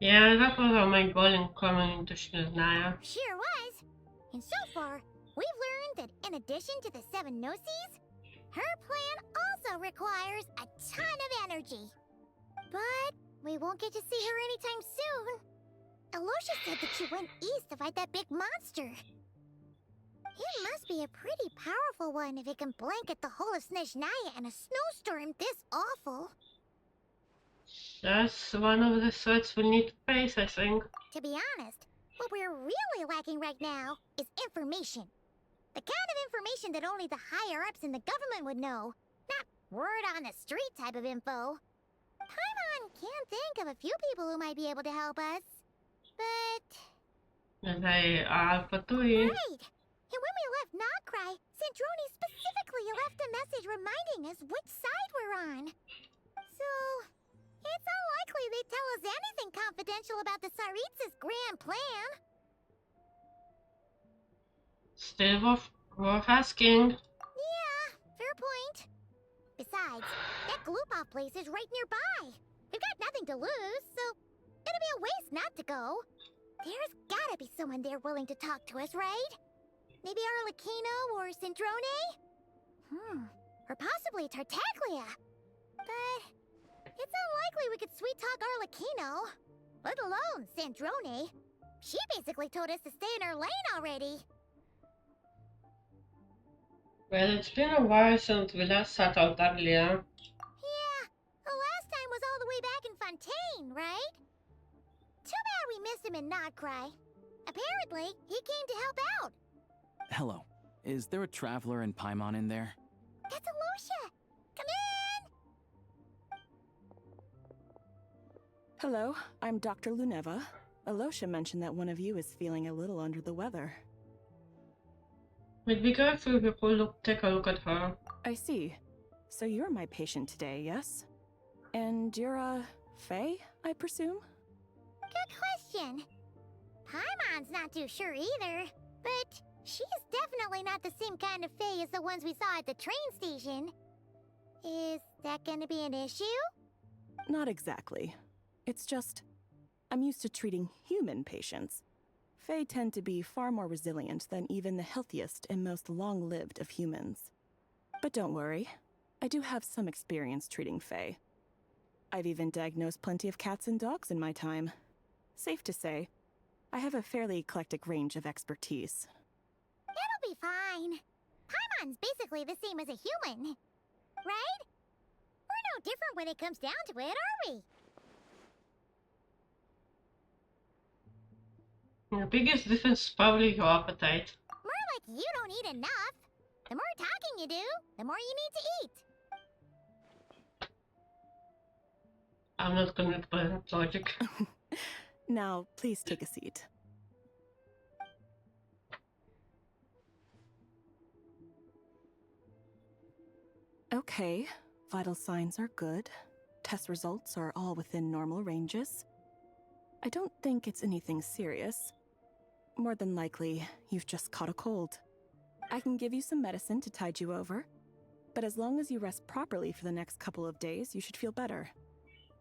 Yeah, that was our main goal in coming into snezhnaya. Sure was. And so far, we've learned that in addition to the 7 Gnosis, her plan also requires a ton of energy. But we won't get to see her anytime soon. Alosha said that she went east to fight that big monster. It must be a pretty powerful one if it can blanket the whole of Snezhnaya in a snowstorm this awful. That's one of the threats we need to face, I think. To be honest, what we're really lacking right now is information. The kind of information that only the higher-ups in the government would know. Not word on the street type of info. Paimon can think of a few people who might be able to help us. But... They are patui. Right! And when we left Nogcry, Sandrone specifically left a message reminding us which side we're on. So... it's unlikely they'd tell us anything confidential about the Saritsa's grand plan. Still worth asking. Yeah, fair point. Besides, that Gloopov place is right nearby. We've got nothing to lose, so it'd be a waste not to go. There's gotta be someone there willing to talk to us, right? Maybe Arlecchino or Sandrone? Or possibly Tartaglia. But it's unlikely we could sweet-talk Arlecchino, let alone Sandrone. She basically told us to stay in her lane already. Well, it's been a while since we last sat out Tartaglia. Yeah, the last time was all the way back in Fontaine, right? Too bad we missed him in Nogcry. Apparently, he came to help out. Hello. Is there a traveler in Paimon in there? That's Alosha! Come in! Hello, I'm Dr. Luneva. Alosha mentioned that one of you is feeling a little under the weather. It'd be good if we could take a look at her. I see. So you're my patient today, yes? And you're, Faye, I presume? Good question. Paimon's not too sure either, but she's definitely not the same kind of Fae as the ones we saw at the train station. Is that gonna be an issue? Not exactly. It's just, I'm used to treating human patients. Fae tend to be far more resilient than even the healthiest and most long-lived of humans. But don't worry, I do have some experience treating Fae. I've even diagnosed plenty of cats and dogs in my time. Safe to say, I have a fairly eclectic range of expertise. It'll be fine. Paimon's basically the same as a human, right? We're no different when it comes down to it, are we? The biggest difference is probably your appetite. More like you don't eat enough. The more talking you do, the more you need to eat. I'm not gonna play that logic. Now, please take a seat. Okay, vital signs are good. Test results are all within normal ranges. I don't think it's anything serious. More than likely, you've just caught a cold. I can give you some medicine to tide you over, but as long as you rest properly for the next couple of days, you should feel better.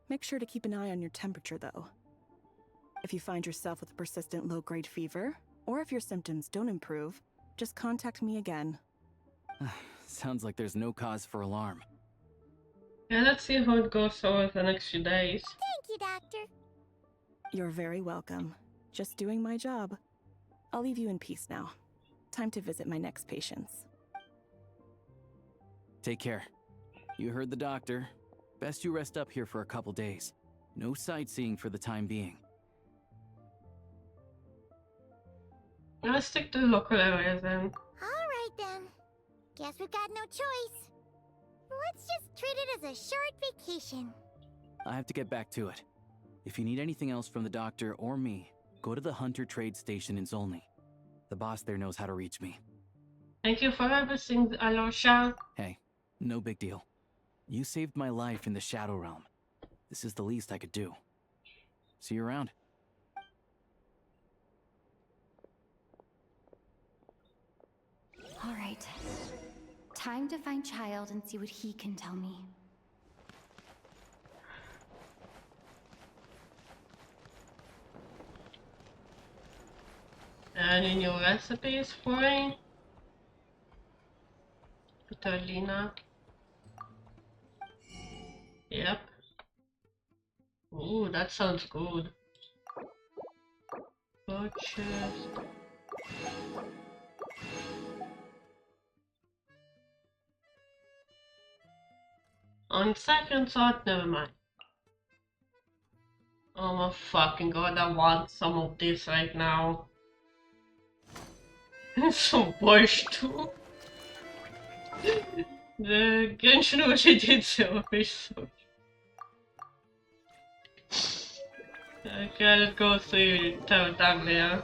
Make sure to keep an eye on your temperature, though. If you find yourself with a persistent low-grade fever, or if your symptoms don't improve, just contact me again. Sounds like there's no cause for alarm. Yeah, let's see how it goes over the next few days. Thank you, Doctor. You're very welcome. Just doing my job. I'll leave you in peace now. Time to visit my next patients. Take care. You heard the doctor. Best you rest up here for a couple days. No sightseeing for the time being. Let's stick to the local areas then. Alright then. Guess we've got no choice. Let's just treat it as a short vacation. I have to get back to it. If you need anything else from the doctor or me, go to the Hunter Trade Station in Zolny. The boss there knows how to reach me. Thank you for everything, Alosha. Hey, no big deal. You saved my life in the Shadow Realm. This is the least I could do. See you around. All right. Time to find Child and see what he can tell me. Any new recipes for me? Vitalina. Yep. Ooh, that sounds good. Purchase. On second thought, never mind. Oh my fucking god, I want some of this right now. Some borscht too. The Genshin already did silverfish soup. Okay, let's go see Tartaglia.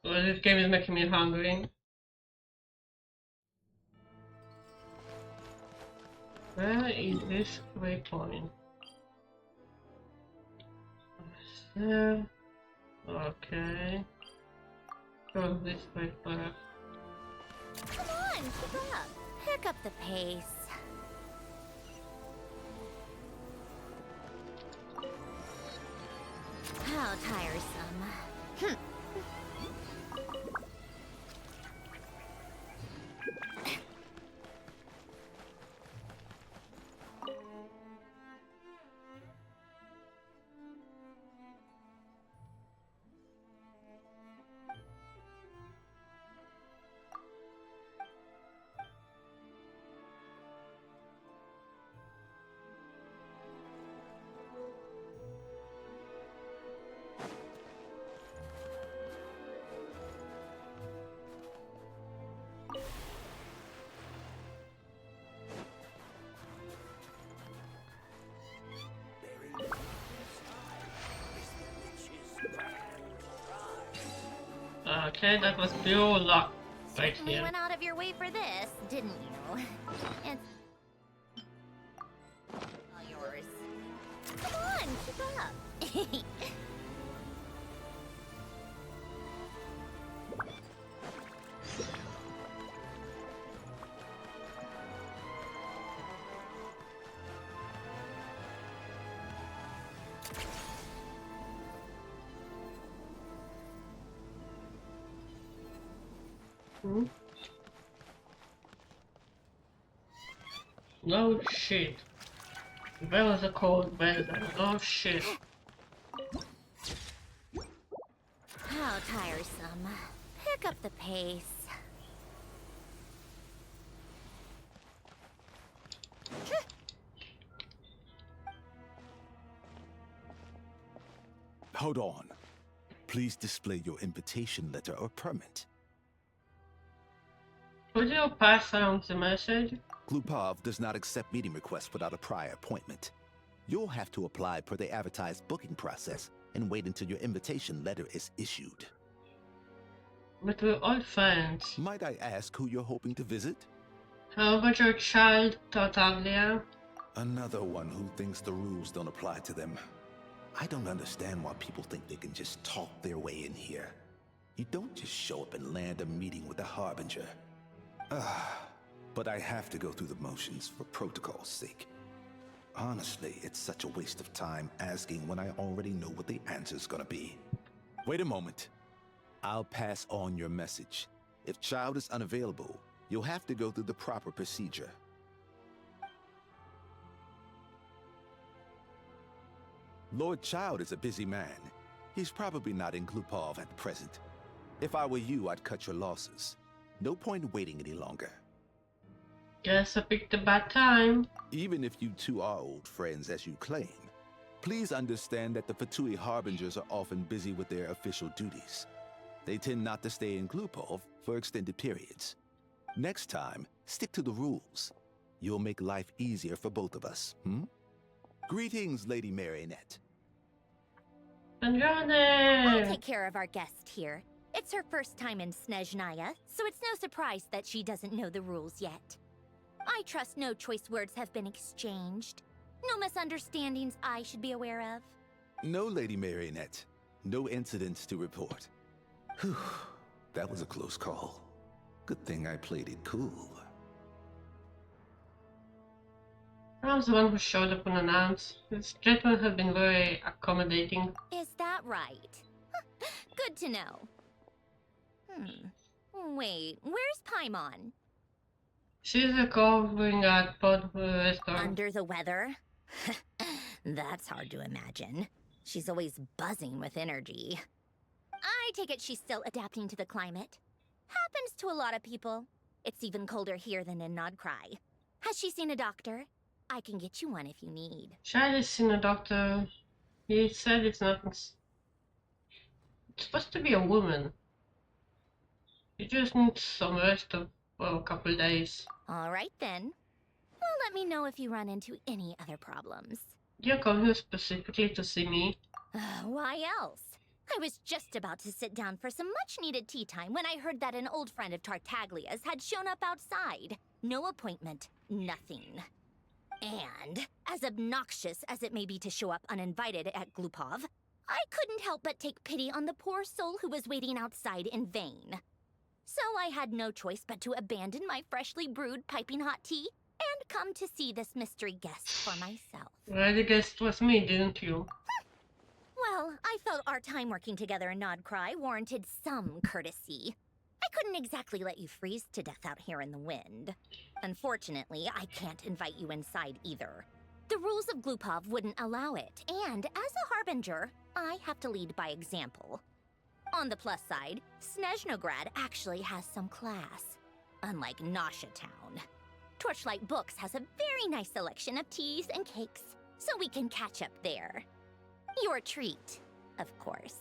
Well, this game is making me hungry. Where is this waypoint? There. Okay. Go this way first. Come on, keep up. Pick up the pace. How tiresome. Okay, that was pure luck right Certainly here. went out of your way for this, didn't you? It's all yours. Come on, keep up. Hmm? No shit. Where was the cold weather? Oh shit. How tiresome. Pick up the pace. Hold on. Please display your invitation letter or permit. Could you pass on the message? Glupov does not accept meeting requests without a prior appointment. You'll have to apply per the advertised booking process and wait until your invitation letter is issued. But we're all friends. Might I ask who you're hoping to visit? How about your child, Tartaglia? Another one who thinks the rules don't apply to them. I don't understand why people think they can just talk their way in here. You don't just show up and land a meeting with the Harbinger. But I have to go through the motions for protocol's sake. Honestly, it's such a waste of time asking when I already know what the answer's gonna be. Wait a moment. I'll pass on your message. If Child is unavailable, you'll have to go through the proper procedure. Lord Child is a busy man. He's probably not in Glupov at present. If I were you, I'd cut your losses. No point waiting any longer. Guess I picked a bad time. Even if you two are old friends as you claim, please understand that the Fatui Harbingers are often busy with their official duties. They tend not to stay in Glupov for extended periods. Next time, stick to the rules. You'll make life easier for both of us, hmm? Greetings, Lady Marionette. I'll Andrade! take care of our guest here. It's her first time in Snezhnaya, so it's no surprise that she doesn't know the rules yet. I trust no choice words have been exchanged. No misunderstandings I should be aware of. No, Lady Marionette. No incidents to report. Whew, that was a close call. Good thing I played it cool. I was the one who showed up unannounced. This gentleman has been very accommodating. Is that right? Good to know. Wait, where's Paimon? She's recovering at Pod Restaurant. Under the weather? That's hard to imagine. She's always buzzing with energy. I take it she's still adapting to the climate. Happens to a lot of people. It's even colder here than in Nodcry. Has she seen a doctor? I can get you one if you need. Charlie's seen a doctor. He said it's nothing. It's supposed to be a woman. You just need some rest for a couple days. All right then. Well, let me know if you run into any other problems. You come here specifically to see me? Why else? I was just about to sit down for some much-needed tea time when I heard that an old friend of Tartaglia's had shown up outside. No appointment, nothing. And, as obnoxious as it may be to show up uninvited at Glupov, I couldn't help but take pity on the poor soul who was waiting outside in vain. So I had no choice but to abandon my freshly brewed piping hot tea and come to see this mystery guest for myself. Well, you guessed it was me, didn't you? Well, I felt our time working together in Nodcry warranted some courtesy. I couldn't exactly let you freeze to death out here in the wind. Unfortunately, I can't invite you inside either. The rules of Glupov wouldn't allow it, and as a harbinger, I have to lead by example. On the plus side, Snezhnograd actually has some class, unlike Nasha Town. Torchlight Books has a very nice selection of teas and cakes, so we can catch up there. Your treat, of course.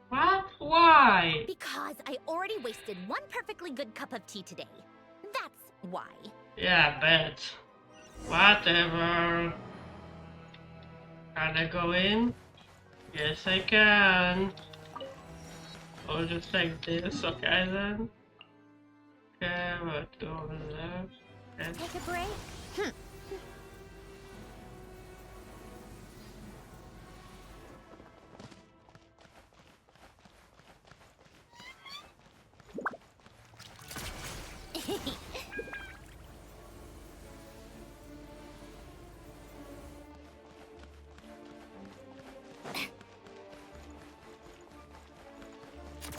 What? Why? Because I already wasted one perfectly good cup of tea today. That's why. Yeah, I bet. Whatever. Can I go in? Yes, I can. I'll just take this, okay then. Okay, let's go over there. Okay. Take a break?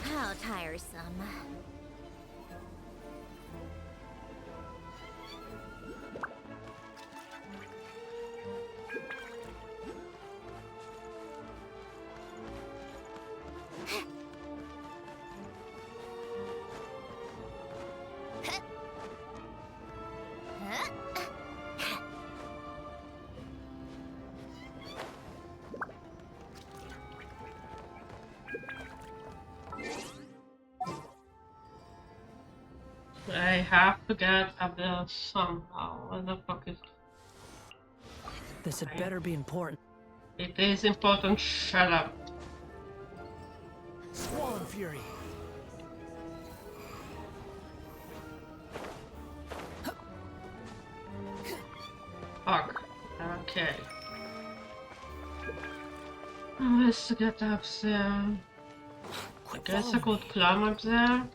How tiresome. I have to get up there somehow. What the fuck is... This had better be important. It is important, shut up. Swollen Fury. Fuck. Okay. Let's get up there. I guess I could climb up there.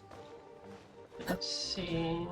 Let's see.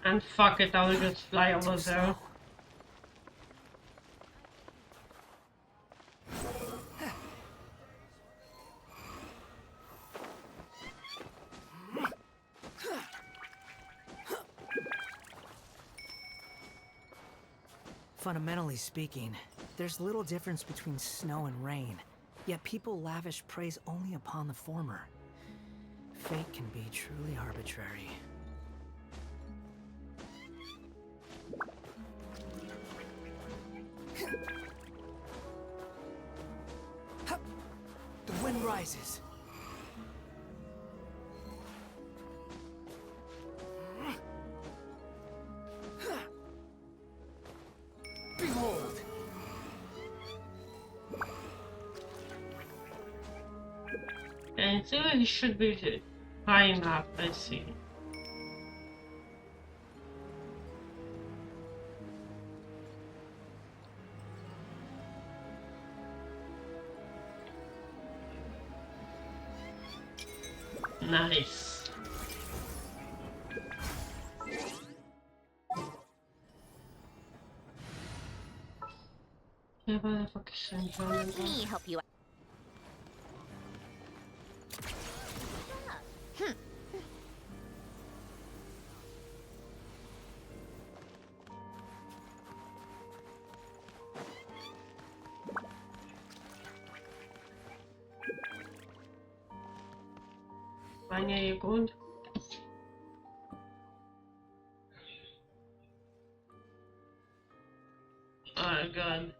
And fuck it, I will just fly over there. Fundamentally speaking, there's little difference between snow and rain, yet people lavish praise only upon the former. Fate can be truly arbitrary. The wind rises. Behold! And so it should be high enough, I see. Nice. Yeah, but the fuck is Let me help you out. Vanya, you good? Oh god.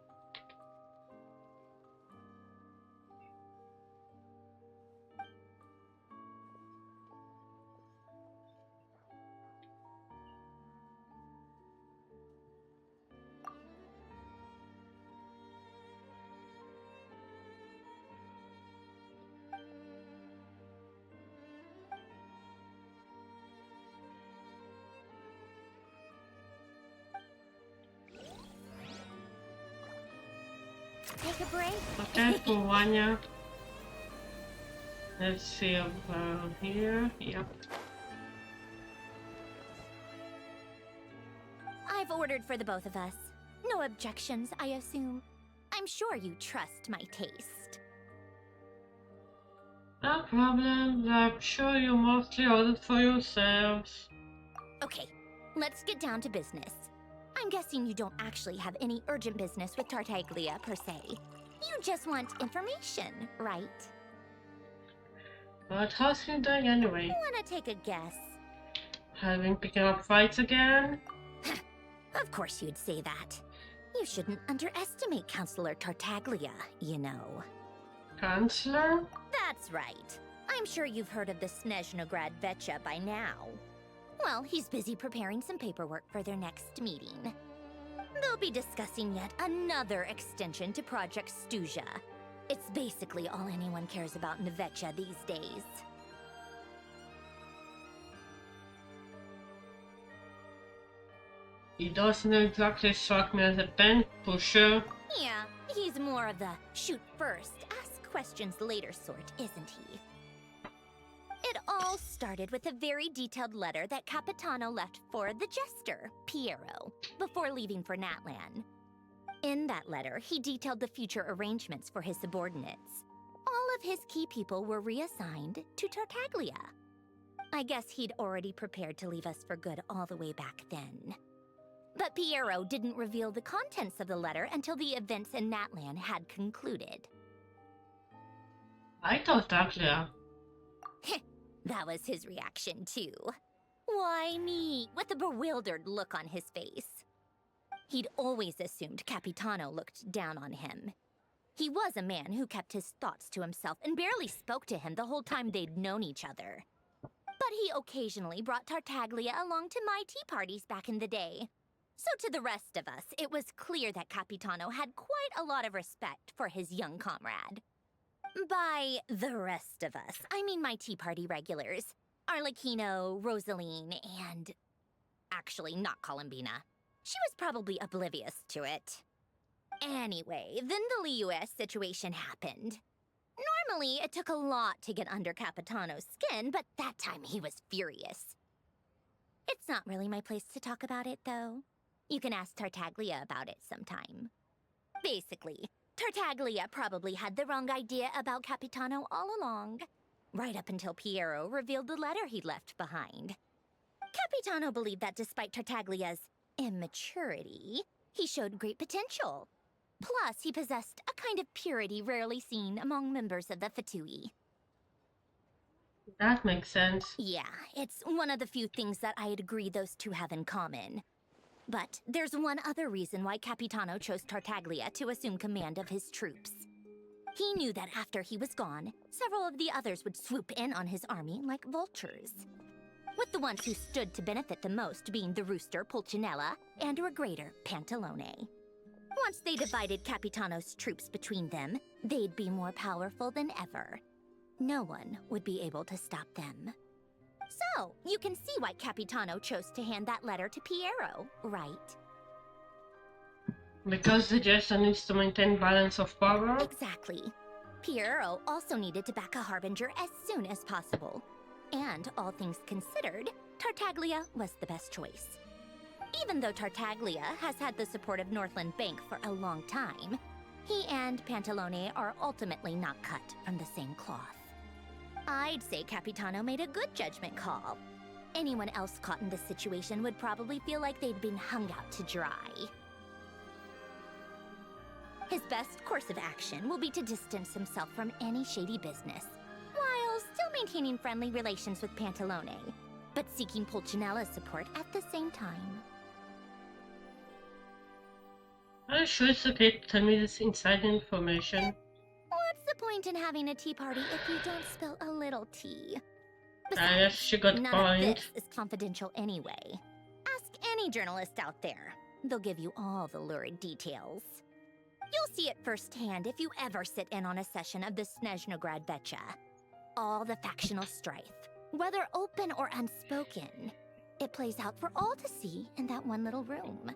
Take a break. Okay, for Vanya. Let's see here. Yep. I've ordered for the both of us. No objections, I assume. I'm sure you trust my taste. No problem. I'm sure you mostly ordered for yourselves. Okay, let's get down to business. I'm guessing you don't actually have any urgent business with Tartaglia, per se. You just want information, right? But how's he doing anyway? Wanna take a guess? Having picking up fights again? Of course you'd say that. You shouldn't underestimate Counselor Tartaglia, you know. Counselor? That's right. I'm sure you've heard of the Snezhnograd Vetcha by now. Well, he's busy preparing some paperwork for their next meeting. They'll be discussing yet another extension to Project Stuzha. It's basically all anyone cares about in the Vetcha these days. He doesn't exactly strike me as a pen pusher. Yeah, he's more of the shoot first, ask questions later sort, isn't he? It all started with a very detailed letter that Capitano left for the jester, Piero, before leaving for Natlan. In that letter, he detailed the future arrangements for his subordinates. All of his key people were reassigned to Tartaglia. I guess he'd already prepared to leave us for good all the way back then. But Piero didn't reveal the contents of the letter until the events in Natlan had concluded. I thought Tartaglia. That was his reaction, too. Why me? With a bewildered look on his face. He'd always assumed Capitano looked down on him. He was a man who kept his thoughts to himself and barely spoke to him the whole time they'd known each other. But he occasionally brought Tartaglia along to my tea parties back in the day. So to the rest of us, it was clear that Capitano had quite a lot of respect for his young comrade. By the rest of us, I mean my tea party regulars. Arlecchino, Rosaline, and... actually, not Columbina. She was probably oblivious to it. Anyway, then the Liu's situation happened. Normally, it took a lot to get under Capitano's skin, but that time he was furious. It's not really my place to talk about it, though. You can ask Tartaglia about it sometime. Basically, Tartaglia probably had the wrong idea about Capitano all along. Right up until Piero revealed the letter he'd left behind. Capitano believed that despite Tartaglia's immaturity, he showed great potential. Plus, he possessed a kind of purity rarely seen among members of the Fatui. That makes sense. Yeah, it's one of the few things that I'd agree those two have in common. But there's one other reason why Capitano chose Tartaglia to assume command of his troops. He knew that after he was gone, several of the others would swoop in on his army like vultures. With the ones who stood to benefit the most being the rooster Pulcinella and Regrator Pantalone. Once they divided Capitano's troops between them, they'd be more powerful than ever. No one would be able to stop them. So, you can see why Capitano chose to hand that letter to Piero, right? Because the Jester needs to maintain balance of power? Exactly. Piero also needed to back a Harbinger as soon as possible. And, all things considered, Tartaglia was the best choice. Even though Tartaglia has had the support of Northland Bank for a long time, he and Pantalone are ultimately not cut from the same cloth. I'd say Capitano made a good judgment call. Anyone else caught in this situation would probably feel like they'd been hung out to dry. His best course of action will be to distance himself from any shady business, while still maintaining friendly relations with Pantalone, but seeking Pulcinella's support at the same time. Are you sure it's okay to tell me this inside information? What's the point in having a tea party if you don't spill a little tea? I guess she got none point. of this is confidential anyway. Ask any journalist out there. They'll give you all the lurid details. You'll see it firsthand if you ever sit in on a session of the Snezhnograd Vecha. All the factional strife, whether open or unspoken, it plays out for all to see in that one little room.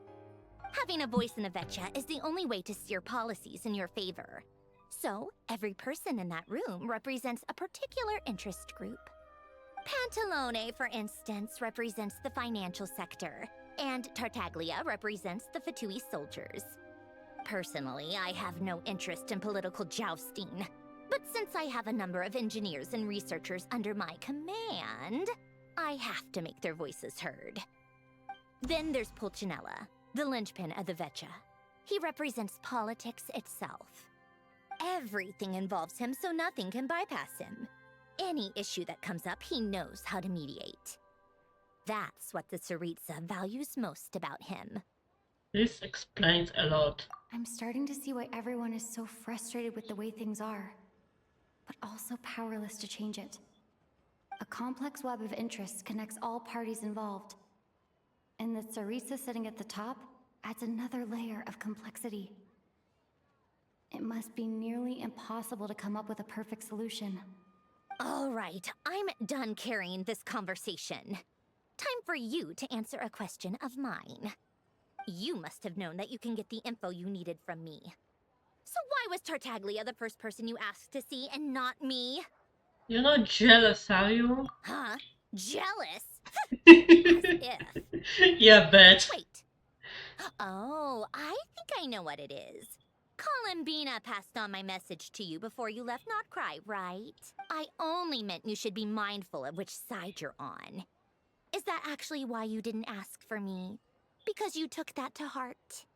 Having a voice in the Vecha is the only way to steer policies in your favor. So, every person in that room represents a particular interest group. Pantalone, for instance, represents the financial sector, and Tartaglia represents the Fatui soldiers. Personally, I have no interest in political jousting, but since I have a number of engineers and researchers under my command, I have to make their voices heard. Then there's Pulcinella, the linchpin of the Vecha. He represents politics itself. Everything involves him, so nothing can bypass him. Any issue that comes up, he knows how to mediate. That's what the Tsaritsa values most about him. This explains a lot. I'm starting to see why everyone is so frustrated with the way things are, but also powerless to change it. A complex web of interests connects all parties involved. And the Tsaritsa sitting at the top adds another layer of complexity. It must be nearly impossible to come up with a perfect solution. All right, I'm done carrying this conversation. Time for you to answer a question of mine. You must have known that you can get the info you needed from me. So why was Tartaglia the first person you asked to see and not me? You're not jealous, are you? Huh? Jealous? As if. Yeah, bet. Wait. Oh, I think I know what it is. Columbina passed on my message to you before you left Not Cry, right? I only meant you should be mindful of which side you're on. Is that actually why you didn't ask for me? Because you took that to heart?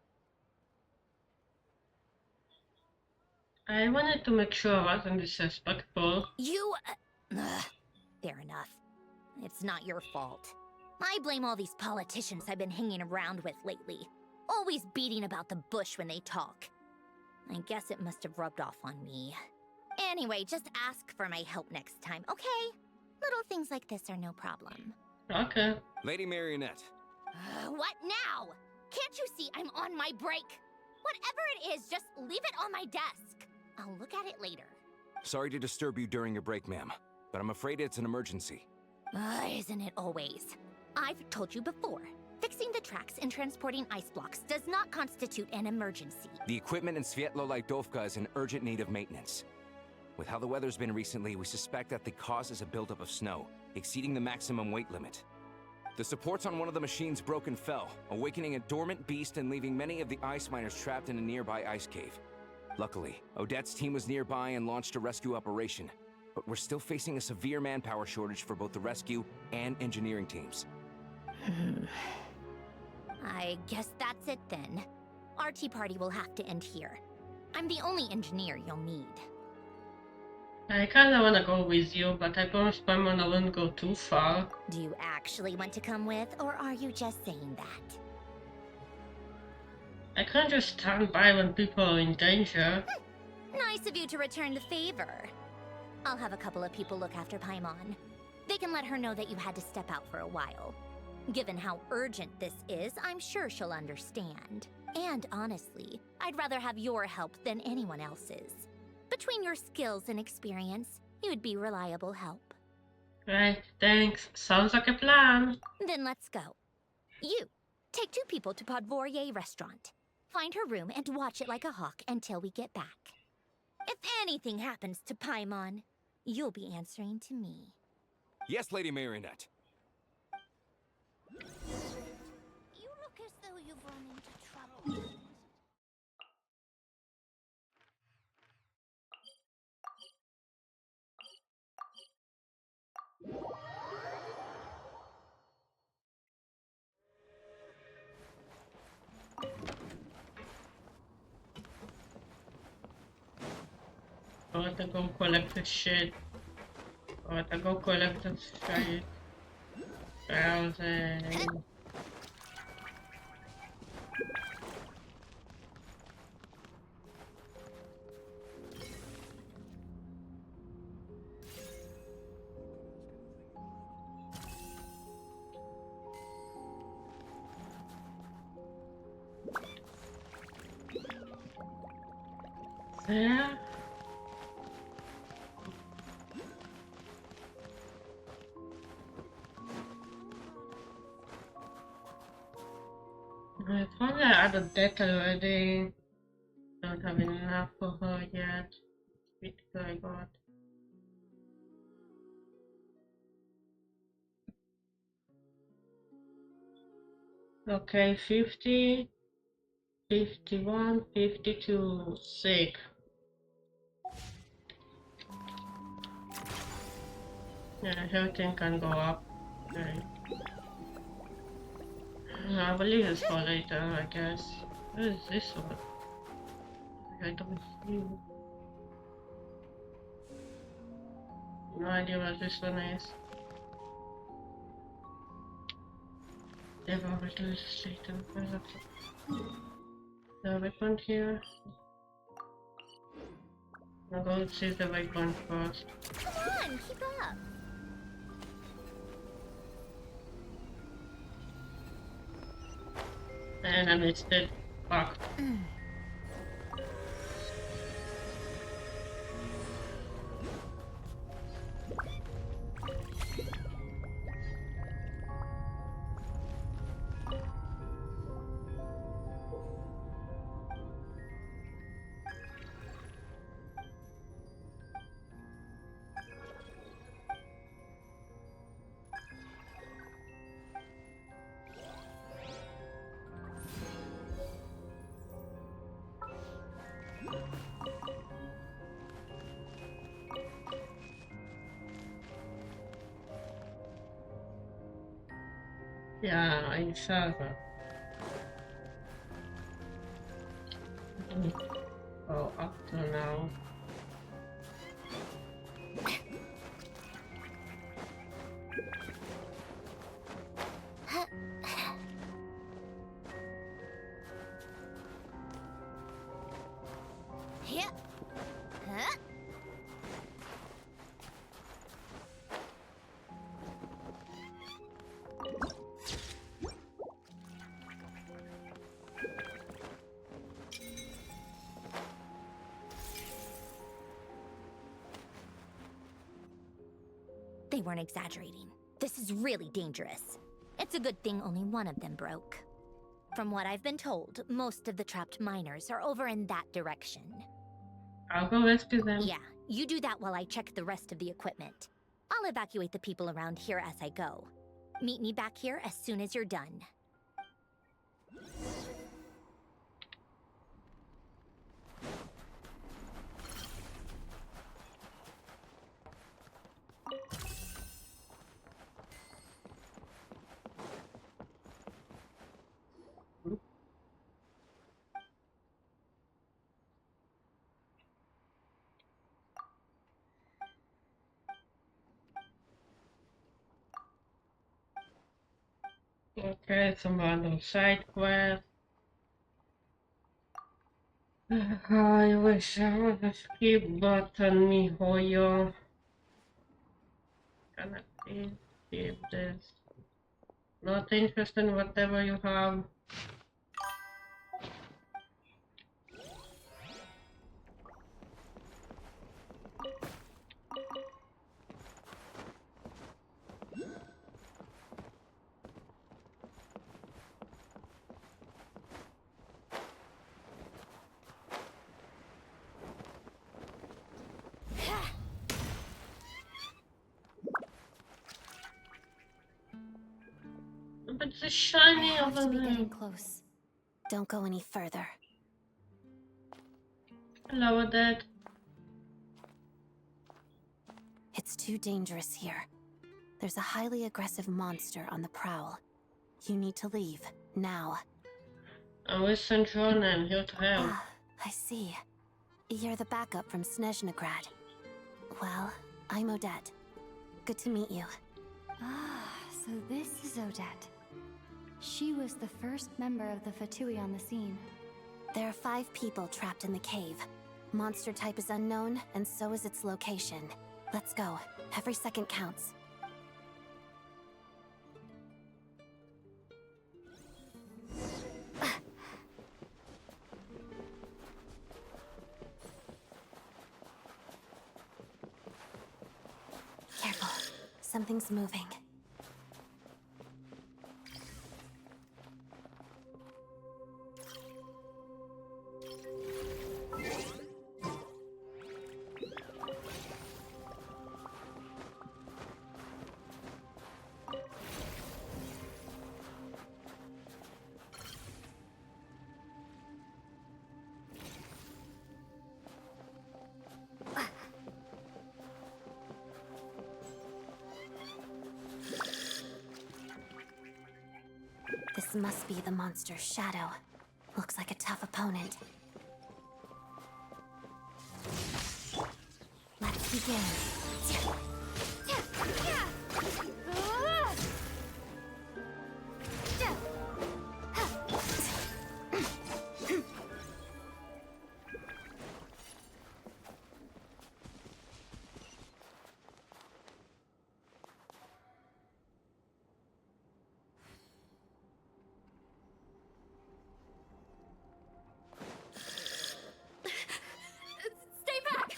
I wanted to make sure I wasn't disrespectful. You... fair enough. It's not your fault. I blame all these politicians I've been hanging around with lately. Always beating about the bush when they talk. I guess it must have rubbed off on me. Anyway, just ask for my help next time, okay? Little things like this are no problem. Okay. Lady Marionette. What now? Can't you see I'm on my break? Whatever it is, just leave it on my desk. I'll look at it later. Sorry to disturb you during your break, ma'am, but I'm afraid it's an emergency. Isn't it always? I've told you before. Fixing the tracks and transporting ice blocks does not constitute an emergency. The equipment in Svietlo-Lidovka is in urgent need of maintenance. With how the weather's been recently, we suspect that the cause is a buildup of snow, exceeding the maximum weight limit. The supports on one of the machines broke and fell, awakening a dormant beast and leaving many of the ice miners trapped in a nearby ice cave. Luckily, Odette's team was nearby and launched a rescue operation, but we're still facing a severe manpower shortage for both the rescue and engineering teams. I guess that's it then. Our tea party will have to end here. I'm the only engineer you'll need. I kinda wanna go with you, but I promised Paimon I wouldn't go too far. Do you actually want to come with, or are you just saying that? I can't just stand by when people are in danger. Nice of you to return the favor. I'll have a couple of people look after Paimon. They can let her know that you had to step out for a while. Given how urgent this is, I'm sure she'll understand. And honestly, I'd rather have your help than anyone else's. Between your skills and experience, you'd be reliable help. Right, thanks. Sounds like a plan. Then let's go. You, take 2 people to Podvorier restaurant. Find her room and watch it like a hawk until we get back. If anything happens to Paimon, you'll be answering to me. Yes, Lady Marionette. You look as though you've run into trouble. I want to go collect the shit. I want to go collect the shit. Browsing. There. I thought I added that already. Don't have enough for her yet. Which I got. Okay, 50, 51, 52, sick. Yeah, everything can go up. Okay. I will leave this for later, I guess. What is this one? I don't see. No idea what this one is. Never will do this later. The weapon here. I'll go see the weapon first. Come on, keep up. And I missed it. Fuck. Yeah, I saw that. Oh, up to now. Yep. Huh? They weren't exaggerating. This is really dangerous. It's a good thing only one of them broke. From what I've been told, most of the trapped miners are over in that direction. I'll go rescue them. Yeah, you do that while I check the rest of the equipment. I'll evacuate the people around here as I go. Meet me back here as soon as you're done. Okay, some random side quest. I wish I had a skip button, mijoyo. Can I please skip this? Not interested in whatever you have. But it's shiny I have over to be there. getting close. Don't go any further. Hello, Dad. It's too dangerous here. There's a highly aggressive monster on the prowl. You need to leave, now. I'm with Snezhnaya, I'm here to help. Ah, I see. You're the backup from Snezhnagrad. Well, I'm Odette. Good to meet you. Ah, so this is Odette. She was the first member of the Fatui on the scene. There are 5 people trapped in the cave. Monster type is unknown, and so is its location. Let's go. Every second counts. Careful. Something's moving. This must be the monster's shadow. Looks like a tough opponent. Let's begin. Stay back!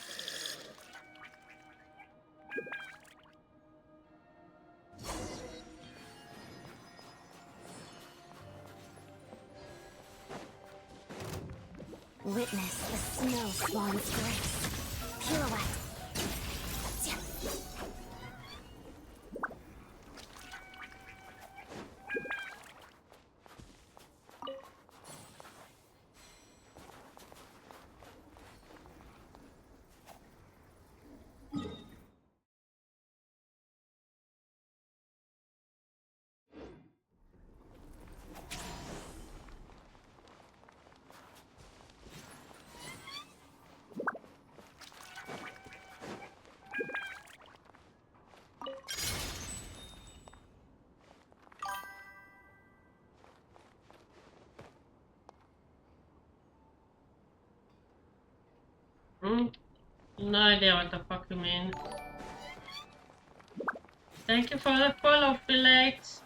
Witness the snow swan's grace. Pirouette. No idea what the fuck you mean. Thank you for the follow, Felix.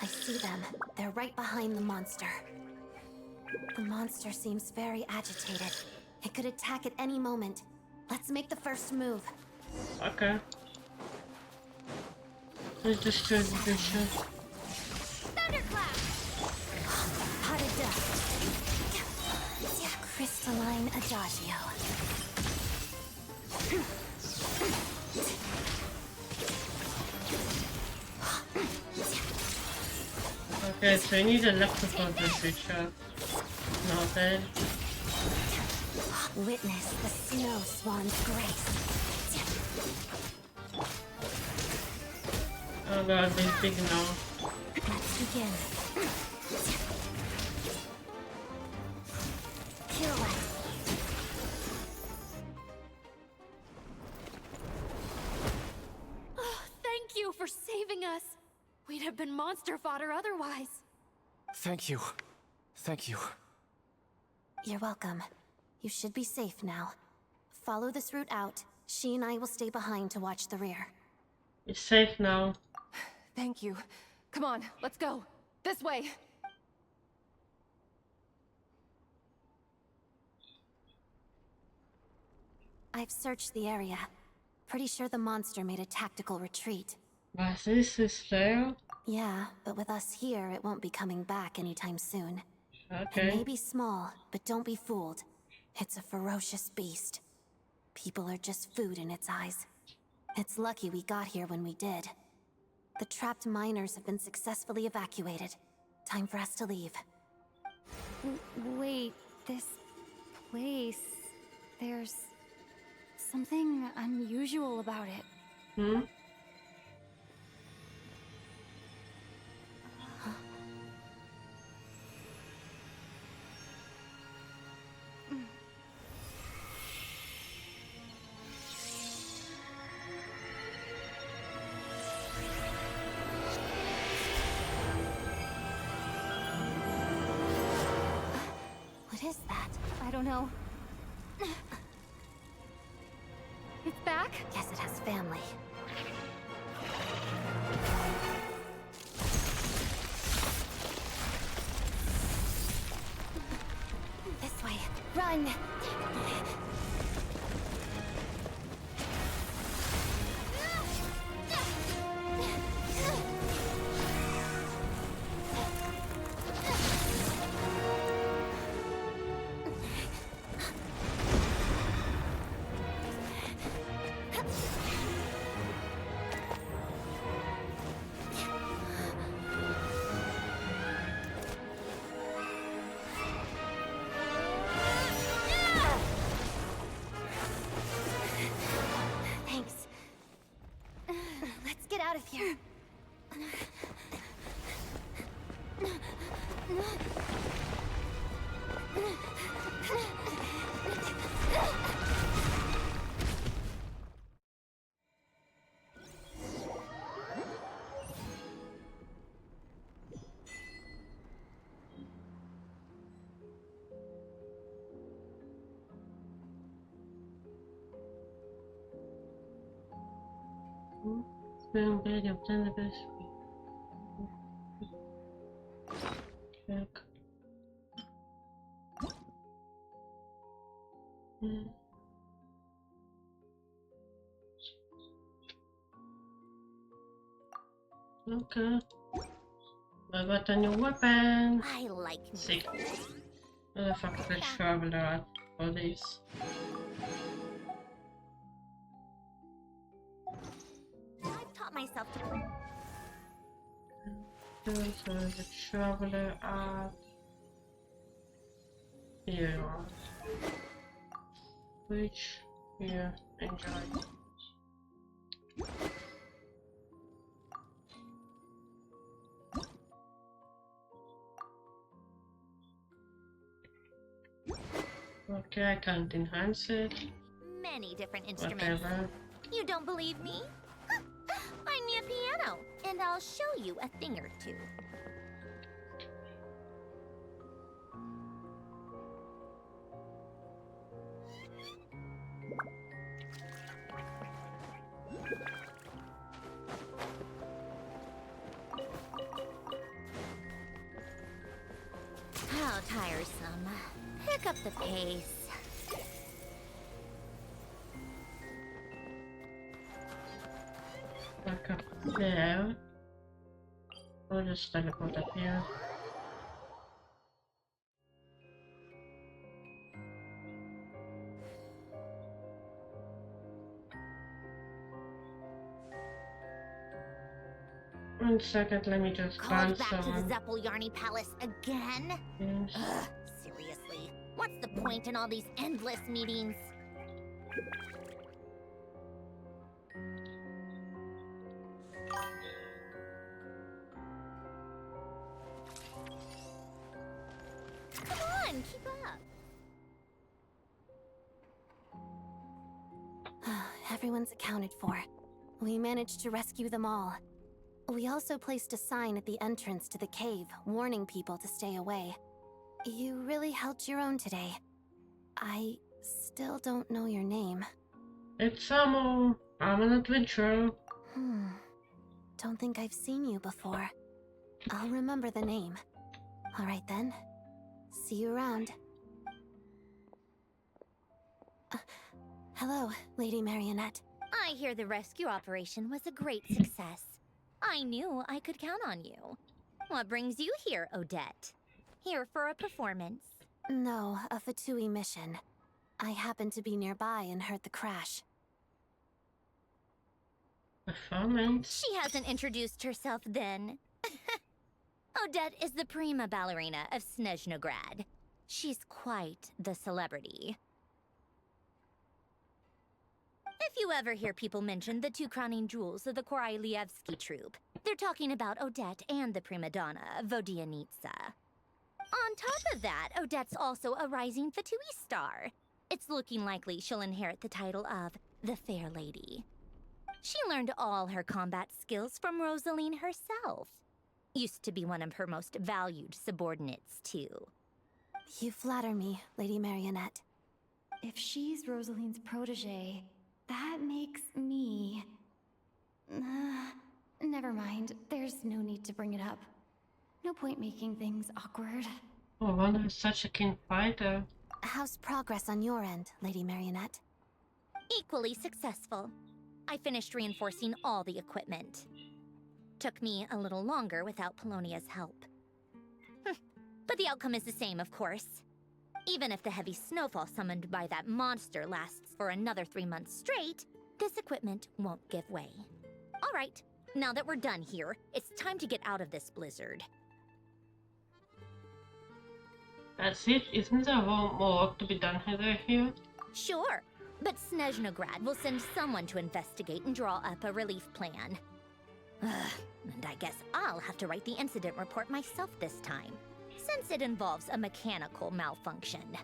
I see them. They're right behind the monster. The monster seems very agitated. It could attack at any moment. Let's make the first move. Okay. Let's destroy the picture. Thunderclap! Potted dust. Crystalline adagio. Okay, so I need a electrical picture. Nothing. Witness the snow swan's grace. Oh god, this big now. Let's begin. Pirouette. Oh, thank you for saving us. We'd have been monster fodder otherwise. Thank you. Thank you. You're welcome. You should be safe now. Follow this route out. She and I will stay behind to watch the rear. It's safe now. Thank you. Come on, let's go. This way. I've searched the area. Pretty sure the monster made a tactical retreat. Was this is there? Yeah, but with us here, it won't be coming back anytime soon. Okay. It may be small, but don't be fooled. It's a ferocious beast. People are just food in its eyes. It's lucky we got here when we did. The trapped miners have been successfully evacuated. Time for us to leave. Wait, this place... There's... something unusual about it. Hmm? What is that? I don't know. It's back? Yes, it has family. This way. Run! Thanks. Let's get out of here. Spoon ability obtain the best. Check. Okay. I got a new weapon. I like See. Where the fuck is the traveler at for this? I've taught myself to play. So the traveler at here you are. Which here enjoy. Okay, I can't enhance it. Many different instruments. Whatever. You don't believe me? Huh. Find me a piano, and I'll show you a thing or two. How tiresome. Pick up the pace. Okay. Yeah. I'll just teleport up here. One second, let me just find Called back to the someone. Zeppeljärny Palace again? Yes. Ugh, seriously. What's the point in all these endless meetings? Come on, keep up. Everyone's accounted for. We managed to rescue them all. We also placed a sign at the entrance to the cave, warning people to stay away. You really held your own today. I still don't know your name. It's Samo. I'm an adventurer. Don't think I've seen you before. I'll remember the name. Alright then. See you around. Hello, Lady Marionette. I hear the rescue operation was a great success. I knew I could count on you. What brings you here, Odette? Here for a performance? No, a Fatui mission. I happened to be nearby and heard the crash. Performance? She hasn't introduced herself then. Odette is the prima ballerina of Snezhnograd. She's quite the celebrity. If you ever hear people mention the two crowning jewels of the Korolievsky troupe, they're talking about Odette and the prima donna, Vodianitsa. On top of that, Odette's also a rising Fatui star. It's looking likely she'll inherit the title of the Fair Lady. She learned all her combat skills from Rosaline herself. Used to be one of her most valued subordinates, too. You flatter me, Lady Marionette. If she's Rosaline's protege, that makes me... never mind. There's no need to bring it up. No point making things awkward. Oh, Wanda is such a keen fighter. How's progress on your end, Lady Marionette? Equally successful. I finished reinforcing all the equipment. Took me a little longer without Polonia's help. But the outcome is the same, of course. Even if the heavy snowfall summoned by that monster lasts for another 3 months straight, this equipment won't give way. All right, now that we're done here, it's time to get out of this blizzard. That's it? Isn't there more work to be done here? Sure, but Snezhnograd will send someone to investigate and draw up a relief plan. And I guess I'll have to write the incident report myself this time, since it involves a mechanical malfunction.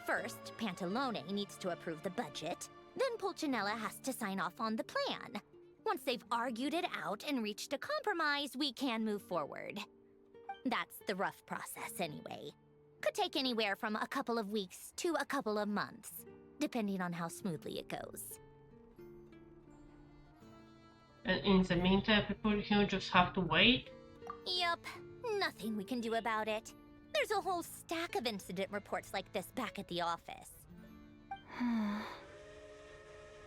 First, Pantalone needs to approve the budget, then Pulcinella has to sign off on the plan. Once they've argued it out and reached a compromise, we can move forward. That's the rough process anyway. Could take anywhere from a couple of weeks to a couple of months, depending on how smoothly it goes. And in the meantime, people here just have to wait? Yup, nothing we can do about it. There's a whole stack of incident reports like this back at the office.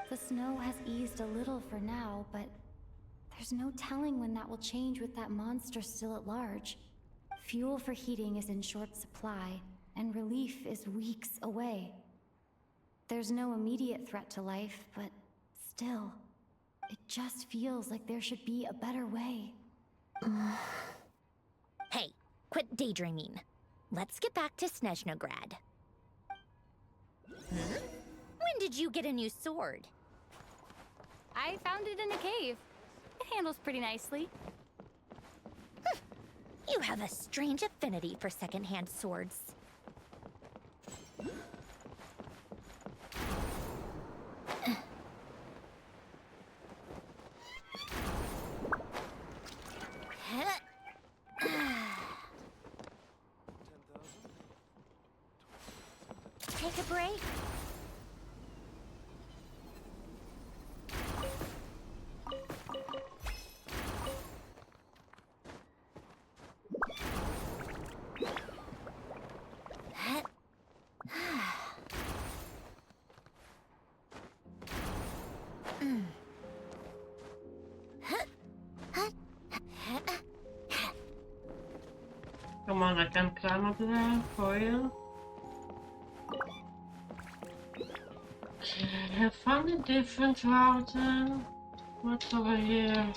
The snow has eased a little for now, but there's no telling when that will change with that monster still at large. Fuel for heating is in short supply, and relief is weeks away. There's no immediate threat to life, but still, it just feels like there should be a better way. Hey, quit daydreaming. Let's get back to Snezhnograd. When did you get a new sword? I found it in a cave. It handles pretty nicely. You have a strange affinity for secondhand swords. Take a break. Come on, I can climb up there for you. Okay, I found a different route then. What's over here?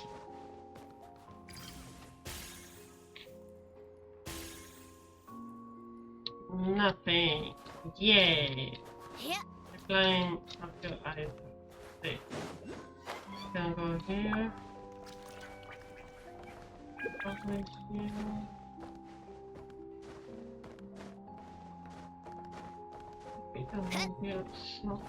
Nothing. Yay. Yeah. Climb up to either. See. Can go here. Over here. We don't have here. So.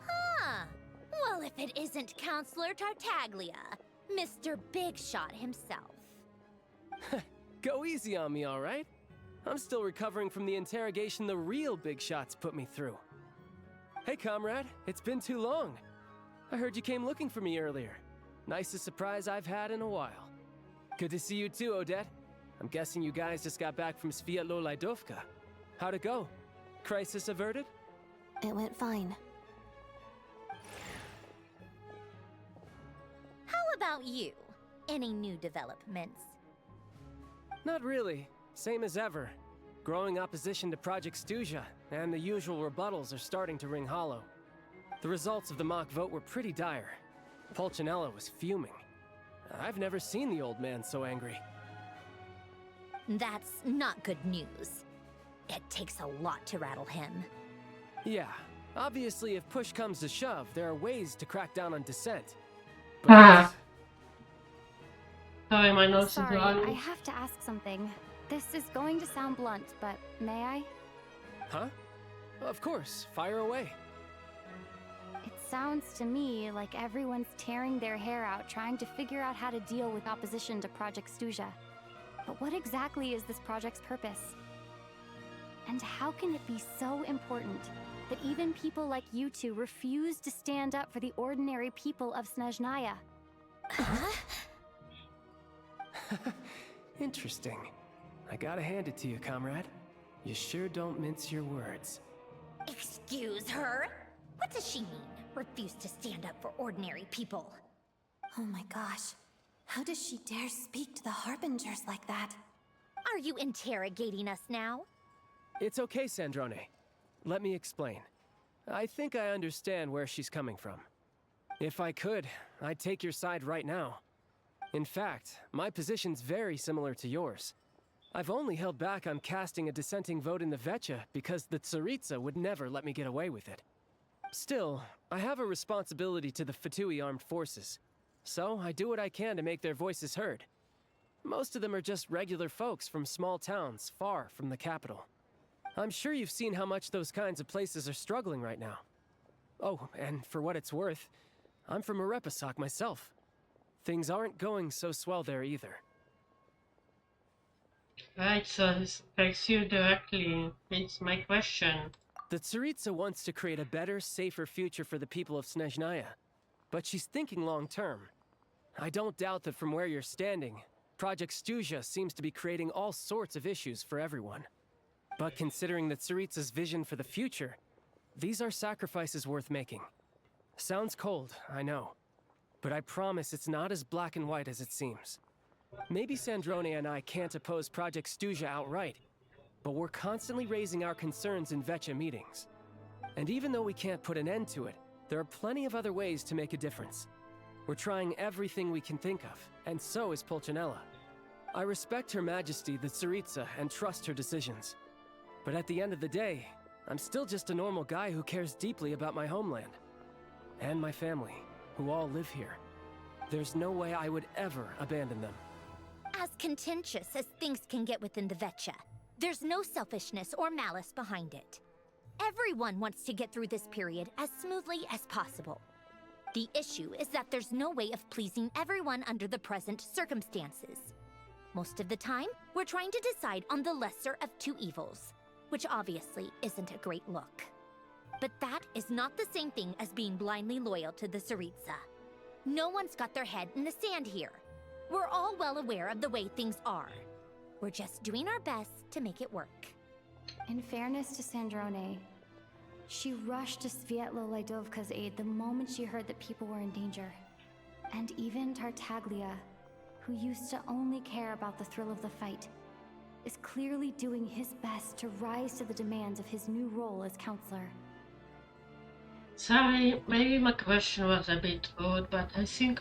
Huh. Well, if it isn't Counselor Tartaglia, Mr. Big Shot himself. Go easy on me, all right? I'm still recovering from the interrogation the real Big Shots put me through. Hey, comrade, it's been too long. I heard you came looking for me earlier. Nicest surprise I've had in a while. Good to see you too, Odette. I'm guessing you guys just got back from Sviatlo Lajdovka. How'd it go? Crisis averted? It went fine. How about you? Any new developments? Not really. Same as ever. Growing opposition to Project Stuja, and the usual rebuttals are starting to ring hollow. The results of the mock vote were pretty dire. Pulcinella was fuming. I've never seen the old man so angry. That's not good news. It takes a lot to rattle him. Yeah, obviously if push comes to shove, there are ways to crack down on dissent. Ah. Sorry, my nose is Sorry, running. I have to ask something. This is going to sound blunt, but may I? Huh? Of course, fire away. It sounds to me like everyone's tearing their hair out trying to figure out how to deal with opposition to Project Stuja. But what exactly is this project's purpose? And how can it be so important that even people like you two refuse to stand up for the ordinary people of Snezhnaya? Interesting. I gotta hand it to you, comrade. You sure don't mince your words. Excuse her? What does she mean? Refuse to stand up for ordinary people? Oh my gosh. How does she dare speak to the Harbingers like that? Are you interrogating us now? It's okay, Sandrone. Let me explain. I think I understand where she's coming from. If I could, I'd take your side right now. In fact, my position's very similar to yours. I've only held back on casting a dissenting vote in the Vecha because the Tsaritsa would never let me get away with it. Still, I have a responsibility to the Fatui armed forces, so I do what I can to make their voices heard. Most of them are just regular folks from small towns far from the capital. I'm sure you've seen how much those kinds of places are struggling right now. Oh, and for what it's worth, I'm from Arepasak myself. Things aren't going so swell there either. Right, so this affects you directly. It's my question. The Tsaritsa wants to create a better, safer future for the people of Snezhnaya, but she's thinking long-term. I don't doubt that from where you're standing, Project Stuja seems to be creating all sorts of issues for everyone. But considering the Tsaritsa's vision for the future, these are sacrifices worth making. Sounds cold, I know, but I promise it's not as black and white as it seems. Maybe Sandrone and I can't oppose Project Stuja outright, but we're constantly raising our concerns in Vetcha meetings. And even though we can't put an end to it, there are plenty of other ways to make a difference. We're trying everything we can think of, and so is Pulcinella. I respect Her Majesty, the Tsaritsa, and trust her decisions. But at the end of the day, I'm still just a normal guy who cares deeply about my homeland. And my family, who all live here. There's no way I would ever abandon them. As contentious as things can get within the Vetcha, there's no selfishness or malice behind it. Everyone wants to get through this period as smoothly as possible. The issue is that there's no way of pleasing everyone under the present circumstances. Most of the time, we're trying to decide on the lesser of two evils, which obviously isn't a great look. But that is not the same thing as being blindly loyal to the Tsaritsa. No one's got their head in the sand here. We're all well aware of the way things are. We're just doing our best to make it work. In fairness to Sandrone, she rushed to Svietlo Laidovka's aid the moment she heard that people were in danger. And even Tartaglia, who used to only care about the thrill of the fight, is clearly doing his best to rise to the demands of his new role as counselor. Sorry, maybe my question was a bit rude, but I think,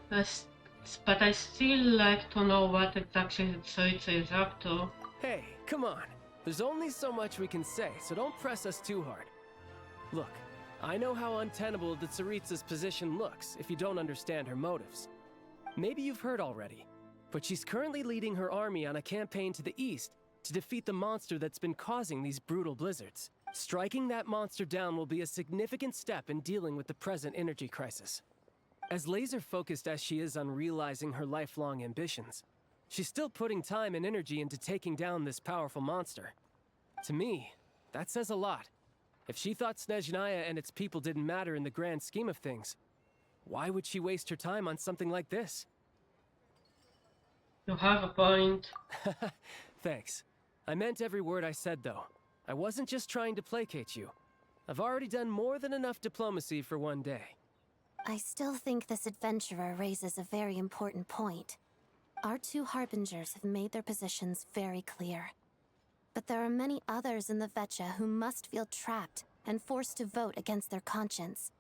but I still like to know what exactly Tsaritsa is up to. Hey, come on. There's only so much we can say, so don't press us too hard. Look, I know how untenable the Tsaritsa's position looks if you don't understand her motives. Maybe you've heard already, but she's currently leading her army on a campaign to the east to defeat the monster that's been causing these brutal blizzards. Striking that monster down will be a significant step in dealing with the present energy crisis. As laser-focused as she is on realizing her lifelong ambitions, she's still putting time and energy into taking down this powerful monster. To me, that says a lot. If she thought Snezhnaya and its people didn't matter in the grand scheme of things, why would she waste her time on something like this? You have a point. Thanks. I meant every word I said, though. I wasn't just trying to placate you. I've already done more than enough diplomacy for one day. I still think this adventurer raises a very important point. Our two harbingers have made their positions very clear. But there are many others in the Vetcha who must feel trapped and forced to vote against their conscience.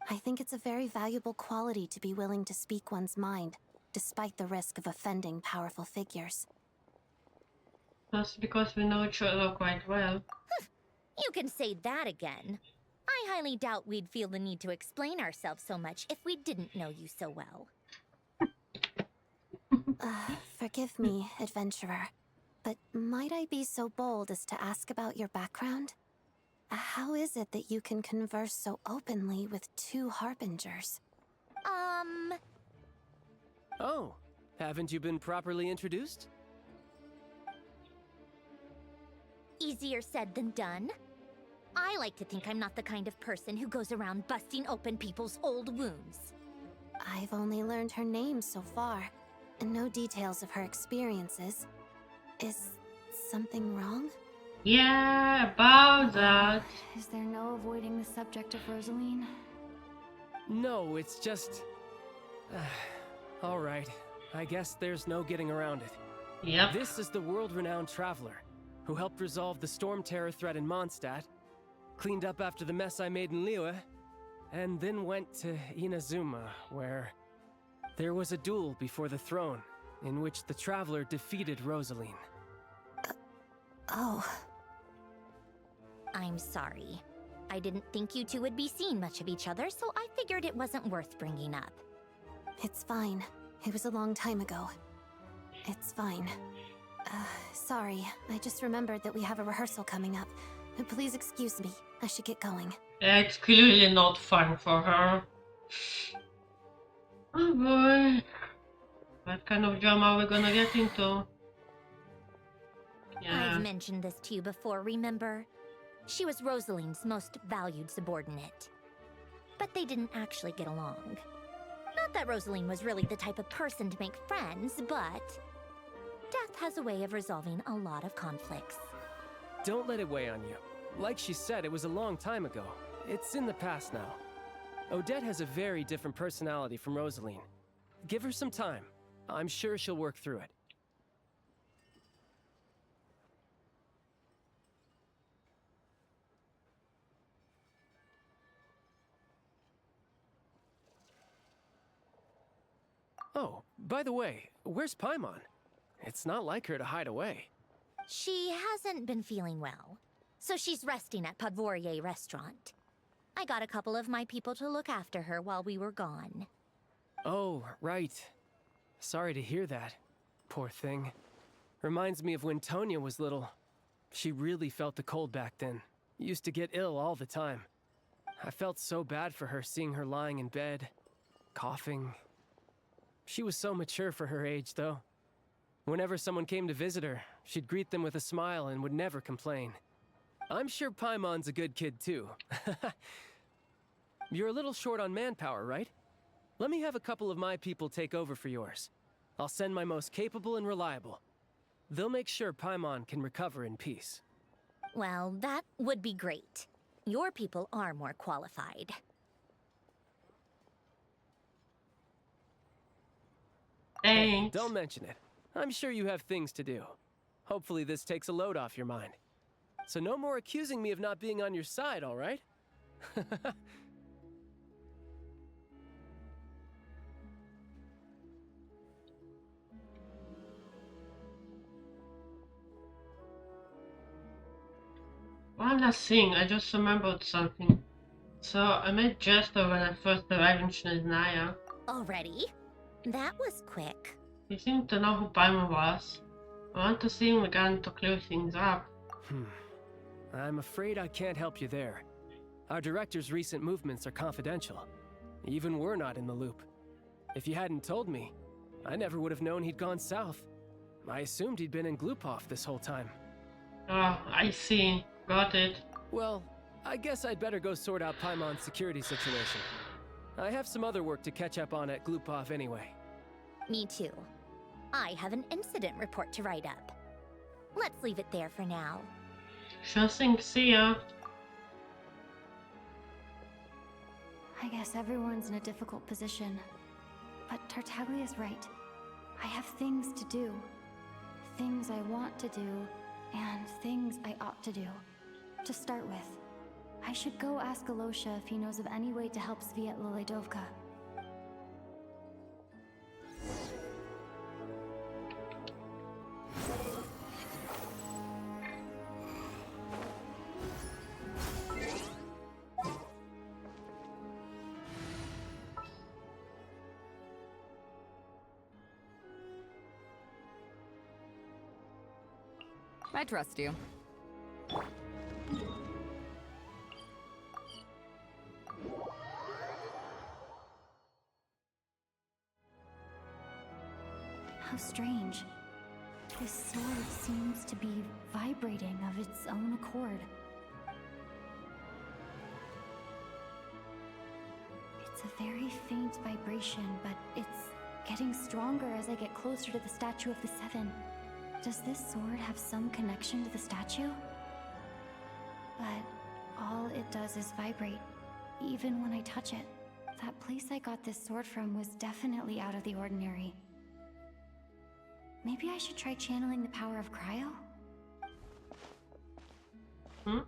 I think it's a very valuable quality to be willing to speak one's mind, despite the risk of offending powerful figures. That's because we know each other quite well. You can say that again. I highly doubt we'd feel the need to explain ourselves so much if we didn't know you so well. Forgive me, adventurer, but might I be so bold as to ask about your background? How is it that you can converse so openly with two harbingers? Oh, haven't you been properly introduced? Easier said than done. I like to think I'm not the kind of person who goes around busting open people's old wounds. I've only learned her name so far, and no details of her experiences. Is something wrong? Yeah, about that. Is there no avoiding the subject of Rosaline? No, it's just... Alright, I guess there's no getting around it. Yep. This is the world-renowned traveler, who helped resolve the storm terror threat in Mondstadt, cleaned up after the mess I made in Liyue, and then went to Inazuma, where there was a duel before the throne, in which the traveler defeated Rosaline. Oh. I'm sorry. I didn't think you two would be seeing much of each other, so I figured it wasn't worth bringing up. It's fine. It was a long time ago. It's fine. Sorry. I just remembered that we have a rehearsal coming up. Please excuse me. I should get going. It's clearly not fun for her. Oh boy. What kind of drama are we gonna get into? Yeah. I've mentioned this to you before, remember? She was Rosaline's most valued subordinate. But they didn't actually get along. Not that Rosaline was really the type of person to make friends, but death has a way of resolving a lot of conflicts. Don't let it weigh on you. Like she said, it was a long time ago. It's in the past now. Odette has a very different personality from Rosaline. Give her some time. I'm sure she'll work through it. Oh, by the way, where's Paimon? It's not like her to hide away. She hasn't been feeling well, so she's resting at Podvorier Restaurant. I got a couple of my people to look after her while we were gone. Oh, right. Sorry to hear that. Poor thing. Reminds me of when Tonya was little. She really felt the cold back then. Used to get ill all the time. I felt so bad for her seeing her lying in bed, coughing. She was so mature for her age, though. Whenever someone came to visit her, she'd greet them with a smile and would never complain. I'm sure Paimon's a good kid, too. You're a little short on manpower, right? Let me have a couple of my people take over for yours. I'll send my most capable and reliable. They'll make sure Paimon can recover in peace. Well, that would be great. Your people are more qualified. Thanks. Don't mention it. I'm sure you have things to do. Hopefully this takes a load off your mind. So no more accusing me of not being on your side, all right? One last thing, I just remembered something. So, I met Jester when I first arrived in snezhnaya. Already? That was quick. He seemed to know who Paimon was. I want to see him again to clear things up. I'm afraid I can't help you there. Our director's recent movements are confidential. Even we're not in the loop. If you hadn't told me, I never would have known he'd gone south. I assumed he'd been in Glupov this whole time. Oh, I see. Got it. Well, I guess I'd better go sort out Paimon's security situation. I have some other work to catch up on at Glupov anyway. Me too. I have an incident report to write up. Let's leave it there for now. Sure thing, see ya. I guess everyone's in a difficult position. But Tartaglia's right. I have things to do. Things I want to do, and things I ought to do. To start with, I should go ask Alosha if he knows of any way to help Svietla Ledovka. I trust you. How strange. This sword seems to be vibrating of its own accord. It's a very faint vibration, but it's getting stronger as I get closer to the Statue of the Seven. Does this sword have some connection to the statue? But all it does is vibrate, even when I touch it. That place I got this sword from was definitely out of the ordinary. Maybe I should try channeling the power of cryo? Hmm?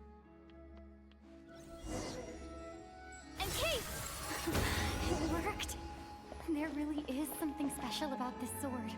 And Kate! It worked! There really is something special about this sword.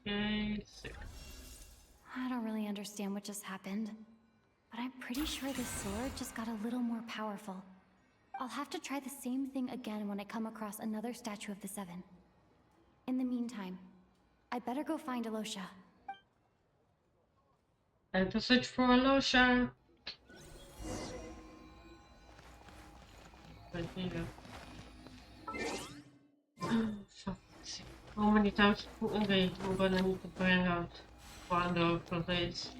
Okay, I don't really understand what just happened, but I'm pretty sure this sword just got a little more powerful. I'll have to try the same thing again when I come across another Statue of the Seven. In the meantime, I better go find Alosha. Time to search for Alosha. Right here. Fuck. How many times? Okay, I'm gonna need to bring out one for this.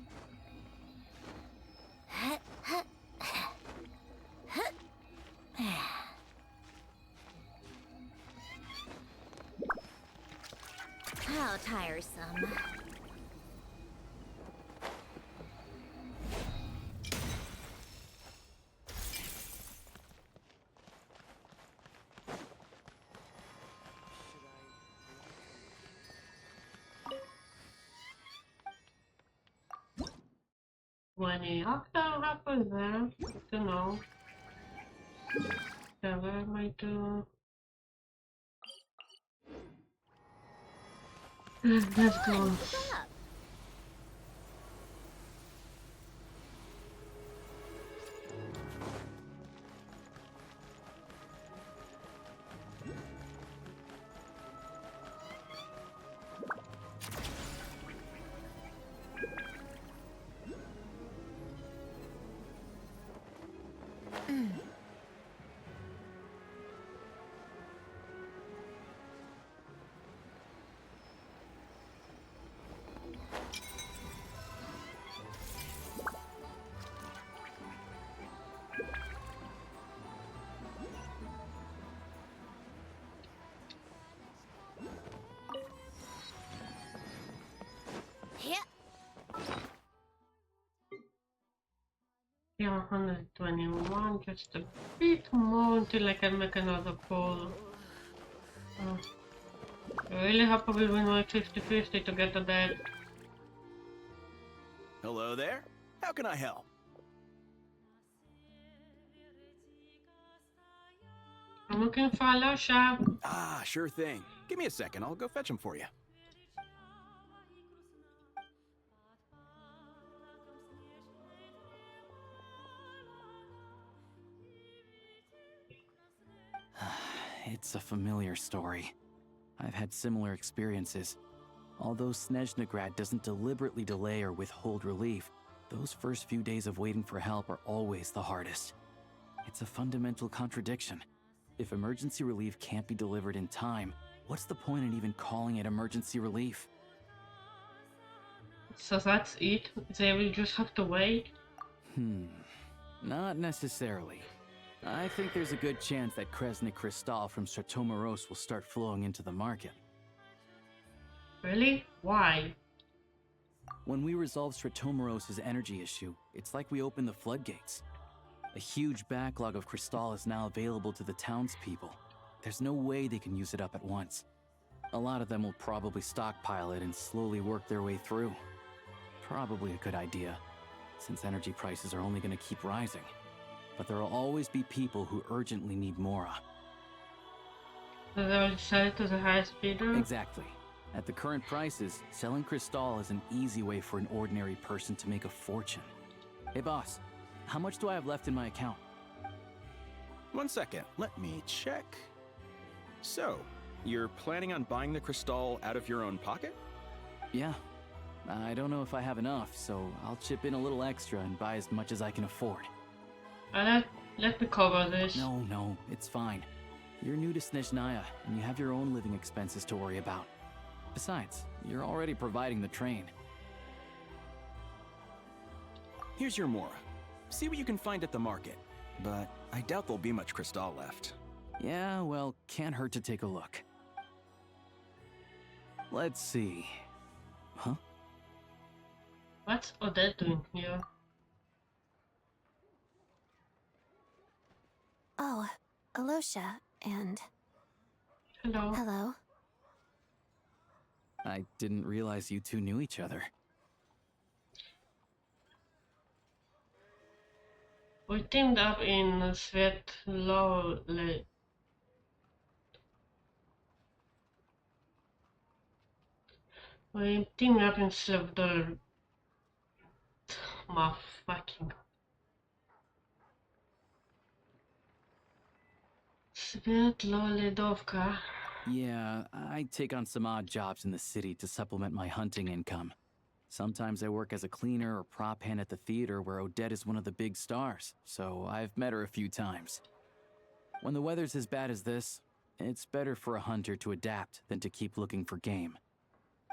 How tiresome. 120. After halfway there. Don't know. So where am I to? Let's go. Yeah, 121, just a bit more until I can make another pull. I really happy we win my 50-50 to get to that. Hello there. How can I help? I'm looking for a low shop. Ah, sure thing. Give me a second. I'll go fetch them for you. It's a familiar story. I've had similar experiences. Although Snezhnagrad doesn't deliberately delay or withhold relief, those first few days of waiting for help are always the hardest. It's a fundamental contradiction. If emergency relief can't be delivered in time, what's the point in even calling it emergency relief? So that's it? They will just have to wait? Not necessarily. I think there's a good chance that Kresnik Crystal from Stratomaros will start flowing into the market. Really? Why? When we resolve Stratomaros' energy issue, it's like we open the floodgates. A huge backlog of Crystal is now available to the townspeople. There's no way they can use it up at once. A lot of them will probably stockpile it and slowly work their way through. Probably a good idea, since energy prices are only going to keep rising. But there will always be people who urgently need Mora. So they will sell it to the highest bidder? Exactly. At the current prices, selling Crystal is an easy way for an ordinary person to make a fortune. Hey boss, how much do I have left in my account? 1 second. Let me check. So, you're planning on buying the Crystal out of your own pocket? Yeah. I don't know if I have enough, so I'll chip in a little extra and buy as much as I can afford. Let me cover this. No, it's fine. You're new to Snezhnaya, and you have your own living expenses to worry about. Besides, you're already providing the train. Here's your Mora. See what you can find at the market. But I doubt there'll be much Crystal left. Yeah, well, can't hurt to take a look. Let's see. Huh? What's Odette doing here? Oh, Alosha, and... Hello. Hello. I didn't realize you two knew each other. We teamed up in Svetlole. We teamed up in Sverdol. My fucking... Svetloledovka. Yeah, I take on some odd jobs in the city to supplement my hunting income. Sometimes I work as a cleaner or prop hand at the theater where Odette is one of the big stars, so I've met her a few times. When the weather's as bad as this, it's better for a hunter to adapt than to keep looking for game.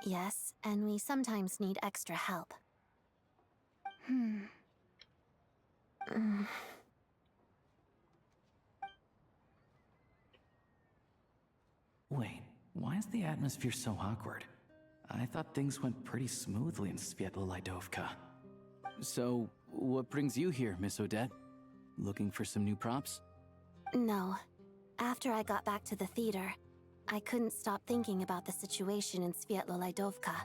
Yes, and we sometimes need extra help. Wait, why is the atmosphere so awkward? I thought things went pretty smoothly in Svetlolidovka. So, what brings you here, Miss Odette? Looking for some new props? No. After I got back to the theater, I couldn't stop thinking about the situation in Svetlolidovka.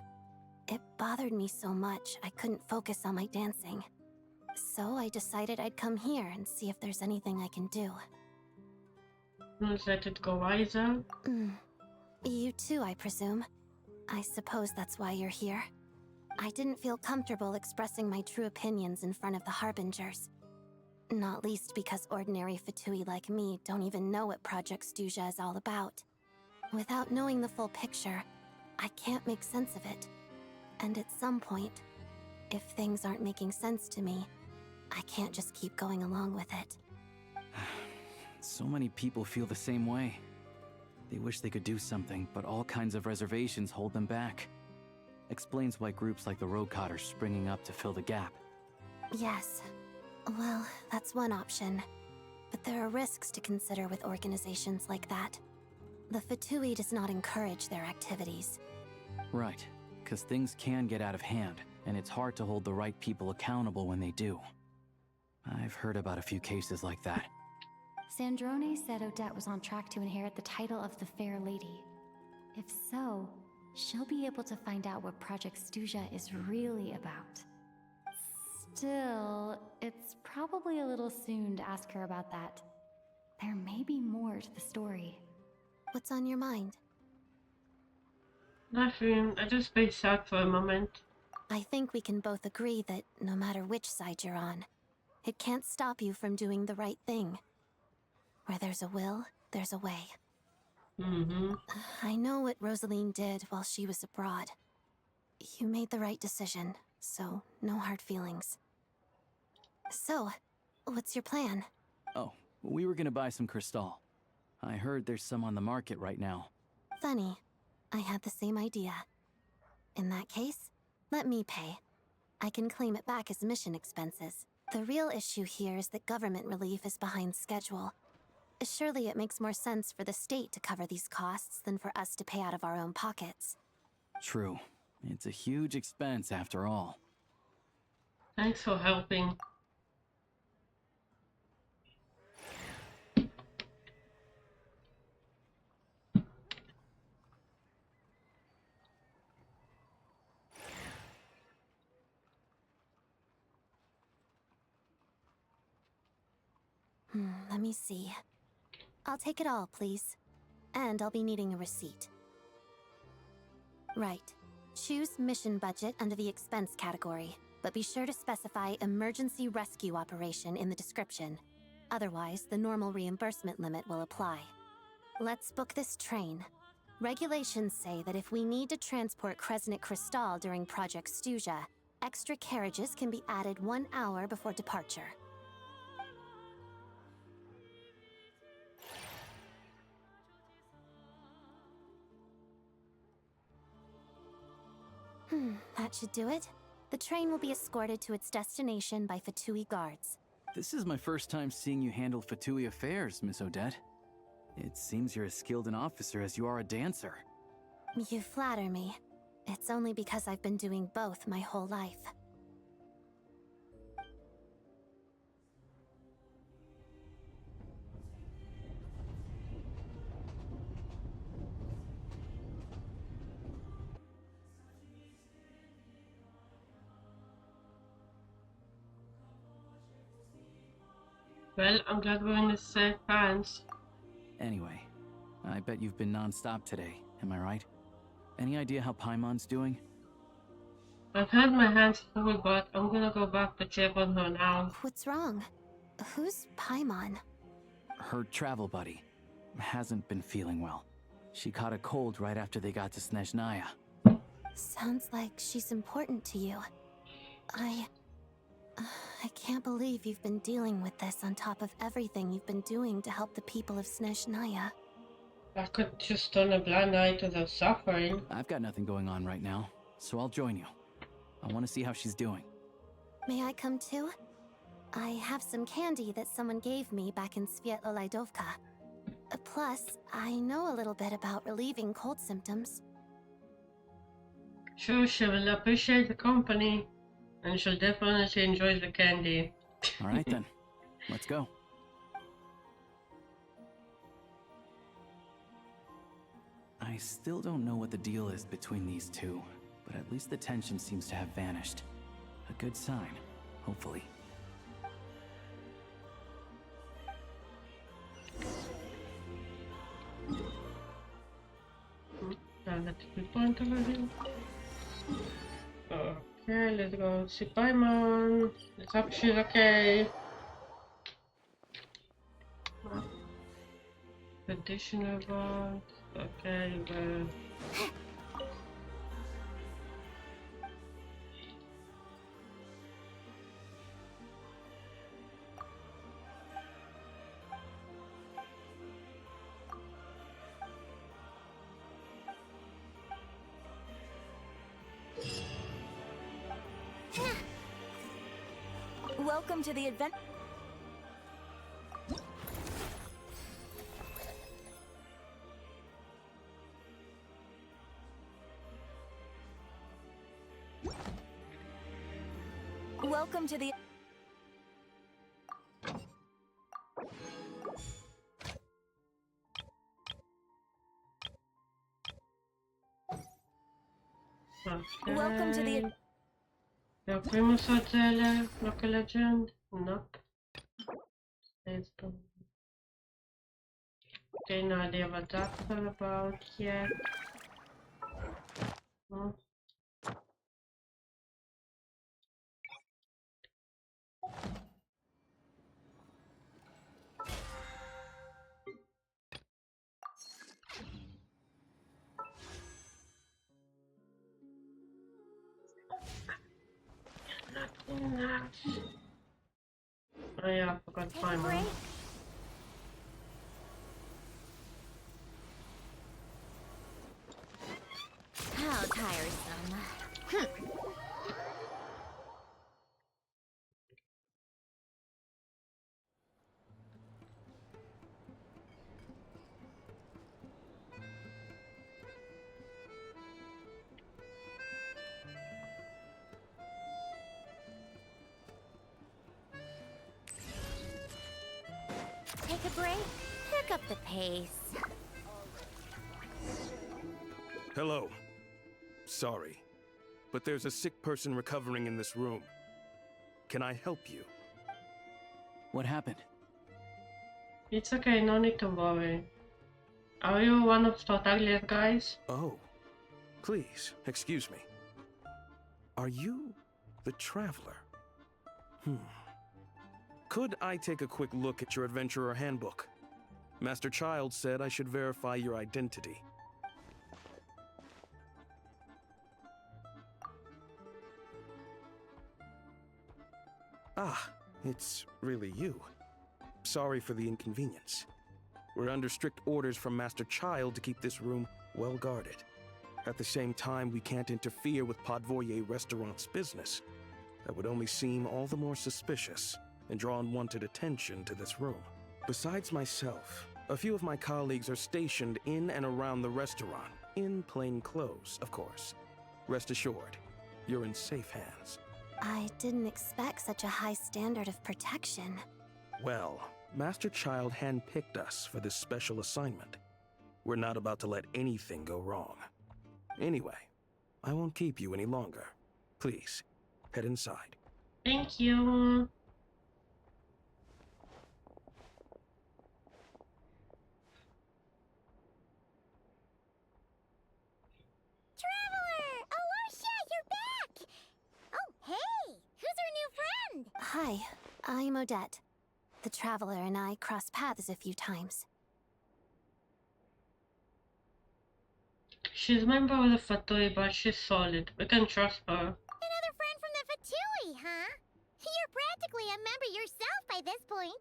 It bothered me so much I couldn't focus on my dancing. So I decided I'd come here and see if there's anything I can do. Let it go either. You too, I presume. I suppose that's why you're here. I didn't feel comfortable expressing my true opinions in front of the Harbingers. Not least because ordinary Fatui like me don't even know what Project Stuja is all about. Without knowing the full picture, I can't make sense of it. And at some point, if things aren't making sense to me, I can't just keep going along with it. So many people feel the same way. They wish they could do something, but all kinds of reservations hold them back. Explains why groups like the Rokot are springing up to fill the gap. Yes. Well, that's one option. But there are risks to consider with organizations like that. The Fatui does not encourage their activities. Right, because things can get out of hand, and it's hard to hold the right people accountable when they do. I've heard about a few cases like that. Sandrone said Odette was on track to inherit the title of the Fair Lady. If so, she'll be able to find out what Project Stuja is really about. Still, it's probably a little soon to ask her about that. There may be more to the story. What's on your mind? Nothing. I just stayed sad for a moment. I think we can both agree that no matter which side you're on, it can't stop you from doing the right thing. Where there's a will, there's a way. I know what Rosaline did while she was abroad. You made the right decision, so no hard feelings. So, what's your plan? Oh, we were gonna buy some Crystal. I heard there's some on the market right now. Funny. I had the same idea. In that case, let me pay. I can claim it back as mission expenses. The real issue here is that government relief is behind schedule. Surely it makes more sense for the state to cover these costs than for us to pay out of our own pockets. True. It's a huge expense after all. Thanks for helping. Let me see. I'll take it all, please. And I'll be needing a receipt. Right. Choose mission budget under the expense category, but be sure to specify emergency rescue operation in the description. Otherwise, the normal reimbursement limit will apply. Let's book this train. Regulations say that if we need to transport Kresnik Crystal during Project Stuja, extra carriages can be added 1 hour before departure. That should do it. The train will be escorted to its destination by Fatui guards. This is my first time seeing you handle Fatui affairs, Miss Odette. It seems you're as skilled an officer as you are a dancer. You flatter me. It's only because I've been doing both my whole life. Well, I'm glad we're in the safe hands. Anyway, I bet you've been non-stop today, am I right? Any idea how Paimon's doing? I've had my hands full, but I'm gonna go back to check on her now. What's wrong? Who's Paimon? Her travel buddy hasn't been feeling well. She caught a cold right after they got to Snezhnaya. Sounds like she's important to you. I can't believe you've been dealing with this on top of everything you've been doing to help the people of Snezhnaya. I could just turn a blind eye to their suffering. I've got nothing going on right now, so I'll join you. I want to see how she's doing. May I come too? I have some candy that someone gave me back in Svietlolaidovka. Plus, I know a little bit about relieving cold symptoms. Sure, she will appreciate the company, and she'll definitely enjoy the candy. All right then, let's go. I still don't know what the deal is between these two, but at least the tension seems to have vanished. A good sign, hopefully. let me point already. Okay, let's go see Paimon. Let's hope she's okay. Additional box. Okay, well. Welcome to the event. Welcome to the. Okay. Welcome to the. The famous hotel, local legend. Nope. Let's go. Okay, no idea what that's all about yet. Hmm. Nothing else. Oh yeah, I forgot Paimon. How tiresome. Take a break, pick up the pace. Hello. Sorry, but there's a sick person recovering in this room. Can I help you? What happened? It's okay, no need to worry. Are you one of Tartaglia's guys? Oh, please, excuse me. Are you the Traveler? Could I take a quick look at your Adventurer Handbook? Master Child said I should verify your identity. Ah, it's really you. Sorry for the inconvenience. We're under strict orders from Master Child to keep this room well guarded. At the same time, we can't interfere with Podvoye Restaurant's business. That would only seem all the more suspicious and draw unwanted attention to this room. Besides myself, a few of my colleagues are stationed in and around the restaurant, in plain clothes, of course. Rest assured, you're in safe hands. I didn't expect such a high standard of protection. Well, Master Child handpicked us for this special assignment. We're not about to let anything go wrong. Anyway, I won't keep you any longer. Please, head inside. Thank you. Traveler! Alosha, you're back! Oh, hey! Who's our new friend? Hi, I'm Odette. The Traveler and I crossed paths a few times. She's a member of the Fatui, but she's solid. We can trust her. Another friend from the Fatui, huh? You're practically a member yourself by this point.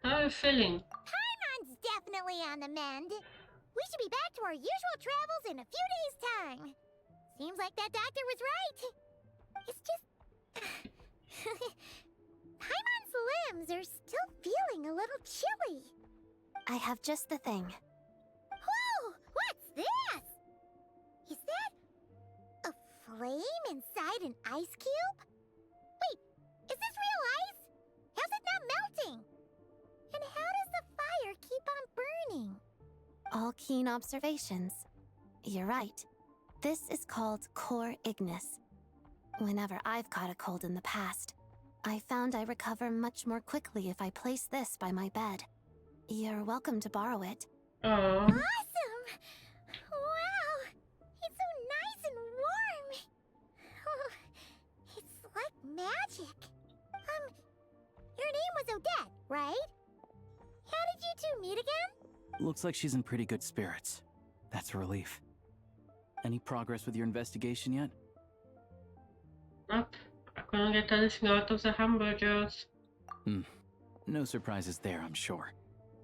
How are you feeling? Paimon's definitely on the mend. We should be back to our usual travels in a few days' time. Seems like that doctor was right. It's just... Paimon's limbs are still feeling a little chilly. I have just the thing. Whoa! What's this? Is that... a flame inside an ice cube? Wait, is this real ice? How's it not melting? And how does the fire keep on burning? All keen observations. You're right. This is called core ignis. Whenever I've caught a cold in the past, I found I recover much more quickly if I place this by my bed. You're welcome to borrow it. Aww. Awesome! magic. Your name was Odette, right? How did you two meet again? Looks like she's in pretty good spirits. That's a relief. Any progress with your investigation yet? Nope. I couldn't get anything out of the hamburgers. No surprises there, I'm sure.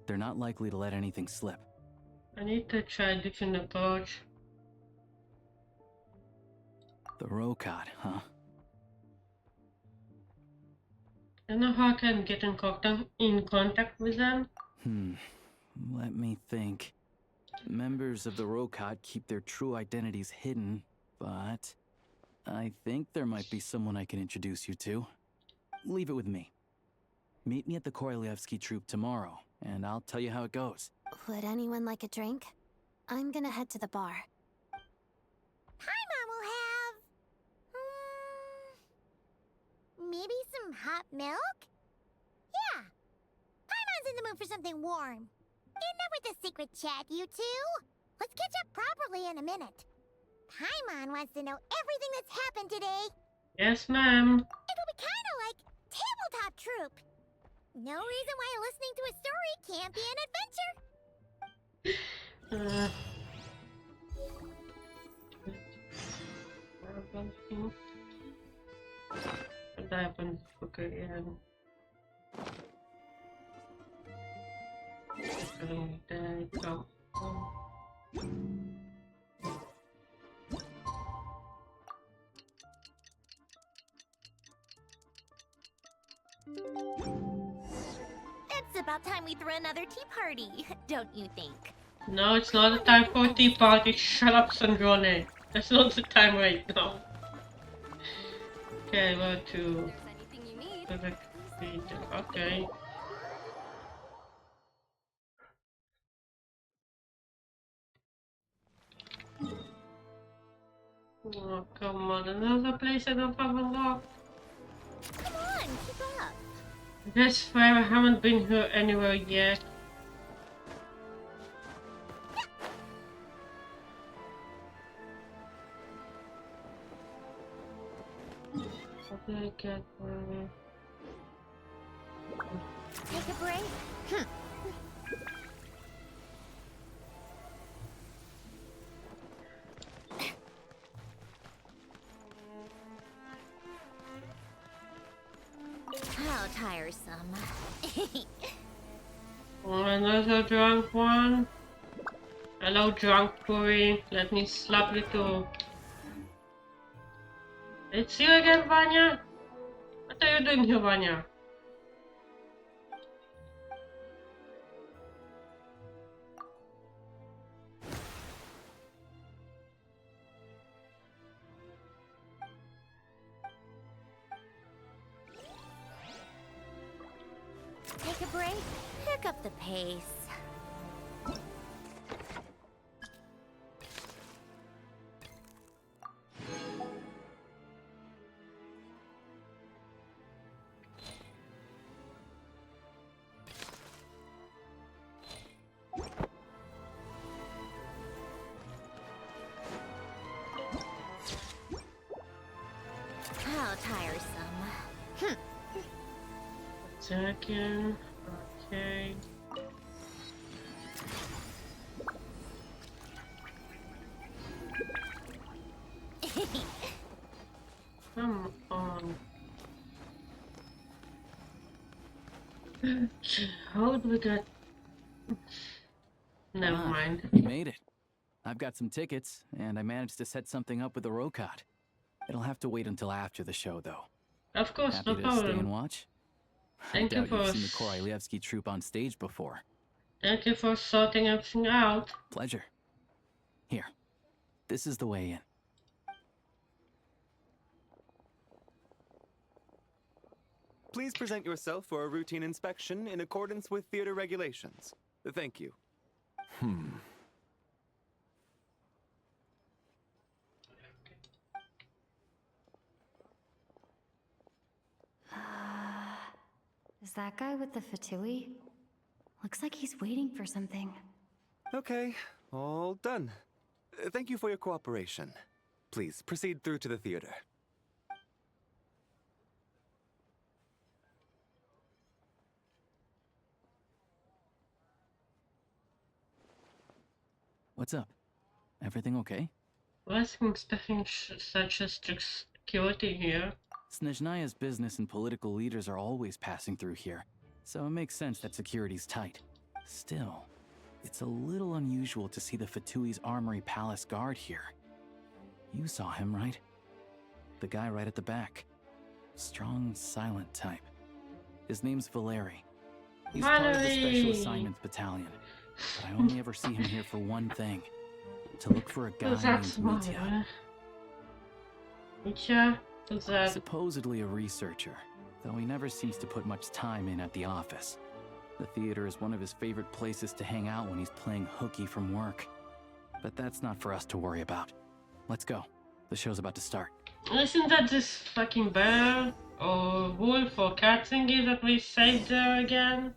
They're not likely to let anything slip. I need to try a different approach. The Rokad, huh? I don't know how I can get in contact with them. Let me think. Members of the Rokad keep their true identities hidden, but I think there might be someone I can introduce you to. Leave it with me. Meet me at the Korolyevsky Troop tomorrow, and I'll tell you how it goes. Would anyone like a drink? I'm gonna head to the bar. Paimon will have... maybe some hot milk? Yeah. Paimon's in the mood for something warm. Enough with the secret chat, you two. Let's catch up properly in a minute. Paimon wants to know everything that's happened today. Yes, ma'am. It'll be kind of like Tabletop Troop. No reason why listening to a story can't be an adventure. What happened? Okay, go. It's about time we threw another tea party, don't you think? No, it's not the time for a tea party. Shut up, Sandrone. That's not the time right now. Okay, where to? Okay. Oh, come on, another place I don't have unlocked. Come on, keep up. That's fair, I haven't been here anywhere yet. Okay, get Take a break. How tiresome. Another drunk one. Hello, drunk Puri. Let me slap you too. It's you again, Vanya. What are you doing here, Vanya? Take a break. Pick up the pace. How tiresome. Second. Okay. Come on. How do we get... Never mind. You made it. I've got some tickets, and I managed to set something up with the Rokad. It'll have to wait until after the show, though. Of course, Happy no to problem. stay and watch? Thank you I doubt for... you've seen the Korolyevsky Troop on stage before. Thank you for sorting everything out. Pleasure. Here. This is the way in. Please present yourself for a routine inspection in accordance with theater regulations. Thank you. Is that guy with the fatui? Looks like he's waiting for something. Okay, all done. Thank you for your cooperation. Please proceed through to the theater. What's up? Everything okay? Wasn't expecting such a strict security here. Snezhnaya's business and political leaders are always passing through here, so it makes sense that security's tight. Still, it's a little unusual to see the Fatui's Armory Palace guard here. You saw him, right? The guy right at the back. Strong, silent type. His name's Valeri. He's part of the Special Assignments Battalion, but I only ever see him here for one thing. To look for a guy named Mitya. Mitya? Who's that? Supposedly a researcher, though he never seems to put much time in at the office. The theater is one of his favorite places to hang out when he's playing hooky from work. But that's not for us to worry about. Let's go. The show's about to start. Isn't that this fucking bear or wolf or cat thingy that we saved there again?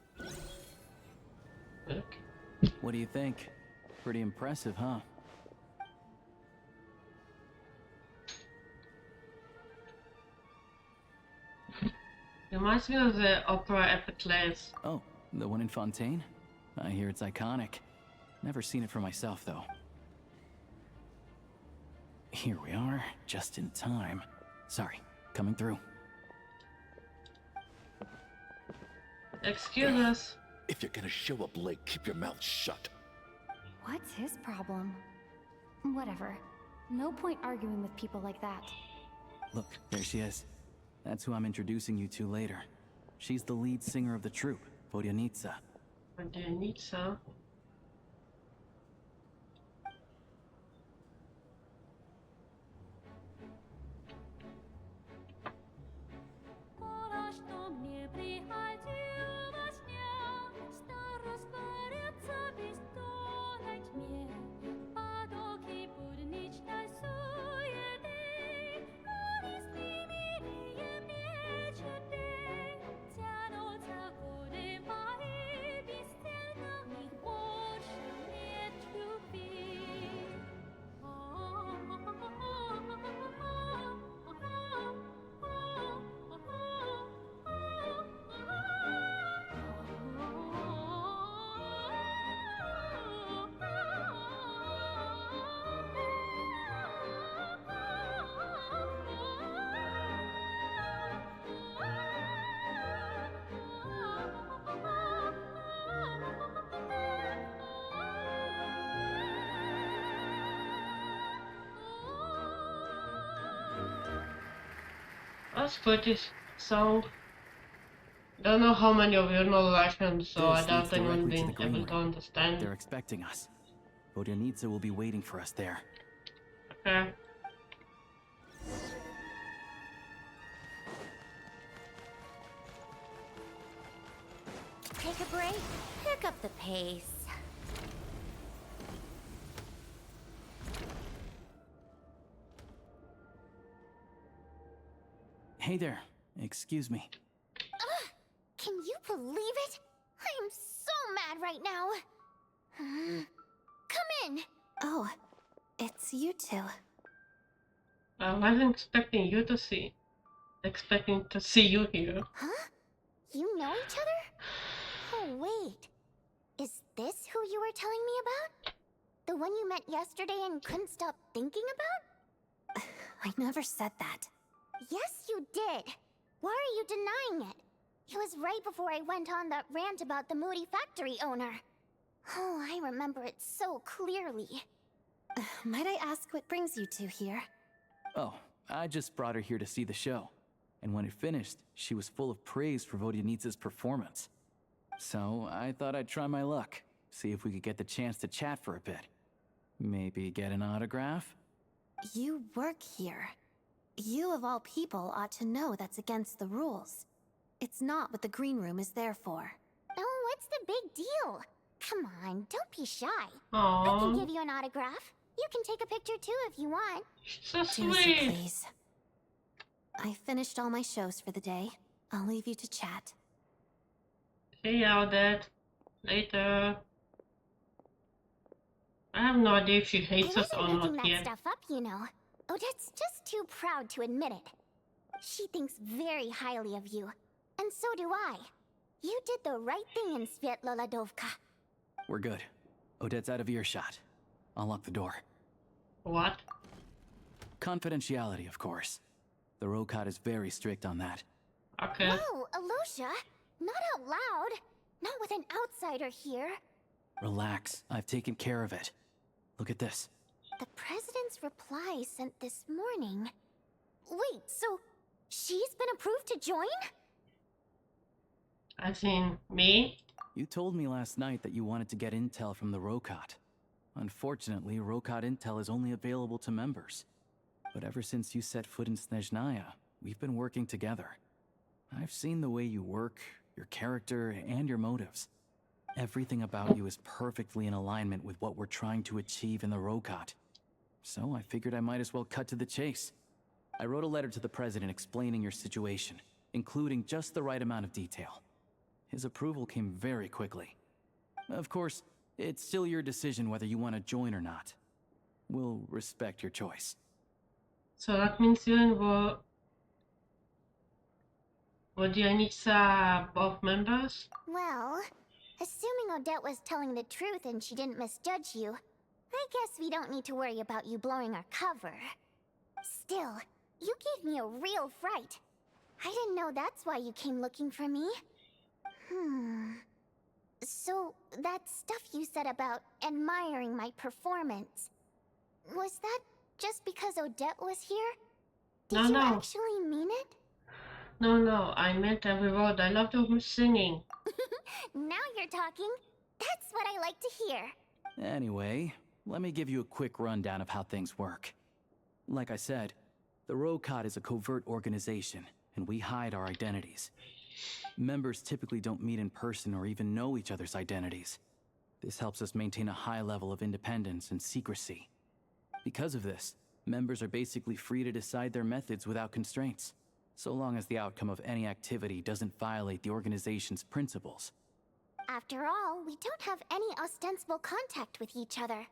Look. What do you think? Pretty impressive, huh? Reminds me of the opera Epicles. Oh, the one in Fontaine? I hear it's iconic. Never seen it for myself, though. Here we are, just in time. Sorry, coming through. Excuse us. If you're gonna show up late, keep your mouth shut. What's his problem? Whatever. No point arguing with people like that. Look, there she is. That's who I'm introducing you to later. She's the lead singer of the troupe, Vodyanitsa. Vodyanitsa? That's pretty song. Don't know how many of you know Russian, so I doubt anyone being able to understand. They're expecting us. Vodyanitsa will be waiting for us there. Okay. Take a break, pick up the pace. Hey there, excuse me. Can you believe it? I am so mad right now. Come in. Oh, it's you two. I wasn't expecting you to see. Expecting to see you here. Huh? You know each other? Oh, wait. Is this who you were telling me about? The one you met yesterday and couldn't stop thinking about? I never said that. Yes, you did. Why are you denying it? It was right before I went on that rant about the moody factory owner. Oh, I remember it so clearly. Might I ask what brings you two here? Oh, I just brought her here to see the show. And when it finished, she was full of praise for Vodyanitsa's performance. So I thought I'd try my luck, see if we could get the chance to chat for a bit. Maybe get an autograph? You work here. You of all people ought to know that's against the rules. It's not what the green room is there for. Oh, what's the big deal? Come on, don't be shy. Aww. I can give you an autograph. You can take a picture too if you want. So Do as you sweet. please. I finished all my shows for the day. I'll leave you to chat. See you, Dad. Later. I have no idea if she hates us or I wasn't not making that yet. stuff up, you know. Odette's just too proud to admit it. She thinks very highly of you. And so do I. You did the right thing in Svietloladovka. We're good. Odette's out of earshot. I'll lock the door. What? Confidentiality, of course. The Rokat is very strict on that. Okay. Whoa, Alosha! Not out loud! Not with an outsider here. Relax, I've taken care of it. Look at this. The president's reply sent this morning. Wait, so she's been approved to join? As in, me? You told me last night that you wanted to get intel from the Rokat. Unfortunately, Rokat intel is only available to members. But ever since you set foot in Snezhnaya, we've been working together. I've seen the way you work, your character, and your motives. Everything about you is perfectly in alignment with what we're trying to achieve in the Rokat. So I figured I might as well cut to the chase. I wrote a letter to the president explaining your situation, including just the right amount of detail. His approval came very quickly. Of course, it's still your decision whether you want to join or not. We'll respect your choice. So that means yun Wodianica both members? Well, assuming Odette was telling the truth and she didn't misjudge you, I guess we don't need to worry about you blowing our cover. Still, you gave me a real fright. I didn't know that's why you came looking for me. So, that stuff you said about admiring my performance, was that just because Odette was here? Did you actually mean it? No, I meant every word. I loved her singing. Now you're talking. That's what I like to hear. Anyway, let me give you a quick rundown of how things work. Like I said, the Rokat is a covert organization, and we hide our identities. Members typically don't meet in person or even know each other's identities. This helps us maintain a high level of independence and secrecy. Because of this, members are basically free to decide their methods without constraints, so long as the outcome of any activity doesn't violate the organization's principles. After all, we don't have any ostensible contact with each other.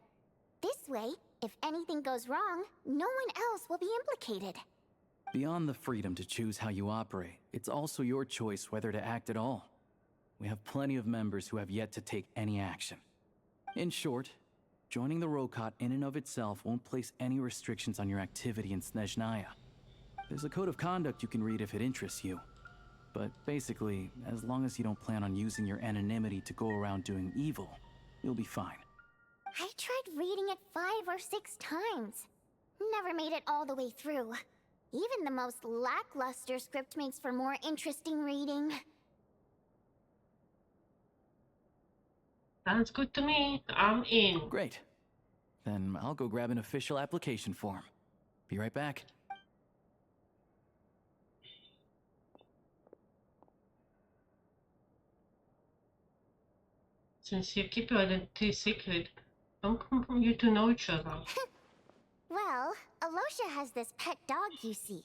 This way, if anything goes wrong, no one else will be implicated. Beyond the freedom to choose how you operate, it's also your choice whether to act at all. We have plenty of members who have yet to take any action. In short, joining the Rokat in and of itself won't place any restrictions on your activity in Snezhnaya. There's a code of conduct you can read if it interests you. But basically, as long as you don't plan on using your anonymity to go around doing evil, you'll be fine. I tried reading it 5 or 6 times. Never made it all the way through. Even the most lackluster script makes for more interesting reading. Sounds good to me. I'm in. Great. Then I'll go grab an official application form. Be right back. Since you keep your identity secret, don't come from you to know each other. Well, Alosha has this pet dog, you see.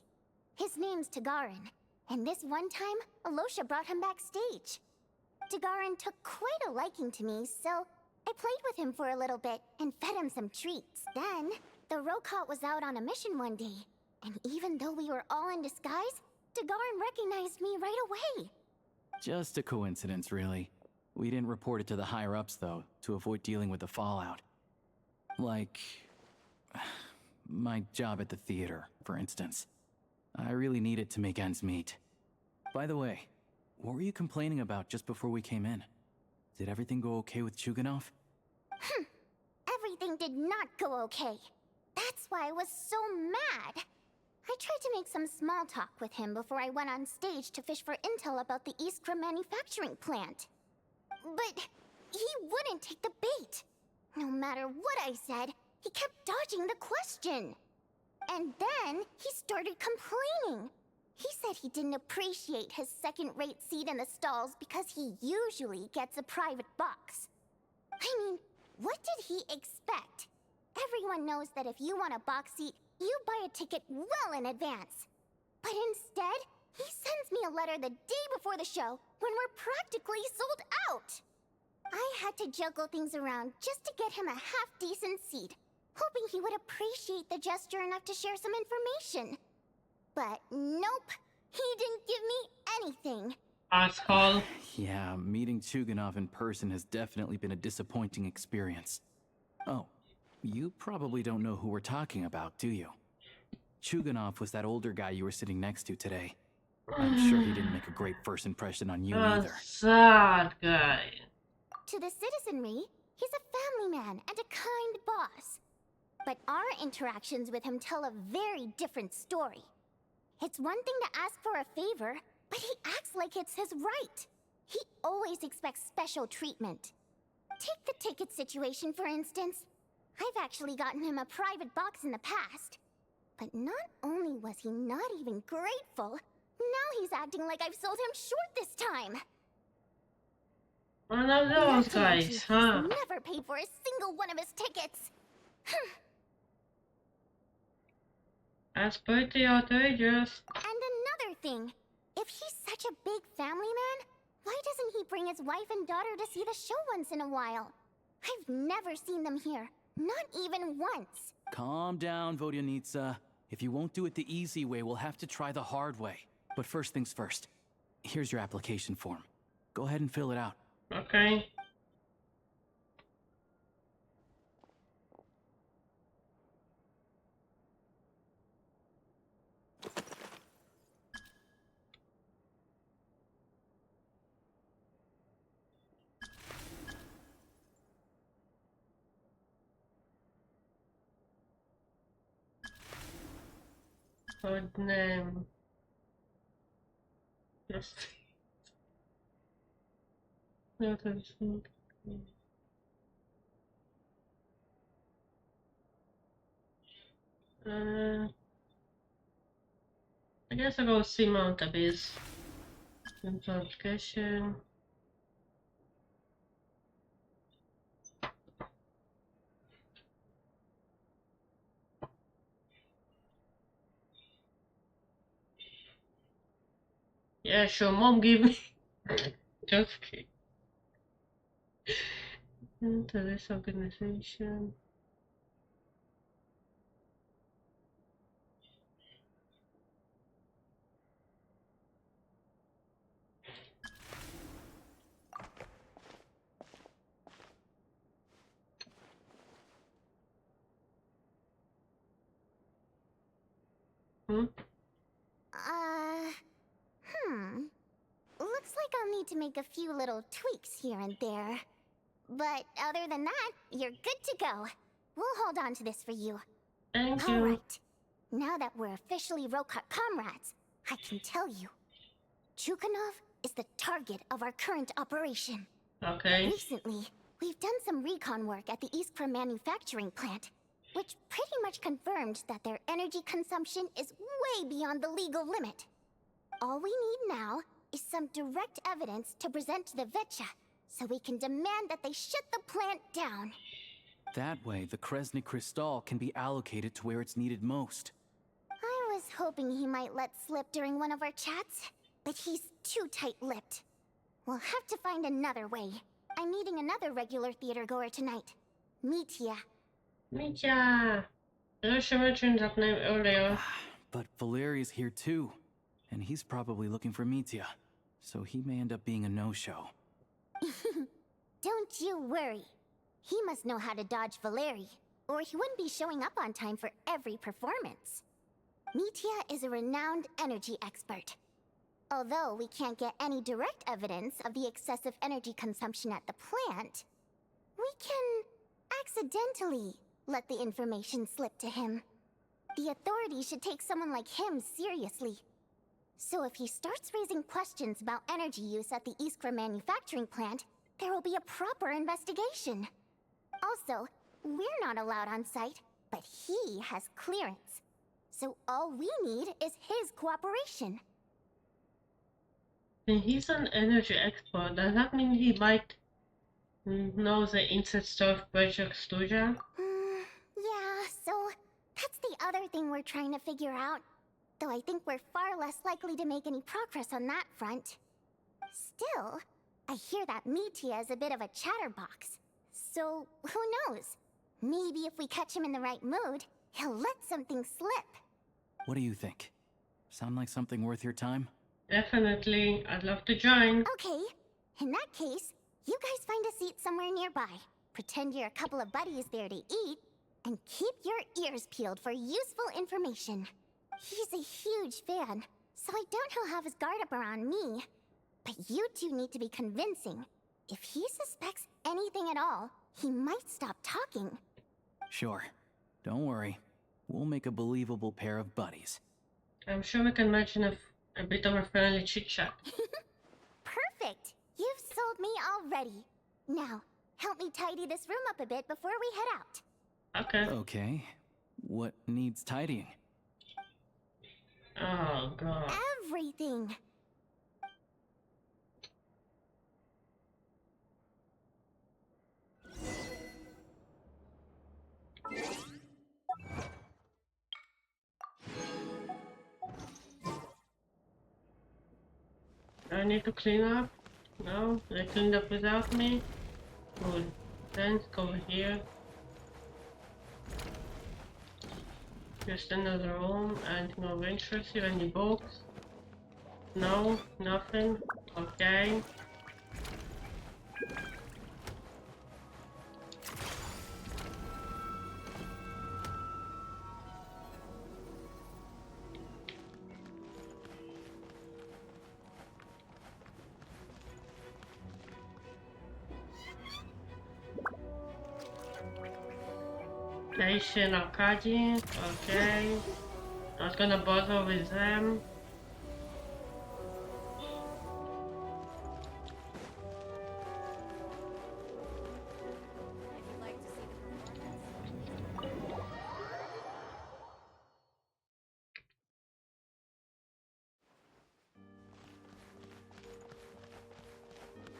His name's Tagarin, and this one time, Alosha brought him backstage. Tagarin took quite a liking to me, so I played with him for a little bit and fed him some treats. Then, the Rokat was out on a mission one day, and even though we were all in disguise, Tagarin recognized me right away. Just a coincidence, really. We didn't report it to the higher-ups, though, to avoid dealing with the fallout. Like my job at the theater, for instance. I really needed to make ends meet. By the way, what were you complaining about just before we came in? Did everything go okay with Chuganov? Everything did not go okay. That's why I was so mad. I tried to make some small talk with him before I went on stage to fish for intel about the Iskra manufacturing plant. But he wouldn't take the bait. No matter what I said, he kept dodging the question. And then he started complaining. He said he didn't appreciate his second-rate seat in the stalls because he usually gets a private box. I mean, what did he expect? Everyone knows that if you want a box seat, you buy a ticket well in advance. But instead, he sends me a letter the day before the show when we're practically sold out. I had to juggle things around just to get him a half-decent seat, hoping he would appreciate the gesture enough to share some information. But nope, he didn't give me anything. Asshole. Yeah, meeting Chuganov in person has definitely been a disappointing experience. Oh, You probably don't know who we're talking about, do you? Chuganov was that older guy you were sitting next to today. I'm sure he didn't make a great first impression on you either. Sad guy. To the citizenry, he's a family man and a kind boss. But our interactions with him tell a very different story. It's one thing to ask for a favor, but he acts like it's his right. He always expects special treatment. Take the ticket situation, for instance. I've actually gotten him a private box in the past. But not only was he not even grateful, now he's acting like I've sold him short this time. One of those Not to mention, guys, huh? He's never paid for a single one of his tickets. That's pretty outrageous. And another thing, if he's such a big family man, why doesn't he bring his wife and daughter to see the show once in a while? I've never seen them here, not even once. Calm down, Vodyanitsa. If you won't do it the easy way, we'll have to try the hard way. But first things first. Here's your application form. Go ahead and fill it out. Okay. Code name. Yes. I guess I'll go see Mount Abyss. Application. Yeah, sure, mom give me. Just kidding. Into this organization. Looks like I'll need to make a few little tweaks here and there. But other than that, you're good to go. We'll hold on to this for you. Thank you. Alright. Now that we're officially Rokut comrades, I can tell you. Chukhanov is the target of our current operation. Okay. Recently, we've done some recon work at the Iskra manufacturing plant, which pretty much confirmed that their energy consumption is way beyond the legal limit. All we need now is some direct evidence to present to the Vetcha, so we can demand that they shut the plant down. That way, the Kresnik Crystal can be allocated to where it's needed most. I was hoping he might let slip during one of our chats, but he's too tight-lipped. We'll have to find another way. I'm meeting another regular theater goer tonight. Mitya. Mitya! Russia mentioned that name earlier. But Valeri's here too, and he's probably looking for Mitya, so he may end up being a no-show. Don't you worry. He must know how to dodge Valeri, or he wouldn't be showing up on time for every performance. Mitya is a renowned energy expert. Although we can't get any direct evidence of the excessive energy consumption at the plant, we can accidentally let the information slip to him. The authorities should take someone like him seriously. So if he starts raising questions about energy use at the Iskra manufacturing plant, there will be a proper investigation. Also, we're not allowed on site, but he has clearance. So all we need is his cooperation. And he's an energy expert. Does that mean he might know the inside stuff Project Studia? Yeah, so that's the other thing we're trying to figure out. Though I think we're far less likely to make any progress on that front. Still, I hear that Mitya is a bit of a chatterbox. So, who knows? Maybe if we catch him in the right mood, he'll let something slip. What do you think? Sound like something worth your time? Definitely. I'd love to join. Okay. In that case, you guys find a seat somewhere nearby. Pretend you're a couple of buddies there to eat. And keep your ears peeled for useful information. He's a huge fan, so I doubt he'll have his guard up around me. But you two need to be convincing. If he suspects anything at all, he might stop talking. Sure. Don't worry. We'll make a believable pair of buddies. I'm sure we can mention a bit of a friendly chit-chat. Perfect! You've sold me already. Now, help me tidy this room up a bit before we head out. Okay. Okay. What needs tidying? Oh, God. Everything! I need to clean up? No? They cleaned up without me? Good. Then let's go here. Just another room, anything of interest here, any books? No, nothing. Okay. Genshin Impact, okay. Not gonna bother with them.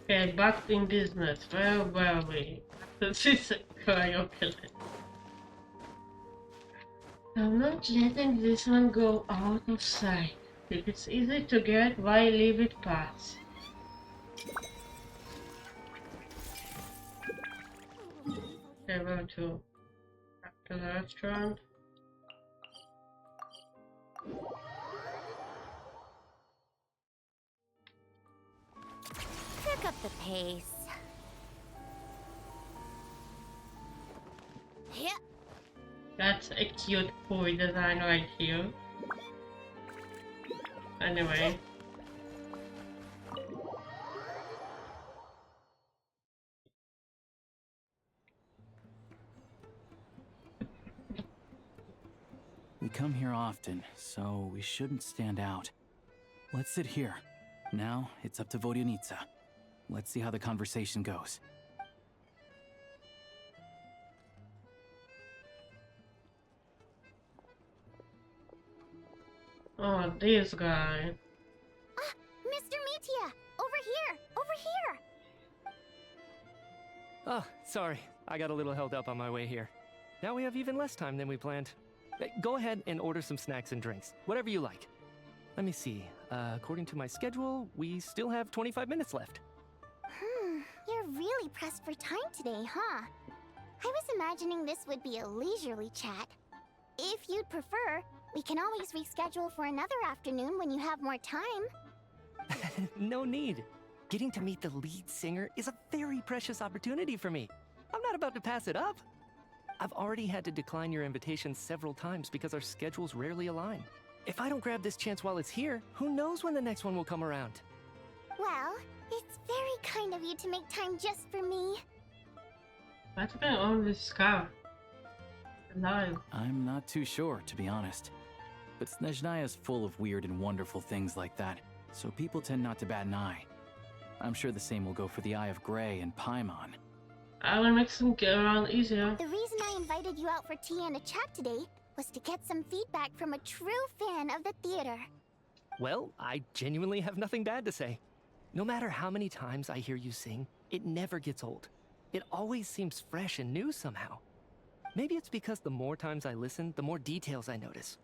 Okay, back in business. Where were we? This is a cryoculate. I'm not letting this one go out of sight. If it's easy to get, why leave it pass? Okay, where to? Back to the restaurant. Pick up the pace. Yeah. That's a cute boy design right here. Anyway. We come here often, so we shouldn't stand out. Let's sit here. Now, it's up to Vodyanitsa. Let's see how the conversation goes. Oh, this guy. Ah, Mr. Metia! Over here! Over here! Oh, sorry. I got a little held up on my way here. Now we have even less time than we planned. Go ahead and order some snacks and drinks. Whatever you like. Let me see. According to my schedule, we still have 25 minutes left. You're really pressed for time today, huh? I was imagining this would be a leisurely chat. If you'd prefer, we can always reschedule for another afternoon when you have more time. No need. Getting to meet the lead singer is a very precious opportunity for me. I'm not about to pass it up. I've already had to decline your invitation several times because our schedules rarely align. If I don't grab this chance while it's here, who knows when the next one will come around? Well, it's very kind of you to make time just for me. What's going on with Scar? Alive. I'm not too sure, to be honest. But Snezhnaya's full of weird and wonderful things like that, so people tend not to bat an eye. I'm sure the same will go for the Eye of Grey and Paimon. I will make some get around easier. The reason I invited you out for tea and a chat today was to get some feedback from a true fan of the theater. Well, I genuinely have nothing bad to say. No matter how many times I hear you sing, it never gets old. It always seems fresh and new somehow. Maybe it's because the more times I listen, the more details I notice.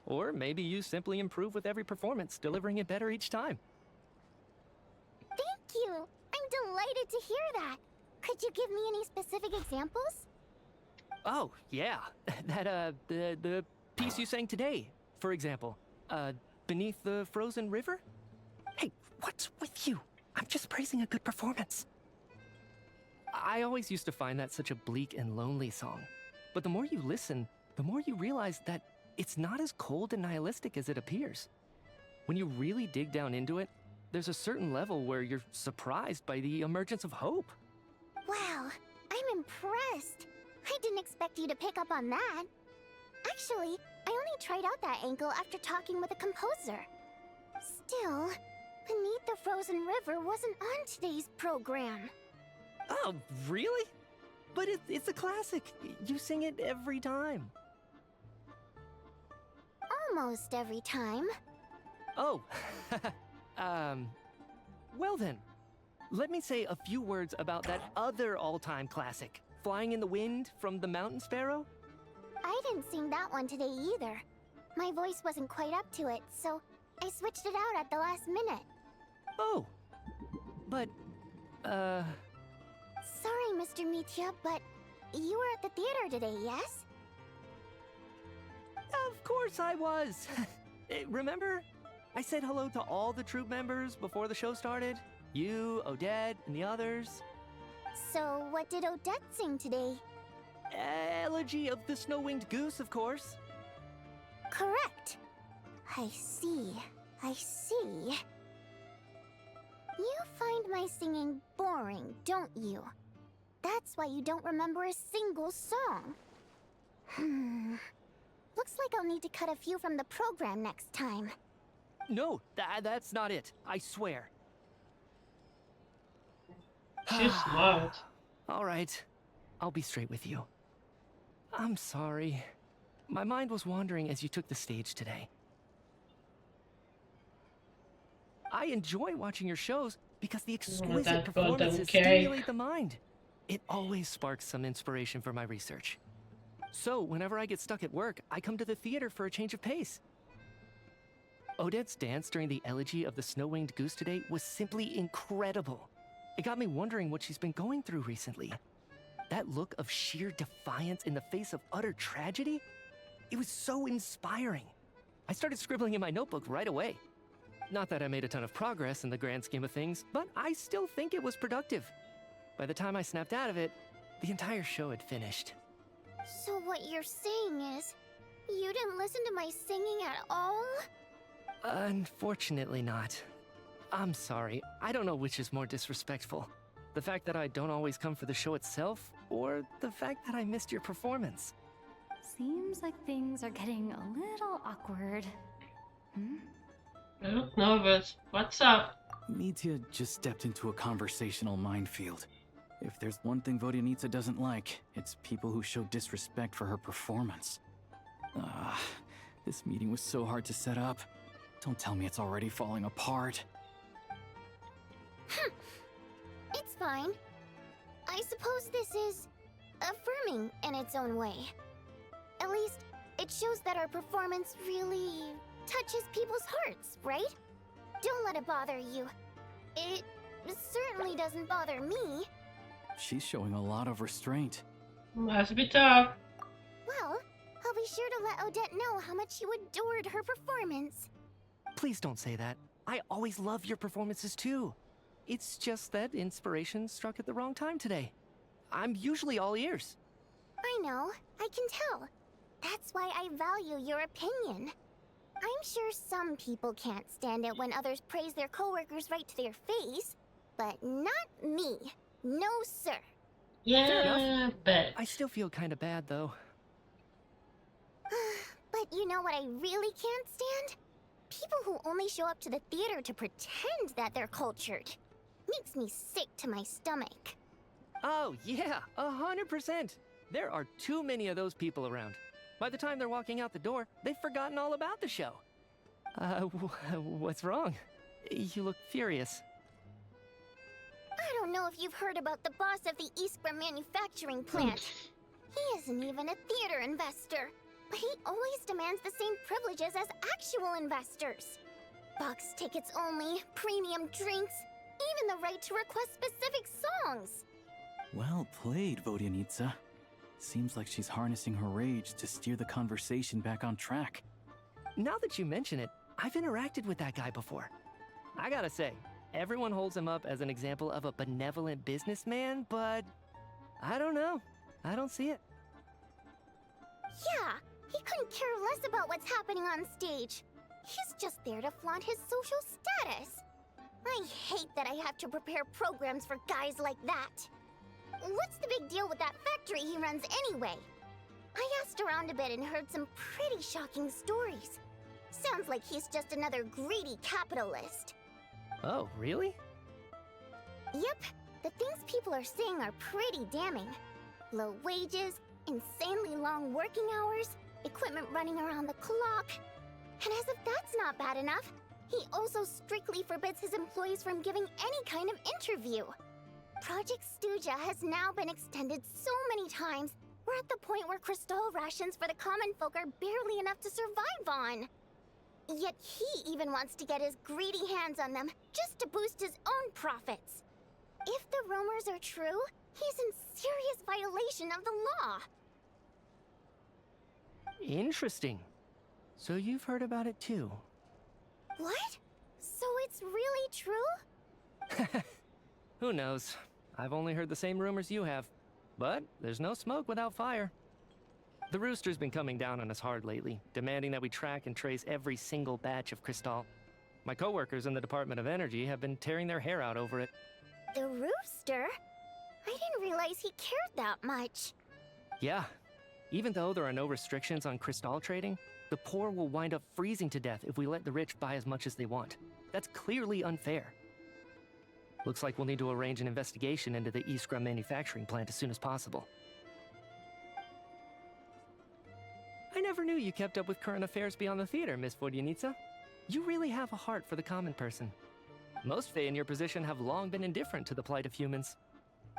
Or maybe you simply improve with every performance, delivering it better each time. Thank you! I'm delighted to hear that. Could you give me any specific examples? Oh, yeah. The piece you sang today, for example. Beneath the Frozen River? Hey, what's with you? I'm just praising a good performance. I always used to find that such a bleak and lonely song. But the more you listen, the more you realize that it's not as cold and nihilistic as it appears. When you really dig down into it, there's a certain level where you're surprised by the emergence of hope. Wow, I'm impressed. I didn't expect you to pick up on that. Actually, I only tried out that angle after talking with a composer. Still, Beneath the Frozen River wasn't on today's program. Oh, really? But it's a classic. You sing it every time. Almost every time. Oh, well then, let me say a few words about that other all-time classic, Flying in the Wind from the Mountain Sparrow. I didn't sing that one today either. My voice wasn't quite up to it, so I switched it out at the last minute. Oh, but, Sorry, Mr. Mitya, but you were at the theater today, yes? Of course I was. Remember? I said hello to all the troupe members before the show started. You, Odette, and the others. So, what did Odette sing today? Elegy of the Snow-Winged Goose, of course. Correct. I see. I see. You find my singing boring, don't you? That's why you don't remember a single song. Looks like I'll need to cut a few from the program next time. No, that's not it. I swear. She's smart. All right. I'll be straight with you. I'm sorry. My mind was wandering as you took the stage today. I enjoy watching your shows because the exquisite performances stimulate the mind. It always sparks some inspiration for my research. So, whenever I get stuck at work, I come to the theater for a change of pace. Odette's dance during the Elegy of the Snow-Winged Goose today was simply incredible. It got me wondering what she's been going through recently. That look of sheer defiance in the face of utter tragedy? It was so inspiring. I started scribbling in my notebook right away. Not that I made a ton of progress in the grand scheme of things, but I still think it was productive. By the time I snapped out of it, the entire show had finished. So what you're saying is, you didn't listen to my singing at all? Unfortunately not. I'm sorry, I don't know which is more disrespectful. The fact that I don't always come for the show itself, or the fact that I missed your performance. Seems like things are getting a little awkward. I look nervous. What's up? Mitya just stepped into a conversational minefield. If there's one thing Vodyanitsa doesn't like, it's people who show disrespect for her performance. This meeting was so hard to set up. Don't tell me it's already falling apart. It's fine. I suppose this is affirming in its own way. At least, it shows that our performance really touches people's hearts, right? Don't let it bother you. It certainly doesn't bother me. She's showing a lot of restraint. Must be tough. Well, I'll be sure to let Odette know how much you adored her performance. Please don't say that. I always love your performances too. It's just that inspiration struck at the wrong time today. I'm usually all ears. I know, I can tell. That's why I value your opinion. I'm sure some people can't stand it when others praise their coworkers right to their face, but not me. No, sir. Yeah, bet. I still feel kind of bad though. But you know what I really can't stand? People who only show up to the theater to pretend that they're cultured. Makes me sick to my stomach. Oh yeah, 100%. There are too many of those people around. By the time they're walking out the door, they've forgotten all about the show. What's wrong? You look furious. I don't know if you've heard about the boss of the Iskra manufacturing plant. He isn't even a theater investor, but he always demands the same privileges as actual investors. Box tickets only, premium drinks, even the right to request specific songs. Well played, Vodyanitsa. Seems like she's harnessing her rage to steer the conversation back on track. Now that you mention it, I've interacted with that guy before. I gotta say, everyone holds him up as an example of a benevolent businessman, but I don't know. I don't see it. Yeah, he couldn't care less about what's happening on stage. He's just there to flaunt his social status. I hate that I have to prepare programs for guys like that. What's the big deal with that factory he runs anyway? I asked around a bit and heard some pretty shocking stories. Sounds like he's just another greedy capitalist. Oh, really? Yep, the things people are saying are pretty damning. Low wages, insanely long working hours, equipment running around the clock. And as if that's not bad enough, he also strictly forbids his employees from giving any kind of interview. Project Stuja has now been extended so many times, we're at the point where crystal rations for the common folk are barely enough to survive on. Yet he even wants to get his greedy hands on them just to boost his own profits. If the rumors are true, he's in serious violation of the law. Interesting. So you've heard about it too? What? So it's really true? Who knows? I've only heard the same rumors you have. But there's no smoke without fire. The Rooster's been coming down on us hard lately, demanding that we track and trace every single batch of Crystal. My coworkers in the Department of Energy have been tearing their hair out over it. The Rooster? I didn't realize he cared that much. Yeah. Even though there are no restrictions on Crystal trading, the poor will wind up freezing to death if we let the rich buy as much as they want. That's clearly unfair. Looks like we'll need to arrange an investigation into the Iskra manufacturing plant as soon as possible. I never knew you kept up with current affairs beyond the theater, Miss Vodyanica. You really have a heart for the common person. Most Fae in your position have long been indifferent to the plight of humans.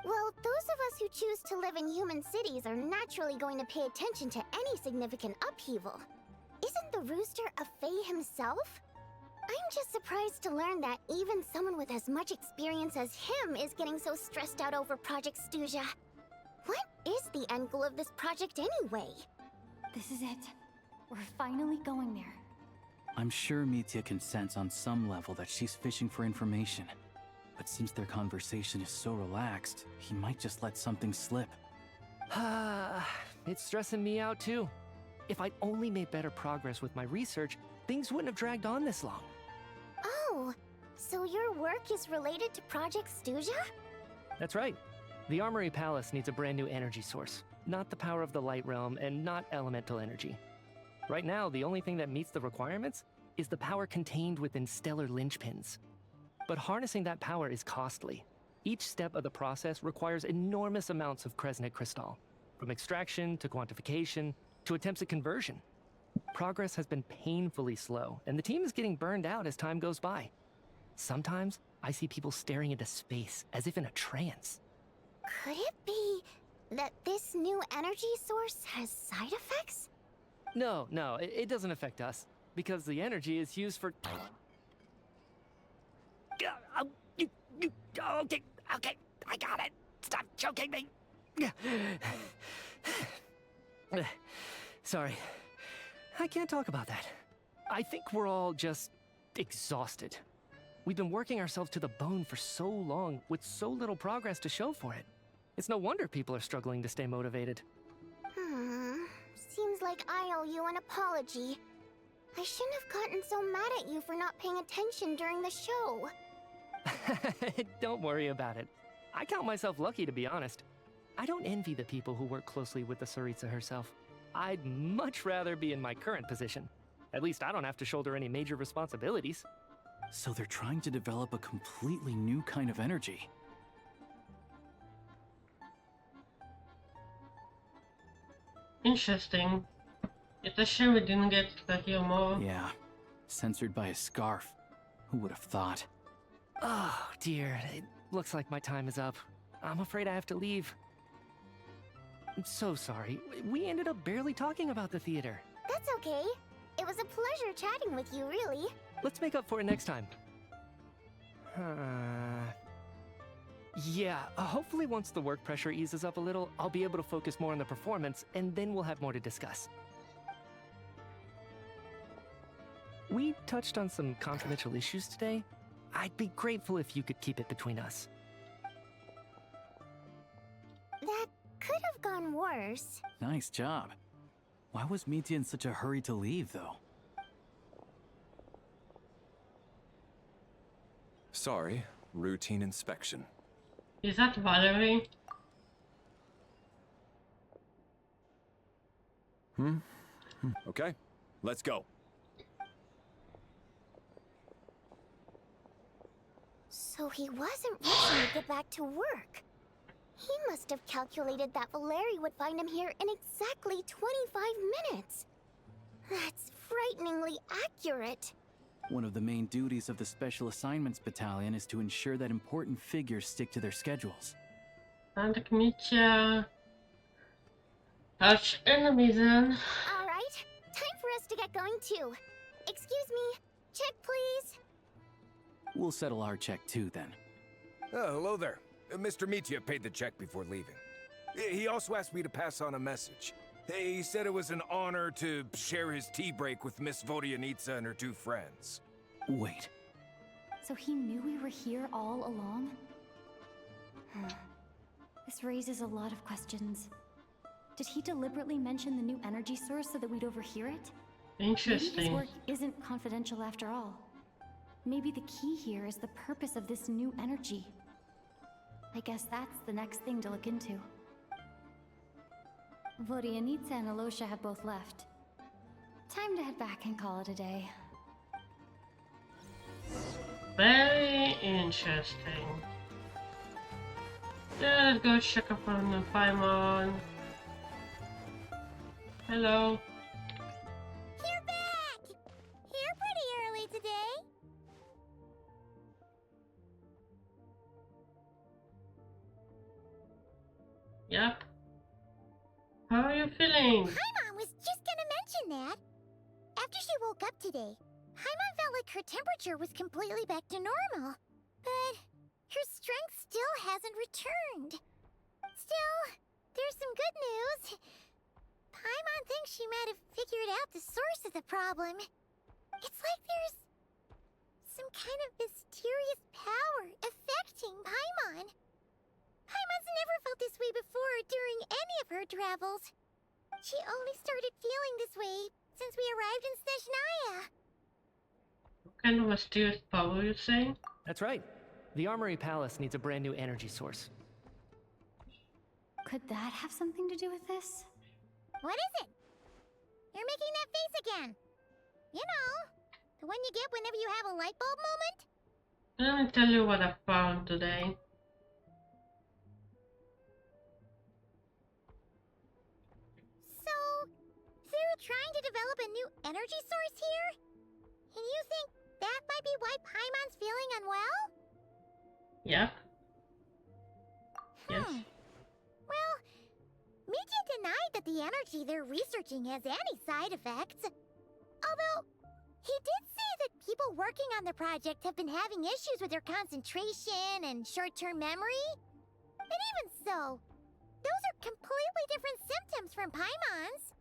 Well, those of us who choose to live in human cities are naturally going to pay attention to any significant upheaval. Isn't the Rooster a Fae himself? I'm just surprised to learn that even someone with as much experience as him is getting so stressed out over Project Stuja. What is the end goal of this project anyway? This is it. We're finally going there. I'm sure Mitya can sense on some level that she's fishing for information. But since their conversation is so relaxed, he might just let something slip. It's stressing me out too. If I'd only made better progress with my research, things wouldn't have dragged on this long. Oh, so your work is related to Project Stuja? That's right. The Armory Palace needs a brand new energy source. Not the power of the Light Realm, and not elemental energy. Right now, the only thing that meets the requirements is the power contained within stellar linchpins. But harnessing that power is costly. Each step of the process requires enormous amounts of Kresnik crystal, from extraction to quantification to attempts at conversion. Progress has been painfully slow, and the team is getting burned out as time goes by. Sometimes, I see people staring into space as if in a trance. Could it be that this new energy source has side effects? No, it doesn't affect us, because the energy is used for... Okay, I got it. Stop choking me. Sorry, I can't talk about that. I think we're all just exhausted. We've been working ourselves to the bone for so long with so little progress to show for it. It's no wonder people are struggling to stay motivated. Seems like I owe you an apology. I shouldn't have gotten so mad at you for not paying attention during the show. Don't worry about it. I count myself lucky, to be honest. I don't envy the people who work closely with the Tsaritsa herself. I'd much rather be in my current position. At least I don't have to shoulder any major responsibilities. So they're trying to develop a completely new kind of energy. Interesting. It's a shame we didn't get to hear more. Yeah, censored by a scarf. Who would have thought? Oh, dear. It looks like my time is up. I'm afraid I have to leave. I'm so sorry. We ended up barely talking about the theater. That's okay. It was a pleasure chatting with you, really. Let's make up for it next time. Yeah, hopefully once the work pressure eases up a little, I'll be able to focus more on the performance, and then we'll have more to discuss. We touched on some confidential issues today. I'd be grateful if you could keep it between us. That could have gone worse. Nice job. Why was Mitya in such a hurry to leave, though? Sorry, routine inspection. Is that Valerie? Okay, let's go. So he wasn't rushing to get back to work. He must have calculated that Valeri would find him here in exactly 25 minutes. That's frighteningly accurate. One of the main duties of the Special Assignments Battalion is to ensure that important figures stick to their schedules. Contact Mitya. Arch enemy then. Alright, time for us to get going too. Excuse me, check please. We'll settle our check too, then. Oh, hello there. Mr. Mitya paid the check before leaving. He also asked me to pass on a message. He said it was an honor to share his tea break with Miss Vodyanitsa and her two friends. Wait. So he knew we were here all along? This raises a lot of questions. Did he deliberately mention the new energy source so that we'd overhear it? Interesting. Maybe his work isn't confidential after all. Maybe the key here is the purpose of this new energy. I guess that's the next thing to look into. Vodyanitsa and Alosha have both left. Time to head back and call it a day. Very interesting. Yeah, let's go check up on the Paimon. Hello. You're back! Here pretty early today. Yep. How are you feeling? Paimon was just gonna mention that. After she woke up today, Paimon felt like her temperature was completely back to normal. But her strength still hasn't returned. Still, there's some good news. Paimon thinks she might have figured out the source of the problem. It's like there's some kind of mysterious power affecting Paimon. Paimon's never felt this way before during any of her travels. She only started feeling this way since we arrived in Snezhnaya. What kind of mysterious power you saying? That's right. The Armory Palace needs a brand new energy source. Could that have something to do with this? What is it? You're making that face again. You know, the one you get whenever you have a light bulb moment? Let me tell you what I found today. So, they're trying to develop a new energy source here? And you think that might be why Paimon's feeling unwell? Yep. Yes. Well, Mitya denied that the energy they're researching has any side effects. Although, he did say that people working on the project have been having issues with their concentration and short-term memory. And even so, those are completely different symptoms from Paimon's.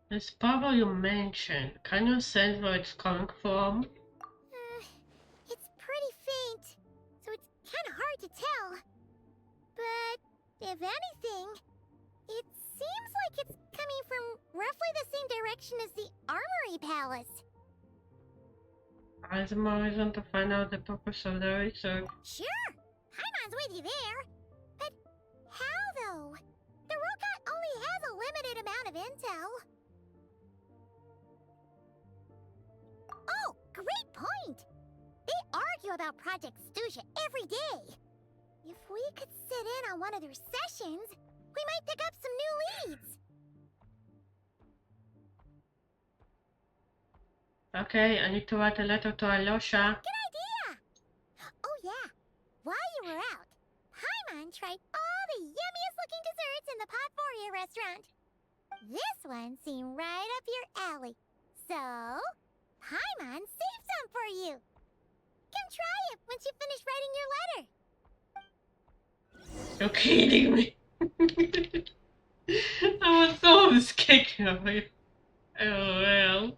This power you mentioned, can you sense where it's coming from? It's pretty faint, so it's kind of hard to tell. But, if anything, it seems like it's coming from roughly the same direction as the Armory Palace. As more reason to find out the purpose of the research. Sure, Paimon's with you there. But how, though? The robot only has a limited amount of intel. Oh, great point! They argue about Project Stuja every day. If we could sit in on one of their sessions, we might pick up some new leads. Okay, I need to write a letter to Alosha. Good idea! Oh yeah, while you were out, Paimon tried all the yummiest looking desserts in the Potvoria restaurant. This one seemed right up your alley. So, Paimon saved some for you. Come try it once you finish writing your letter. You're kidding me. I was so scared of it. Oh well.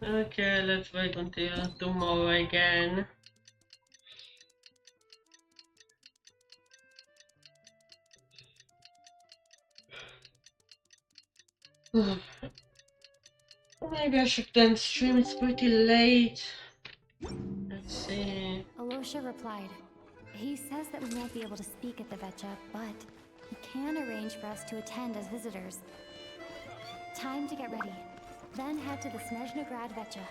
Okay, let's wait until tomorrow again. Maybe I should then stream. It's pretty late. Let's see. Alosha replied. He says that we won't be able to speak at the Vetcha, but he can arrange for us to attend as visitors. Time to get ready. Then head to the Snezhnaya Vetcha.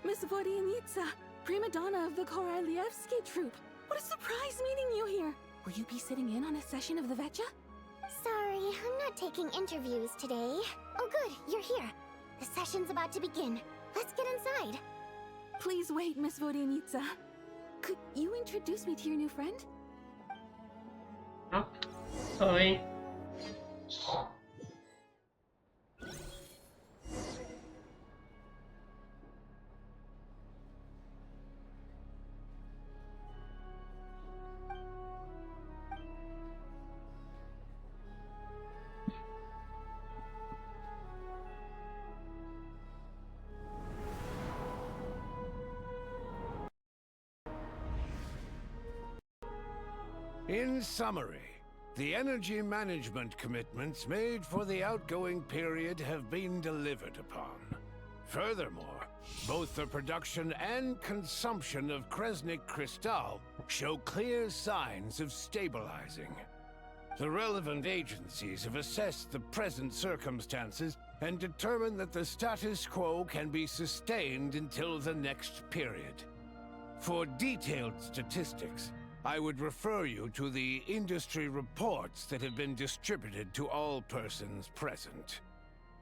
Miss Vodyanitsa, prima donna of the Korolievsky troupe. What a surprise meeting you here. Will you be sitting in on a session of the Vetcha? Sorry, I'm not taking interviews today. Oh good, you're here. The session's about to begin. Let's get inside. Please wait, Miss Vodyanitsa. Could you introduce me to your new friend? Oh, sorry. In summary, the energy management commitments made for the outgoing period have been delivered upon. Furthermore, both the production and consumption of Kresnik Crystal show clear signs of stabilizing. The relevant agencies have assessed the present circumstances and determined that the status quo can be sustained until the next period. For detailed statistics, I would refer you to the industry reports that have been distributed to all persons present.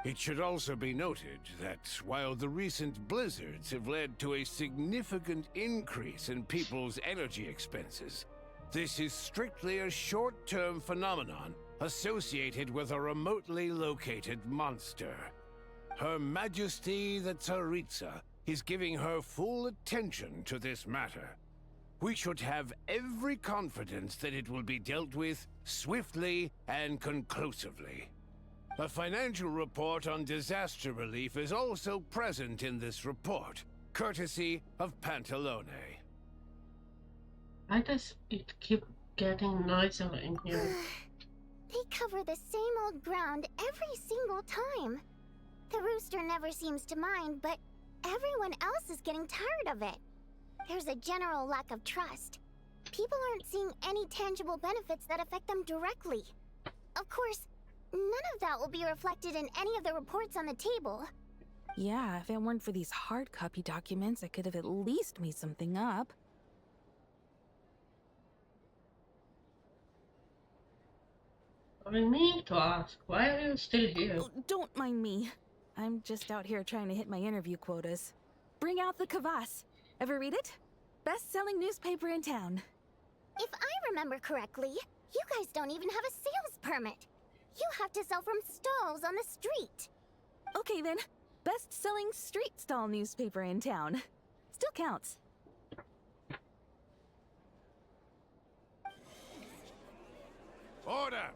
It should also be noted that while the recent blizzards have led to a significant increase in people's energy expenses, this is strictly a short-term phenomenon associated with a remotely located monster. Her Majesty the Tsaritsa is giving her full attention to this matter. We should have every confidence that it will be dealt with swiftly and conclusively. A financial report on disaster relief is also present in this report, courtesy of Pantalone. Why does it keep getting noisier in here? They cover the same old ground every single time. The rooster never seems to mind, but everyone else is getting tired of it. There's a general lack of trust. People aren't seeing any tangible benefits that affect them directly. Of course, none of that will be reflected in any of the reports on the table. Yeah, if it weren't for these hard copy documents, I could have at least made something up. I mean to ask, why are you still here? Oh, don't mind me. I'm just out here trying to hit my interview quotas. Bring out the kvass. Ever read it? Best-selling newspaper in town. If I remember correctly, you guys don't even have a sales permit. You have to sell from stalls on the street. Okay then, best-selling street stall newspaper in town. Still counts. Order!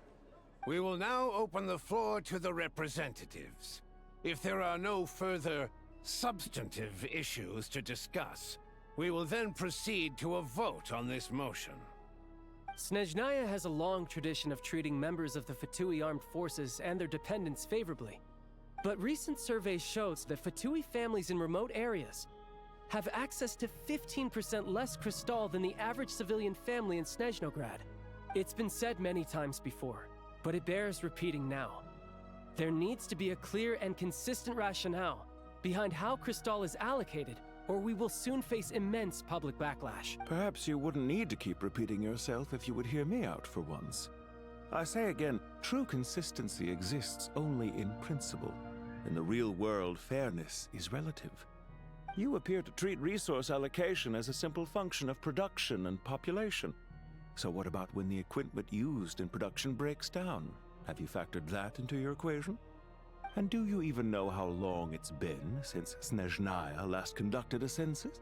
We will now open the floor to the representatives. If there are no further substantive issues to discuss, we will then proceed to a vote on this motion. Snezhnaya has a long tradition of treating members of the Fatui armed forces and their dependents favorably. But recent surveys shows that Fatui families in remote areas have access to 15% less crystal than the average civilian family in Snezhnograd. It's been said many times before, but it bears repeating now. There needs to be a clear and consistent rationale behind how crystal is allocated, or we will soon face immense public backlash. Perhaps you wouldn't need to keep repeating yourself if you would hear me out for once. I say again, true consistency exists only in principle. In the real world, fairness is relative. You appear to treat resource allocation as a simple function of production and population. So what about when the equipment used in production breaks down? Have you factored that into your equation? And do you even know how long it's been since Snezhnaya last conducted a census?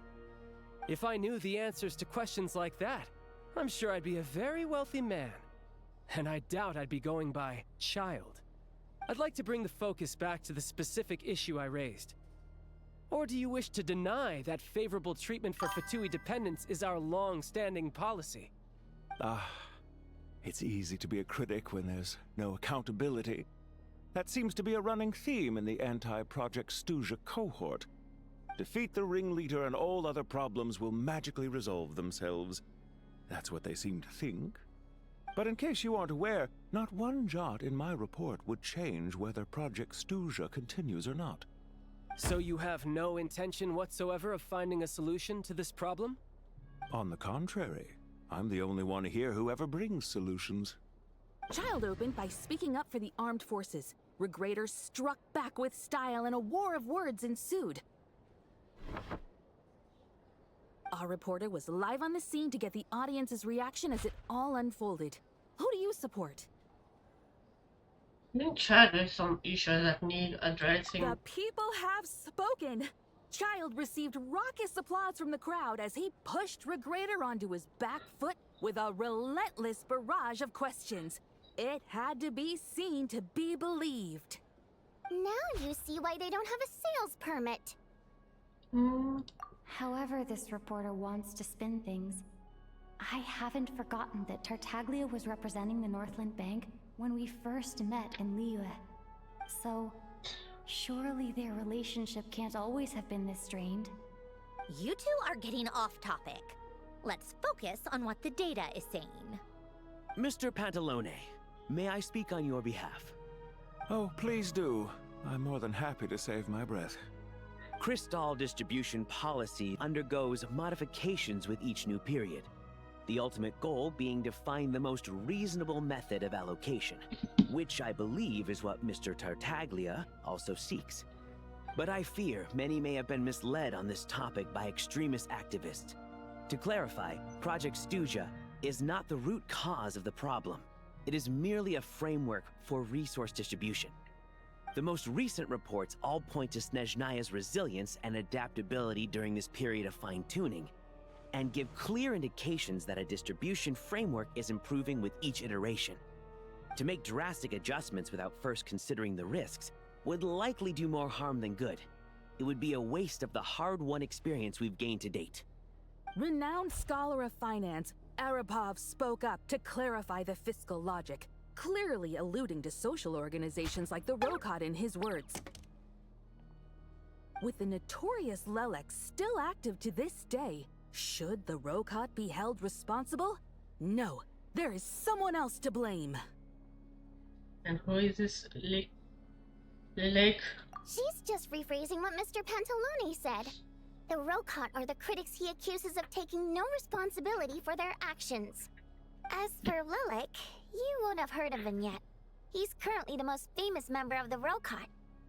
If I knew the answers to questions like that, I'm sure I'd be a very wealthy man. And I doubt I'd be going by child. I'd like to bring the focus back to the specific issue I raised. Or do you wish to deny that favorable treatment for Fatui dependents is our long-standing policy? It's easy to be a critic when there's no accountability. That seems to be a running theme in the anti-Project Stuja cohort. Defeat the ringleader and all other problems will magically resolve themselves. That's what they seem to think. But in case you aren't aware, not one jot in my report would change whether Project Stuja continues or not. So you have no intention whatsoever of finding a solution to this problem? On the contrary, I'm the only one here who ever brings solutions. Child opened by speaking up for the armed forces. Regraders struck back with style and a war of words ensued. Our reporter was live on the scene to get the audience's reaction as it all unfolded. Who do you support? I think Chad has some issues that need addressing. The people have spoken! Child received raucous applause from the crowd as he pushed Regrader onto his back foot with a relentless barrage of questions. It had to be seen to be believed. Now you see why they don't have a sales permit. However this reporter wants to spin things, I haven't forgotten that Tartaglia was representing the Northland Bank when we first met in Liyue. So, surely their relationship can't always have been this strained. You two are getting off topic. Let's focus on what the data is saying. Mr. Pantalone, may I speak on your behalf? Oh, please do. I'm more than happy to save my breath. Crystal distribution policy undergoes modifications with each new period. The ultimate goal being to find the most reasonable method of allocation, which I believe is what Mr. Tartaglia also seeks. But I fear many may have been misled on this topic by extremist activists. To clarify, Project Stuja is not the root cause of the problem. It is merely a framework for resource distribution. The most recent reports all point to Snezhnaya's resilience and adaptability during this period of fine-tuning, and give clear indications that a distribution framework is improving with each iteration. To make drastic adjustments without first considering the risks would likely do more harm than good. It would be a waste of the hard-won experience we've gained to date. Renowned scholar of finance, Arapov spoke up to clarify the fiscal logic, clearly alluding to social organizations like the Rokot in his words. With the notorious Lelek still active to this day, should the Rokot be held responsible? No, there is someone else to blame. And who is this Lelek? She's just rephrasing what Mr. Pantalone said. The Rokot are the critics he accuses of taking no responsibility for their actions. As for Lelek, you won't have heard of him yet. He's currently the most famous member of the Rokot.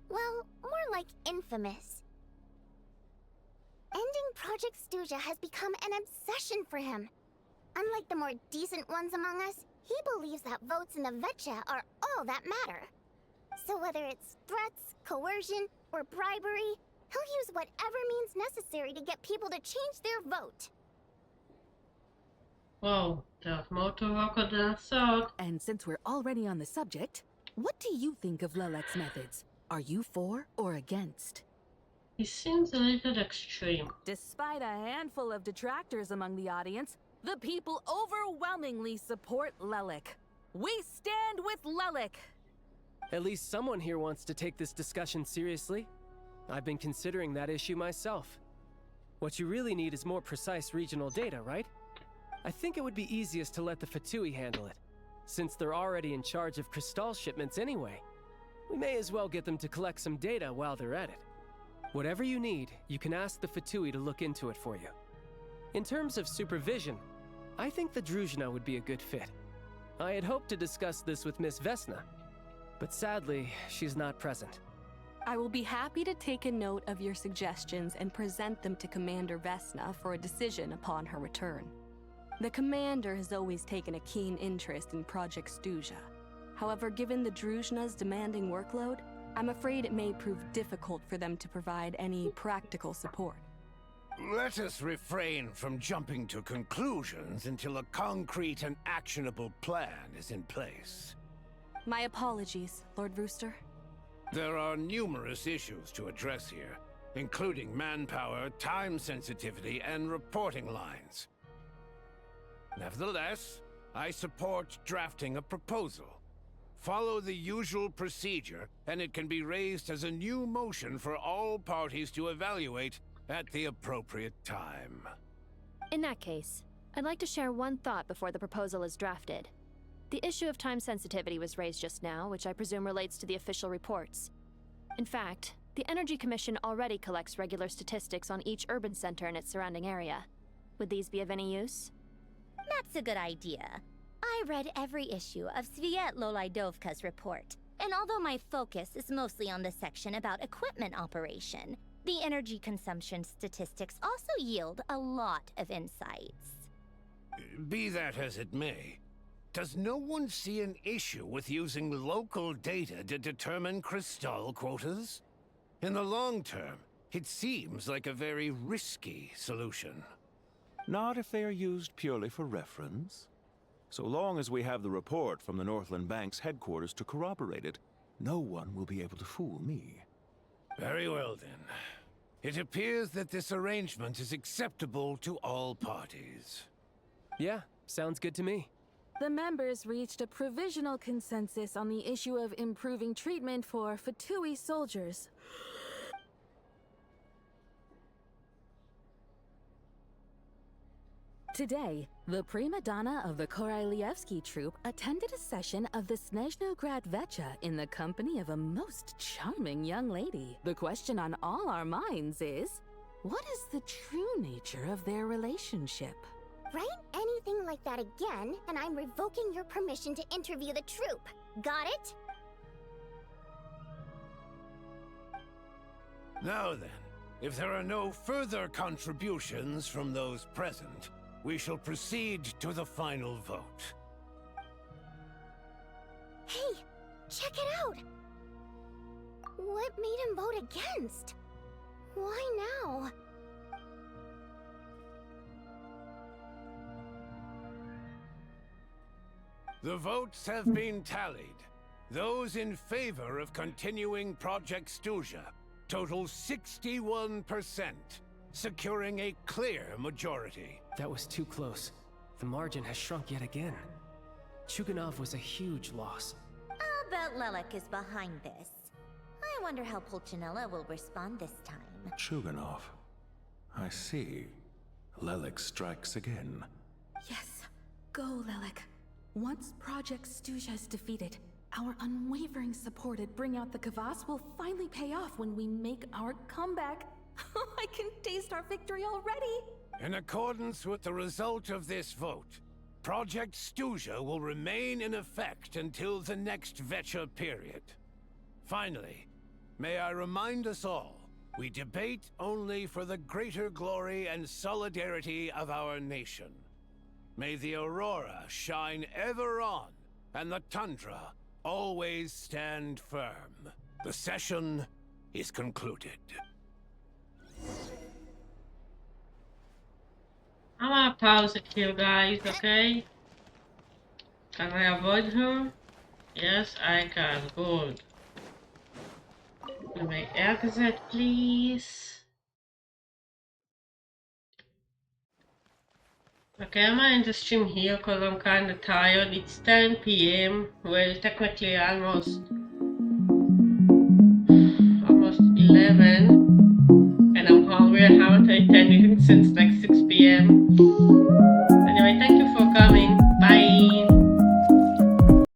Well, more like infamous. Ending Project Stuja has become an obsession for him. Unlike the more decent ones among us, he believes that votes in the Vetcha are all that matter. So whether it's threats, coercion, or bribery, he'll use whatever means necessary to get people to change their vote. Wow, there's more to Rokot than I thought. And since we're already on the subject, what do you think of Lelek's methods? Are you for or against? He seems a little extreme. Despite a handful of detractors among the audience, the people overwhelmingly support Lelek. We stand with Lelek! At least someone here wants to take this discussion seriously. I've been considering that issue myself. What you really need is more precise regional data, right? I think it would be easiest to let the Fatui handle it, since they're already in charge of Crystal shipments anyway. We may as well get them to collect some data while they're at it. Whatever you need, you can ask the Fatui to look into it for you. In terms of supervision, I think the Druzhna would be a good fit. I had hoped to discuss this with Miss Vesna, but sadly, she's not present. I will be happy to take a note of your suggestions and present them to Commander Vesna for a decision upon her return. The Commander has always taken a keen interest in Project Stuja. However, given the Druzhna's demanding workload, I'm afraid it may prove difficult for them to provide any practical support. Let us refrain from jumping to conclusions until a concrete and actionable plan is in place. My apologies, Lord Rooster. There are numerous issues to address here, including manpower, time sensitivity, and reporting lines. Nevertheless, I support drafting a proposal. Follow the usual procedure, and it can be raised as a new motion for all parties to evaluate at the appropriate time. In that case, I'd like to share one thought before the proposal is drafted. The issue of time sensitivity was raised just now, which I presume relates to the official reports. In fact, the Energy Commission already collects regular statistics on each urban center and its surrounding area. Would these be of any use? That's a good idea. I read every issue of Sviet Lolaidovka's report, and although my focus is mostly on the section about equipment operation, the energy consumption statistics also yield a lot of insights. Be that as it may, does no one see an issue with using local data to determine Crystal quotas? In the long term, it seems like a very risky solution. Not if they are used purely for reference. So long as we have the report from the Northland Bank's headquarters to corroborate it, no one will be able to fool me. Very well then. It appears that this arrangement is acceptable to all parties. Yeah, sounds good to me. The members reached a provisional consensus on the issue of improving treatment for Fatui soldiers. Today, the prima donna of the Korailievsky troupe attended a session of the Snezhnograd Vecha in the company of a most charming young lady. The question on all our minds is, what is the true nature of their relationship? Write anything like that again, and I'm revoking your permission to interview the troupe. Got it? Now then, if there are no further contributions from those present, we shall proceed to the final vote. Hey, check it out! What made him vote against? Why now? The votes have been tallied. Those in favor of continuing Project Stuja total 61%, securing a clear majority. That was too close. The margin has shrunk yet again. Chuganov was a huge loss. I'll bet Lelek is behind this. I wonder how Pulcinella will respond this time. Chuganov. I see. Lelek strikes again. Yes, go Lelek. Once Project Stuja is defeated, our unwavering support at Bring Out the Kvass will finally pay off when we make our comeback. I can taste our victory already! In accordance with the result of this vote, Project Stuja will remain in effect until the next Vecha period. Finally, may I remind us all, we debate only for the greater glory and solidarity of our nation. May the aurora shine ever on, and the tundra always stand firm. The session is concluded. I'm gonna pause it here, guys, okay? Can I avoid her? Yes, I can. Good. Let me exit, please. Okay, I'm gonna end the stream here because I'm kind of tired. It's 10 p.m. Well, technically almost 11.